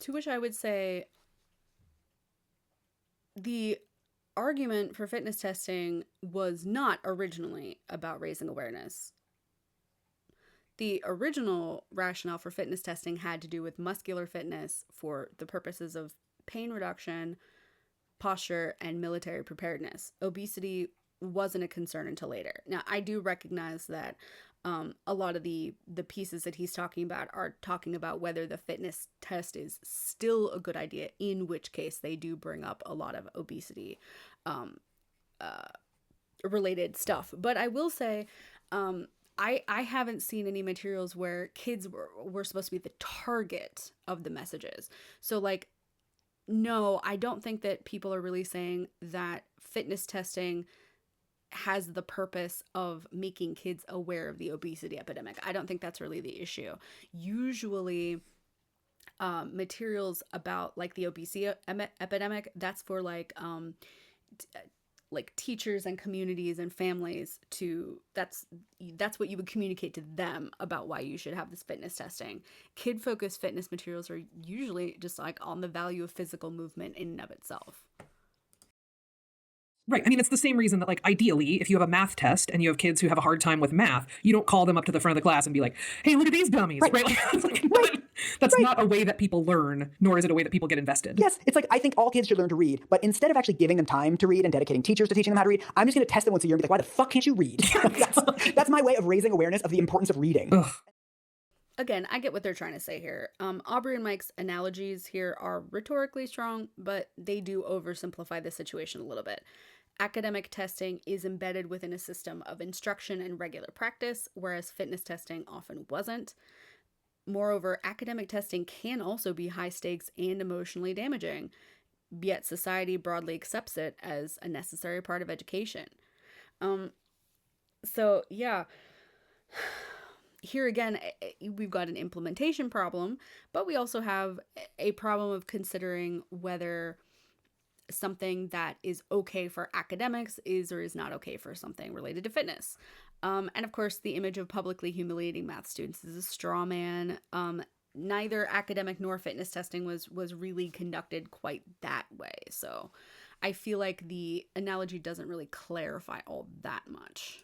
To which I would say, the argument for fitness testing was not originally about raising awareness. The original rationale for fitness testing had to do with muscular fitness for the purposes of pain reduction, posture, and military preparedness. Obesity wasn't a concern until later. Now, I do recognize that a lot of the pieces that he's talking about are talking about whether the fitness test is still a good idea, in which case they do bring up a lot of obesity related stuff. But I will say, I haven't seen any materials where kids were supposed to be the target of the messages. So, like, no, I don't think that people are really saying that fitness testing has the purpose of making kids aware of the obesity epidemic. I don't think that's really the issue. Usually, materials about, like, the obesity epidemic, that's for like teachers and communities and families that's what you would communicate to them about why you should have this fitness testing. Kid-focused fitness materials are usually just like on the value of physical movement in and of itself. Right. I mean, it's the same reason that, like, ideally, if you have a math test and you have kids who have a hard time with math, you don't call them up to the front of the class and be like, hey, look at these dummies, right? That's not a way that people learn, nor is it a way that people get invested. Yes. It's like, I think all kids should learn to read, but instead of actually giving them time to read and dedicating teachers to teaching them how to read, I'm just going to test them once a year and be like, why the fuck can't you read? That's my way of raising awareness of the importance of reading. Ugh. again, I get what they're trying to say here. Aubrey and Mike's analogies here are rhetorically strong, but they do oversimplify the situation a little bit. Academic testing is embedded within a system of instruction and regular practice, whereas fitness testing often wasn't. Moreover, academic testing can also be high stakes and emotionally damaging, yet society broadly accepts it as a necessary part of education. So, yeah, here again, we've got an implementation problem, but we also have a problem of considering whether something that is okay for academics is or is not okay for something related to fitness. And of course, the image of publicly humiliating math students is a straw man. Neither academic nor fitness testing was really conducted quite that way. So I feel like the analogy doesn't really clarify all that much.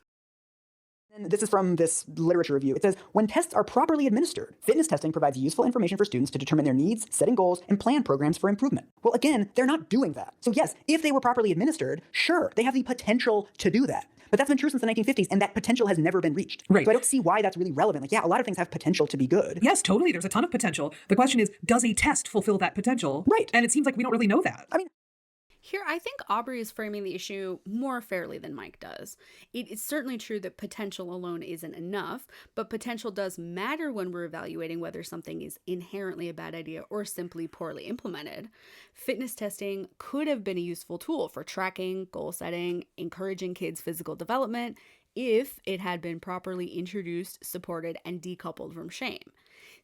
And this is from this literature review. It says, when tests are properly administered, fitness testing provides useful information for students to determine their needs, setting goals, and plan programs for improvement. Well, again, they're not doing that. So yes, if they were properly administered, sure, they have the potential to do that. But that's been true since the 1950s, and that potential has never been reached. Right. So I don't see why that's really relevant. Like, yeah, a lot of things have potential to be good. Yes, totally. There's a ton of potential. The question is, does a test fulfill that potential? Right. And it seems like we don't really know that. I mean, Here, I think Aubrey is framing the issue more fairly than Mike does. It is certainly true that potential alone isn't enough, but potential does matter when we're evaluating whether something is inherently a bad idea or simply poorly implemented. Fitness testing could have been a useful tool for tracking, goal setting, encouraging kids' physical development if it had been properly introduced, supported, and decoupled from shame.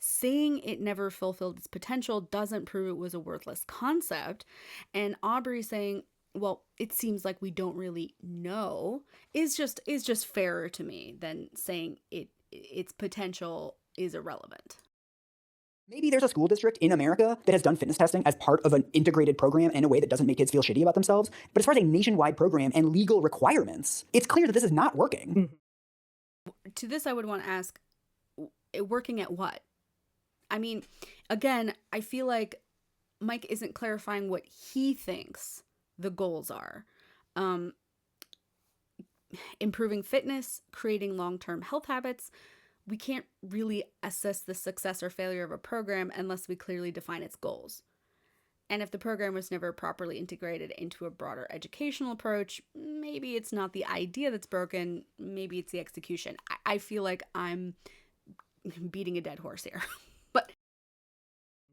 Saying it never fulfilled its potential doesn't prove it was a worthless concept. And Aubrey saying, well, it seems like we don't really know is just fairer to me than saying its potential is irrelevant. maybe there's a school district in America that has done fitness testing as part of an integrated program in a way that doesn't make kids feel shitty about themselves. But as far as a nationwide program and legal requirements, it's clear that this is not working. To this, I would want to ask, working at what? I mean, again, I feel like Mike isn't clarifying what he thinks the goals are. Improving fitness, creating long-term health habits. We can't really assess the success or failure of a program unless we clearly define its goals. And if the program was never properly integrated into a broader educational approach, maybe it's not the idea that's broken, maybe it's the execution. I feel like I'm beating a dead horse here. But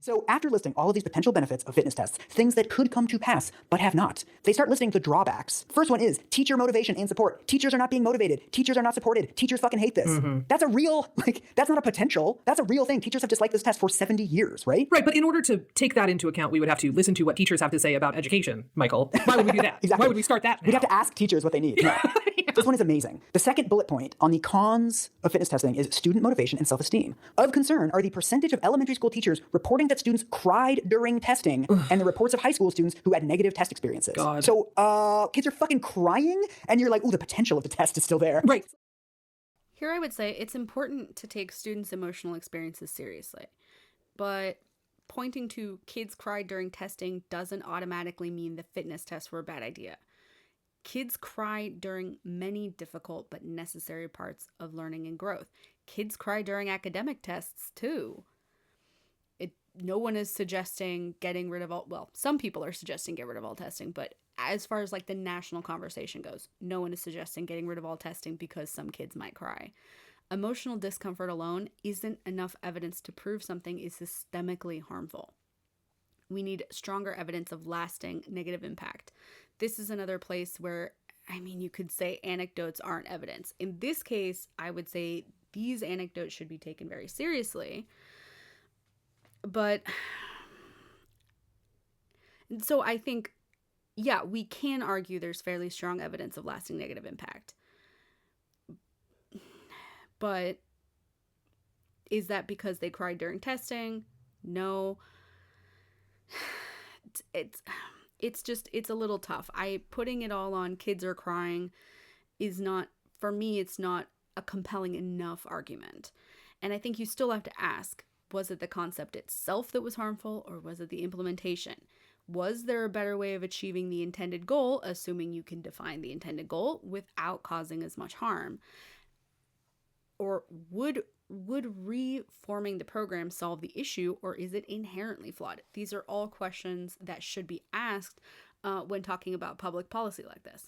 So after listing all of these potential benefits of fitness tests, things that could come to pass but have not, they start listing the drawbacks. First one is teacher motivation and support. Teachers are not being motivated. Teachers are not supported. Teachers fucking hate this. That's a real, that's not a potential. That's a real thing. Teachers have disliked this test for 70 years, right? Right, but in order to take that into account, we would have to listen to what teachers have to say about education, Michael. Why would we do that? Exactly. Why would we start that now? We'd have to ask teachers what they need. No. This one is amazing. The second bullet point on the cons of fitness testing is student motivation and self-esteem. Of concern are the percentage of elementary school teachers reporting that students cried during testing and the reports of high school students who had negative test experiences. God. So kids are fucking crying and you're like, ooh, the potential of the test is still there. Right. here I would say it's important to take students' emotional experiences seriously. But pointing to kids cried during testing doesn't automatically mean the fitness tests were a bad idea. Kids cry during many difficult but necessary parts of learning and growth. Kids cry during academic tests too. No one is suggesting getting rid of all, well, some people are suggesting get rid of all testing, but as far as like the national conversation goes, no one is suggesting getting rid of all testing because some kids might cry. Emotional discomfort alone isn't enough evidence to prove something is systemically harmful. We need stronger evidence of lasting negative impact. This is another place where, you could say anecdotes aren't evidence. In this case, I would say these anecdotes should be taken very seriously. But, so I think, yeah, we can argue there's fairly strong evidence of lasting negative impact. But is that because they cried during testing? No. It's a little tough. Putting it all on kids are crying is not, for me, it's not a compelling enough argument. And I think you still have to ask, was it the concept itself that was harmful, or was it the implementation? Was there a better way of achieving the intended goal, assuming you can define the intended goal, without causing as much harm? Or would would reforming the program solve the issue, or is it inherently flawed? These are all questions that should be asked when talking about public policy like this.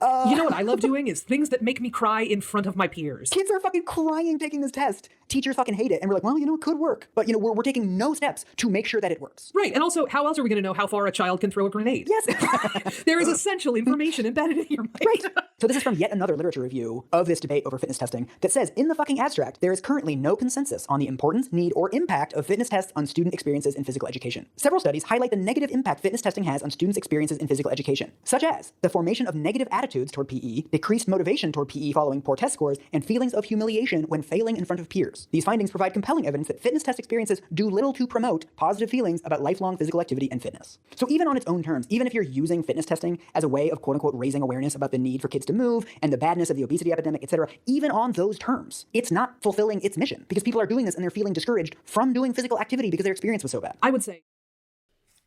You know what I love doing is things that make me cry in front of my peers. Kids are fucking crying taking this test. Teachers fucking hate it. And we're like, well, it could work. But, we're taking no steps to make sure that it works. Right. And also, how else are we going to know how far a child can throw a grenade? Yes. There is essential information embedded in your mind. Right. So this is from yet another literature review of this debate over fitness testing that says, in the fucking abstract, there is currently no consensus on the importance, need, or impact of fitness tests on student experiences in physical education. Several studies highlight the negative impact fitness testing has on students' experiences in physical education, such as the formation of negative attitudes toward PE, decreased motivation toward PE following poor test scores, and feelings of humiliation when failing in front of peers. These findings provide compelling evidence that fitness test experiences do little to promote positive feelings about lifelong physical activity and fitness. So even on its own terms, even if you're using fitness testing as a way of quote-unquote raising awareness about the need for kids to move and the badness of the obesity epidemic, etc., even on those terms, it's not fulfilling its mission because people are doing this and they're feeling discouraged from doing physical activity because their experience was so bad. I would say.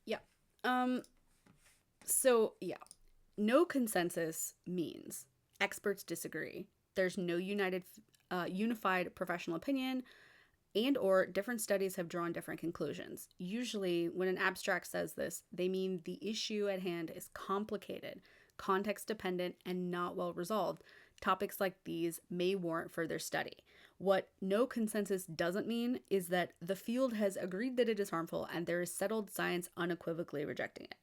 Yeah. So, yeah. No consensus means experts disagree. There's no unified professional opinion, and or different studies have drawn different conclusions. Usually, when an abstract says this, they mean the issue at hand is complicated, context-dependent, and not well resolved. Topics like these may warrant further study. What no consensus doesn't mean is that the field has agreed that it is harmful and there is settled science unequivocally rejecting it.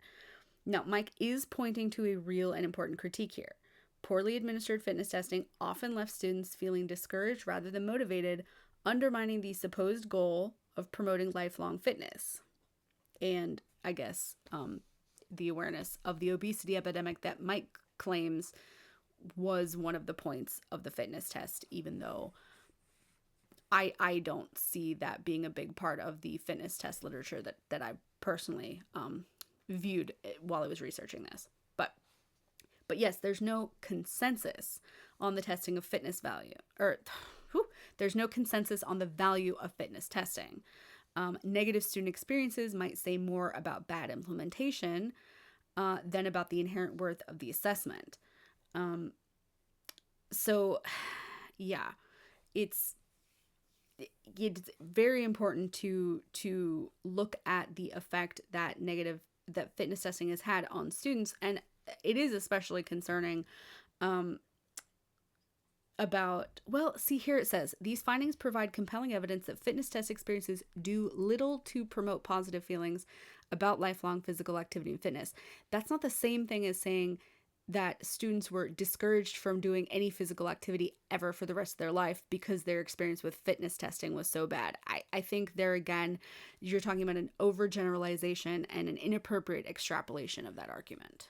Now, Mike is pointing to a real and important critique here. Poorly administered fitness testing often left students feeling discouraged rather than motivated, undermining the supposed goal of promoting lifelong fitness. And I guess the awareness of the obesity epidemic that Mike claims was one of the points of the fitness test, even though I don't see that being a big part of the fitness test literature that I personally viewed while I was researching this. But yes, there's no consensus on the testing of fitness value, there's no consensus on the value of fitness testing. Negative student experiences might say more about bad implementation than about the inherent worth of the assessment. So, yeah, it's very important to look at the effect that fitness testing has had on students, and it is especially concerning here it says, these findings provide compelling evidence that fitness test experiences do little to promote positive feelings about lifelong physical activity and fitness. That's not the same thing as saying that students were discouraged from doing any physical activity ever for the rest of their life because their experience with fitness testing was so bad. I think there again, you're talking about an overgeneralization and an inappropriate extrapolation of that argument.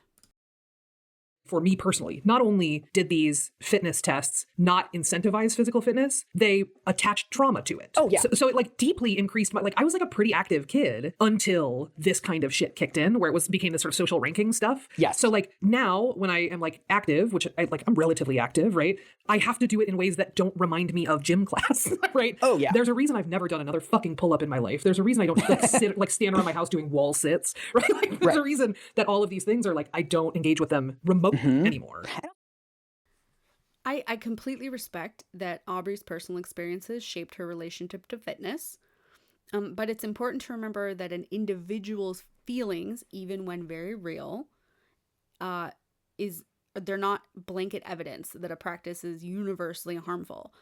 For me personally, not only did these fitness tests not incentivize physical fitness, they attached trauma to it. Oh, yeah. So it deeply increased I was a pretty active kid until this kind of shit kicked in, where became this sort of social ranking stuff. Yes. So now when I am active, which I'm relatively active, right? I have to do it in ways that don't remind me of gym class, right? Oh, yeah. There's a reason I've never done another fucking pull-up in my life. There's a reason I don't stand around my house doing wall sits, right? There's a reason that all of these things are I don't engage with them remotely anymore. I completely respect that Aubrey's personal experiences shaped her relationship to fitness, but it's important to remember that an individual's feelings, even when very real, they're not blanket evidence that a practice is universally harmful.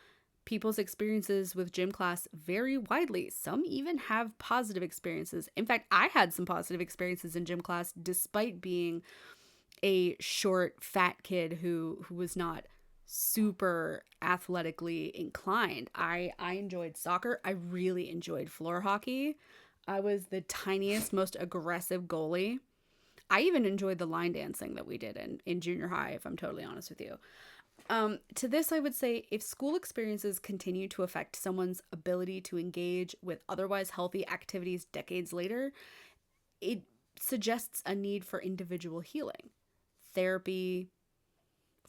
People's experiences with gym class vary widely. Some even have positive experiences. In fact, I had some positive experiences in gym class despite being a short, fat kid who was not super athletically inclined. I enjoyed soccer. I really enjoyed floor hockey. I was the tiniest, most aggressive goalie. I even enjoyed the line dancing that we did in junior high, if I'm totally honest with you. To this, I would say if school experiences continue to affect someone's ability to engage with otherwise healthy activities decades later, it suggests a need for individual healing, therapy,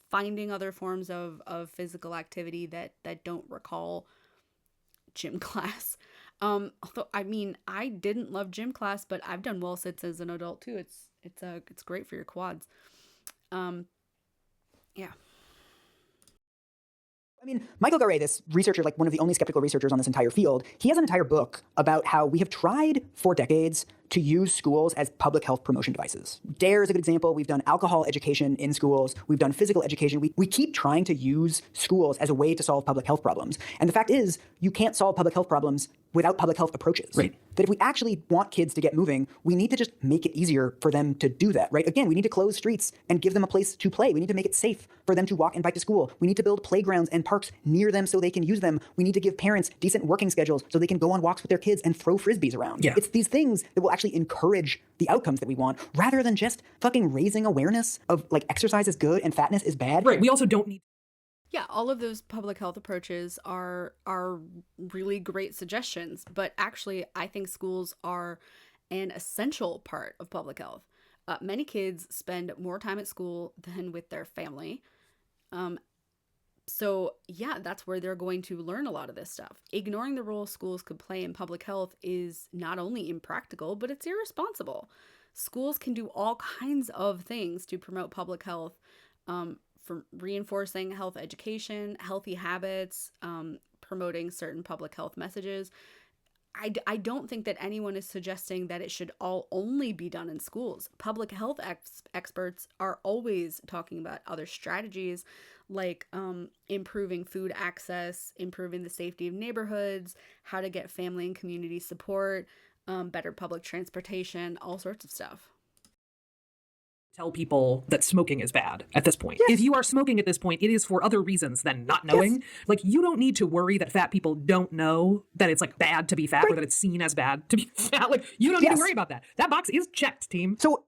finding other forms of physical activity that don't recall gym class. Although I didn't love gym class, but I've done wall sits as an adult too. It's great for your quads. Yeah. I mean, Michael Garay, this researcher, like one of the only skeptical researchers on this entire field, he has an entire book about how we have tried for decades to use schools as public health promotion devices. DARE is a good example. We've done alcohol education in schools. We've done physical education. We keep trying to use schools as a way to solve public health problems. And the fact is, you can't solve public health problems without public health approaches. Right. That if we actually want kids to get moving, we need to just make it easier for them to do that, right? Again, we need to close streets and give them a place to play. We need to make it safe for them to walk and bike to school. We need to build playgrounds and parks near them so they can use them. We need to give parents decent working schedules so they can go on walks with their kids and throw frisbees around. Yeah. It's these things that will actually encourage the outcomes that we want, rather than just fucking raising awareness of like exercise is good and fatness is bad. Right. We also don't need. Yeah, all of those public health approaches are really great suggestions, but actually I think schools are an essential part of public health. Many kids spend more time at school than with their family. So yeah, that's where they're going to learn a lot of this stuff. Ignoring the role schools could play in public health is not only impractical, but it's irresponsible. Schools can do all kinds of things to promote public health, from reinforcing health education, healthy habits, promoting certain public health messages. I don't think that anyone is suggesting that it should all only be done in schools. Public health experts are always talking about other strategies like improving food access, improving the safety of neighborhoods, how to get family and community support, better public transportation, all sorts of stuff. Tell people that smoking is bad at this point. Yes. If you are smoking at this point, it is for other reasons than not knowing. Yes. Like, you don't need to worry that fat people don't know that it's like bad to be fat, right, or that it's seen as bad to be fat. Like, you don't need to worry about that. That box is checked, team. So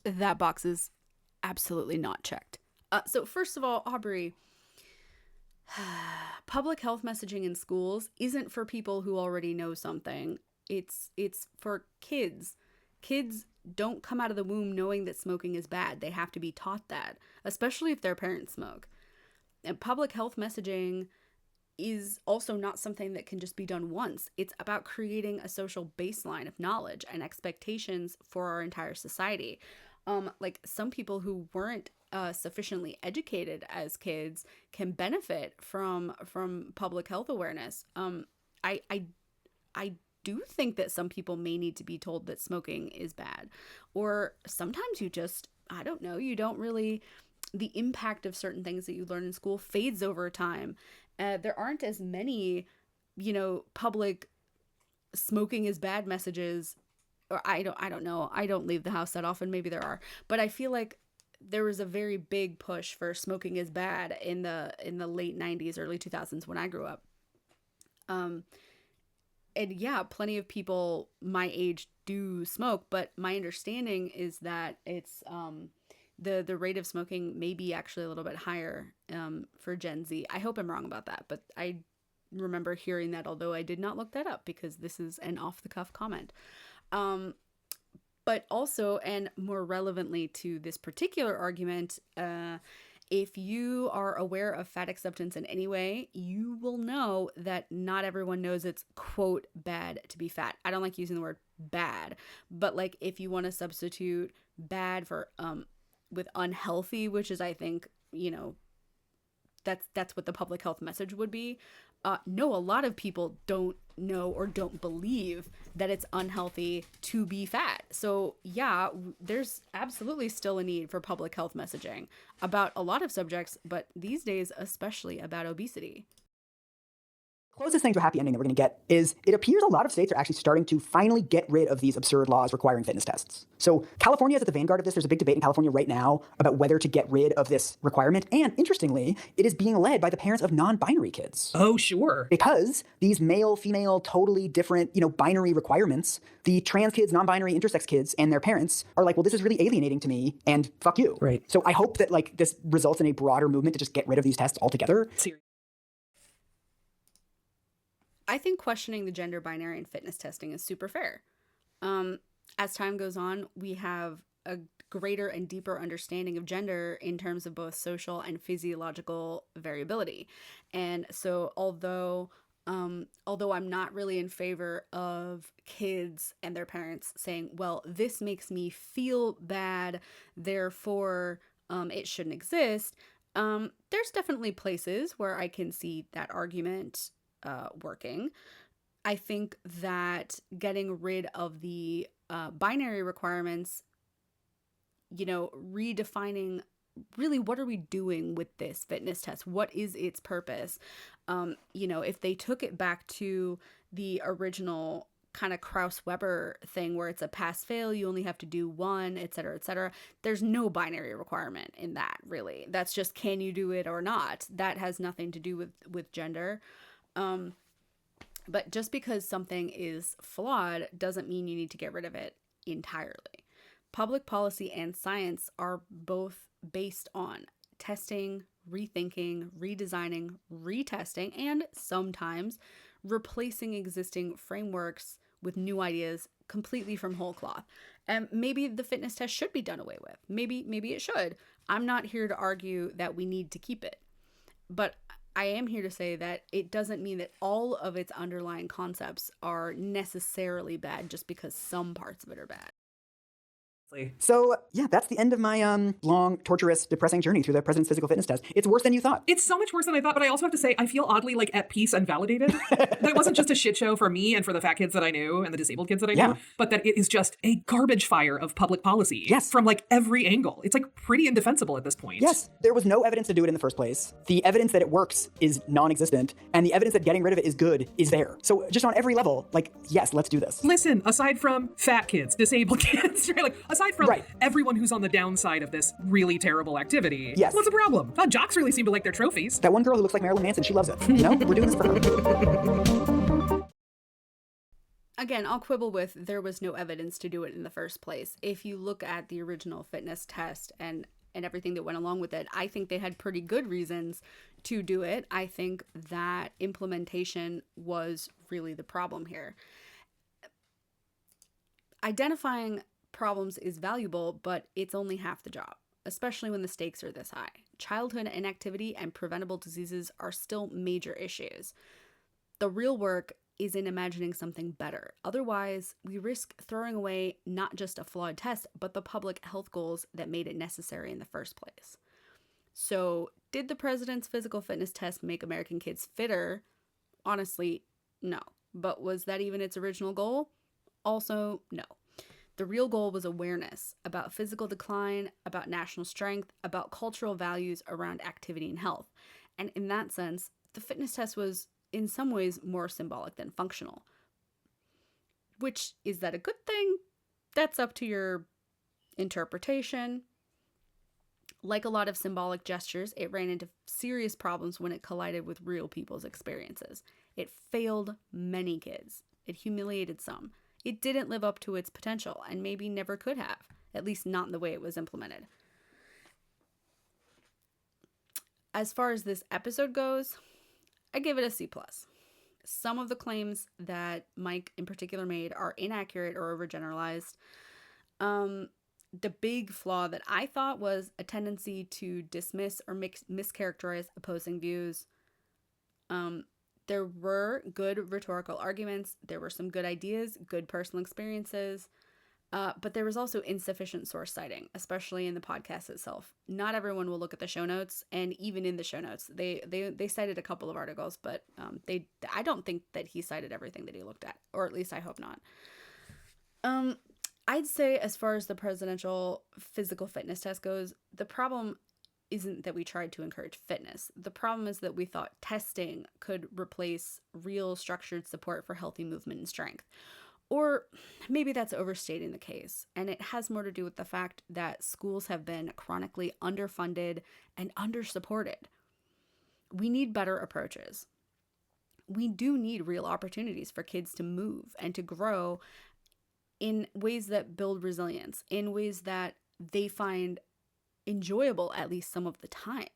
that box is absolutely not checked. So first of all, Aubrey, public health messaging in schools isn't for people who already know something. It's for kids. Kids don't come out of the womb knowing that smoking is bad. They have to be taught that, especially if their parents smoke. And public health messaging is also not something that can just be done once. It's about creating a social baseline of knowledge and expectations for our entire society. Like, some people who weren't sufficiently educated as kids can benefit from public health awareness. I do think that some people may need to be told that smoking is bad, or sometimes you just, I don't know, you don't really, the impact of certain things that you learn in school fades over time. There aren't as many, public smoking is bad messages, or I don't know. I don't leave the house that often. Maybe there are, but I feel like there was a very big push for smoking is bad in the late 90s, early 2000s when I grew up. And yeah, plenty of people my age do smoke, but my understanding is that it's the rate of smoking may be actually a little bit higher for Gen Z. I hope I'm wrong about that, but I remember hearing that, although I did not look that up because this is an off-the-cuff comment. But also, and more relevantly to this particular argument, if you are aware of fat acceptance in any way, you will know that not everyone knows it's, quote, bad to be fat. I don't like using the word bad, but like, if you want to substitute bad for with unhealthy, which is, I think, that's what the public health message would be. No, a lot of people don't know or don't believe that it's unhealthy to be fat. So yeah, there's absolutely still a need for public health messaging about a lot of subjects, but these days, especially about obesity. Closest thing to a happy ending that we're going to get is it appears a lot of states are actually starting to finally get rid of these absurd laws requiring fitness tests. So California is at the vanguard of this. There's a big debate in California right now about whether to get rid of this requirement. And interestingly, it is being led by the parents of non-binary kids. Oh, sure. Because these male, female, totally different, binary requirements, the trans kids, non-binary, intersex kids, and their parents are like, well, this is really alienating to me, and fuck you. Right. So I hope that this results in a broader movement to just get rid of these tests altogether. I think questioning the gender binary in fitness testing is super fair. As time goes on, we have a greater and deeper understanding of gender in terms of both social and physiological variability. And so although I'm not really in favor of kids and their parents saying, well, this makes me feel bad, therefore it shouldn't exist, There's definitely places where I can see that argument working. I think that getting rid of the binary requirements, redefining really what are we doing with this fitness test? What is its purpose? If they took it back to the original kind of Krauss-Weber thing where it's a pass-fail, you only have to do one, et cetera, et cetera. There's no binary requirement in that, really. That's just can you do it or not? That has nothing to do with gender. But just because something is flawed doesn't mean you need to get rid of it entirely. Public policy and science are both based on testing, rethinking, redesigning, retesting, and sometimes replacing existing frameworks with new ideas completely from whole cloth. And maybe the fitness test should be done away with. Maybe it should. I'm not here to argue that we need to keep it. But I am here to say that it doesn't mean that all of its underlying concepts are necessarily bad just because some parts of it are bad. So, yeah, that's the end of my long, torturous, depressing journey through the president's physical fitness test. It's worse than you thought. It's so much worse than I thought, but I also have to say I feel oddly at peace and validated. That it wasn't just a shit show for me and for the fat kids that I knew and the disabled kids that I knew, but that it is just a garbage fire of public policy from every angle. It's pretty indefensible at this point. Yes, there was no evidence to do it in the first place. The evidence that it works is non-existent, and the evidence that getting rid of it is good is there. So just on every level, yes, let's do this. Listen, aside from fat kids, disabled kids, right? Aside from everyone who's on the downside of this really terrible activity, what's the problem? Jocks really seem to like their trophies. That one girl who looks like Marilyn Manson, she loves it. We're doing this for her. Again, I'll quibble with there was no evidence to do it in the first place. If you look at the original fitness test and everything that went along with it, I think they had pretty good reasons to do it. I think that implementation was really the problem here. Identifying problems is valuable, but it's only half the job, especially when the stakes are this high. Childhood inactivity and preventable diseases are still major issues. The real work is in imagining something better. Otherwise, we risk throwing away not just a flawed test, but the public health goals that made it necessary in the first place. So, did the president's physical fitness test make American kids fitter? Honestly, no. But was that even its original goal? Also, no. The real goal was awareness about physical decline, about national strength, about cultural values around activity and health. And in that sense, the fitness test was in some ways more symbolic than functional. Which, is that a good thing? That's up to your interpretation. Like a lot of symbolic gestures, it ran into serious problems when it collided with real people's experiences. It failed many kids. It humiliated some. It didn't live up to its potential and maybe never could have, at least not in the way it was implemented. As far as this episode goes, I give it a C+. Some of the claims that Mike in particular made are inaccurate or overgeneralized. The big flaw that I thought was a tendency to dismiss or mischaracterize opposing views. There were good rhetorical arguments. There were some good ideas, good personal experiences. But there was also insufficient source citing, especially in the podcast itself. Not everyone will look at the show notes, and even in the show notes, they cited a couple of articles, but I don't think that he cited everything that he looked at, or at least I hope not. I'd say as far as the presidential physical fitness test goes, the problem isn't that we tried to encourage fitness. The problem is that we thought testing could replace real structured support for healthy movement and strength. Or maybe that's overstating the case, and it has more to do with the fact that schools have been chronically underfunded and undersupported. We need better approaches. We do need real opportunities for kids to move and to grow in ways that build resilience, in ways that they find enjoyable at least some of the time.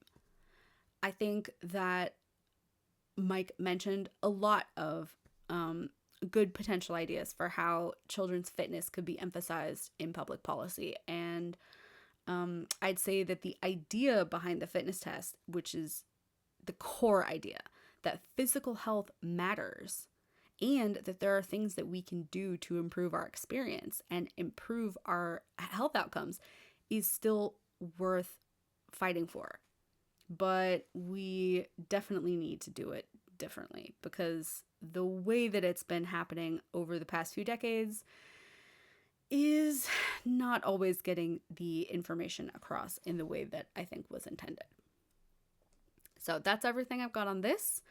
I think that Mike mentioned a lot of good potential ideas for how children's fitness could be emphasized in public policy. And I'd say that the idea behind the fitness test, which is the core idea, that physical health matters and that there are things that we can do to improve our experience and improve our health outcomes, is still worth fighting for. but we definitely need to do it differently because the way that it's been happening over the past few decades is not always getting the information across in the way that I think was intended. So that's everything I've got on this.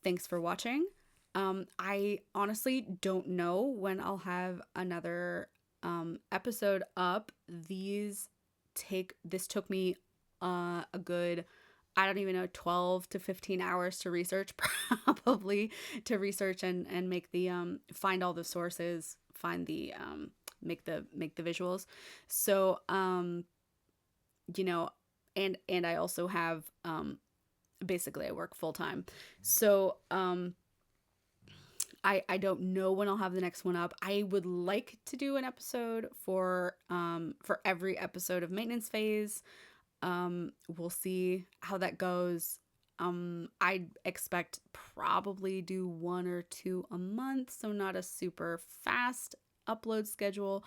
Thanks for watching. I honestly don't know when I'll have another episode up. This took me a good, I don't even know, 12 to 15 hours to research, probably to research and make the find all the sources, find the make the visuals. So you know, and I also have basically I work full time. So I don't know when I'll have the next one up. I would like to do an episode for every episode of maintenance phase. We'll see how that goes. I expect probably do 1 or 2 a month, so not a super fast upload schedule,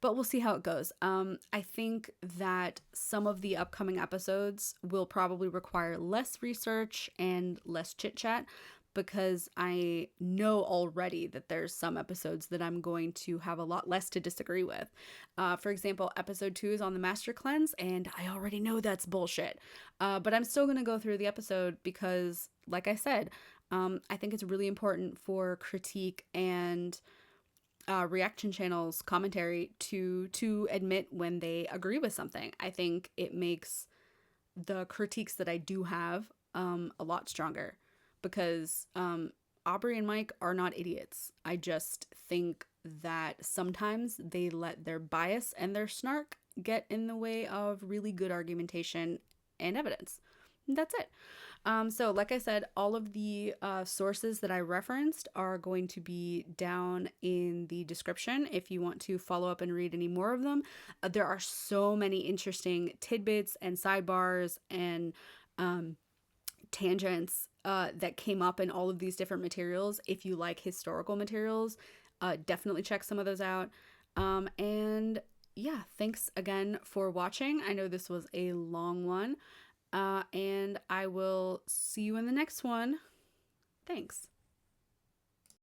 but we'll see how it goes. I think that some of the upcoming episodes will probably require less research and less chit chat because I know already that there's some episodes that I'm going to have a lot less to disagree with. For example, episode 2 is on the master cleanse, and I already know that's bullshit. But I'm still going to go through the episode because, like I said, I think it's really important for critique and reaction channels commentary to admit when they agree with something. I think it makes the critiques that I do have a lot stronger because Aubrey and Mike are not idiots. I just think that sometimes they let their bias and their snark get in the way of really good argumentation and evidence. That's it. So like I said, all of the sources that I referenced are going to be down in the description if you want to follow up and read any more of them. There are so many interesting tidbits and sidebars and tangents that came up in all of these different materials. If you like historical materials, definitely check some of those out. And yeah, thanks again for watching. I know this was a long one. And I will see you in the next one. Thanks.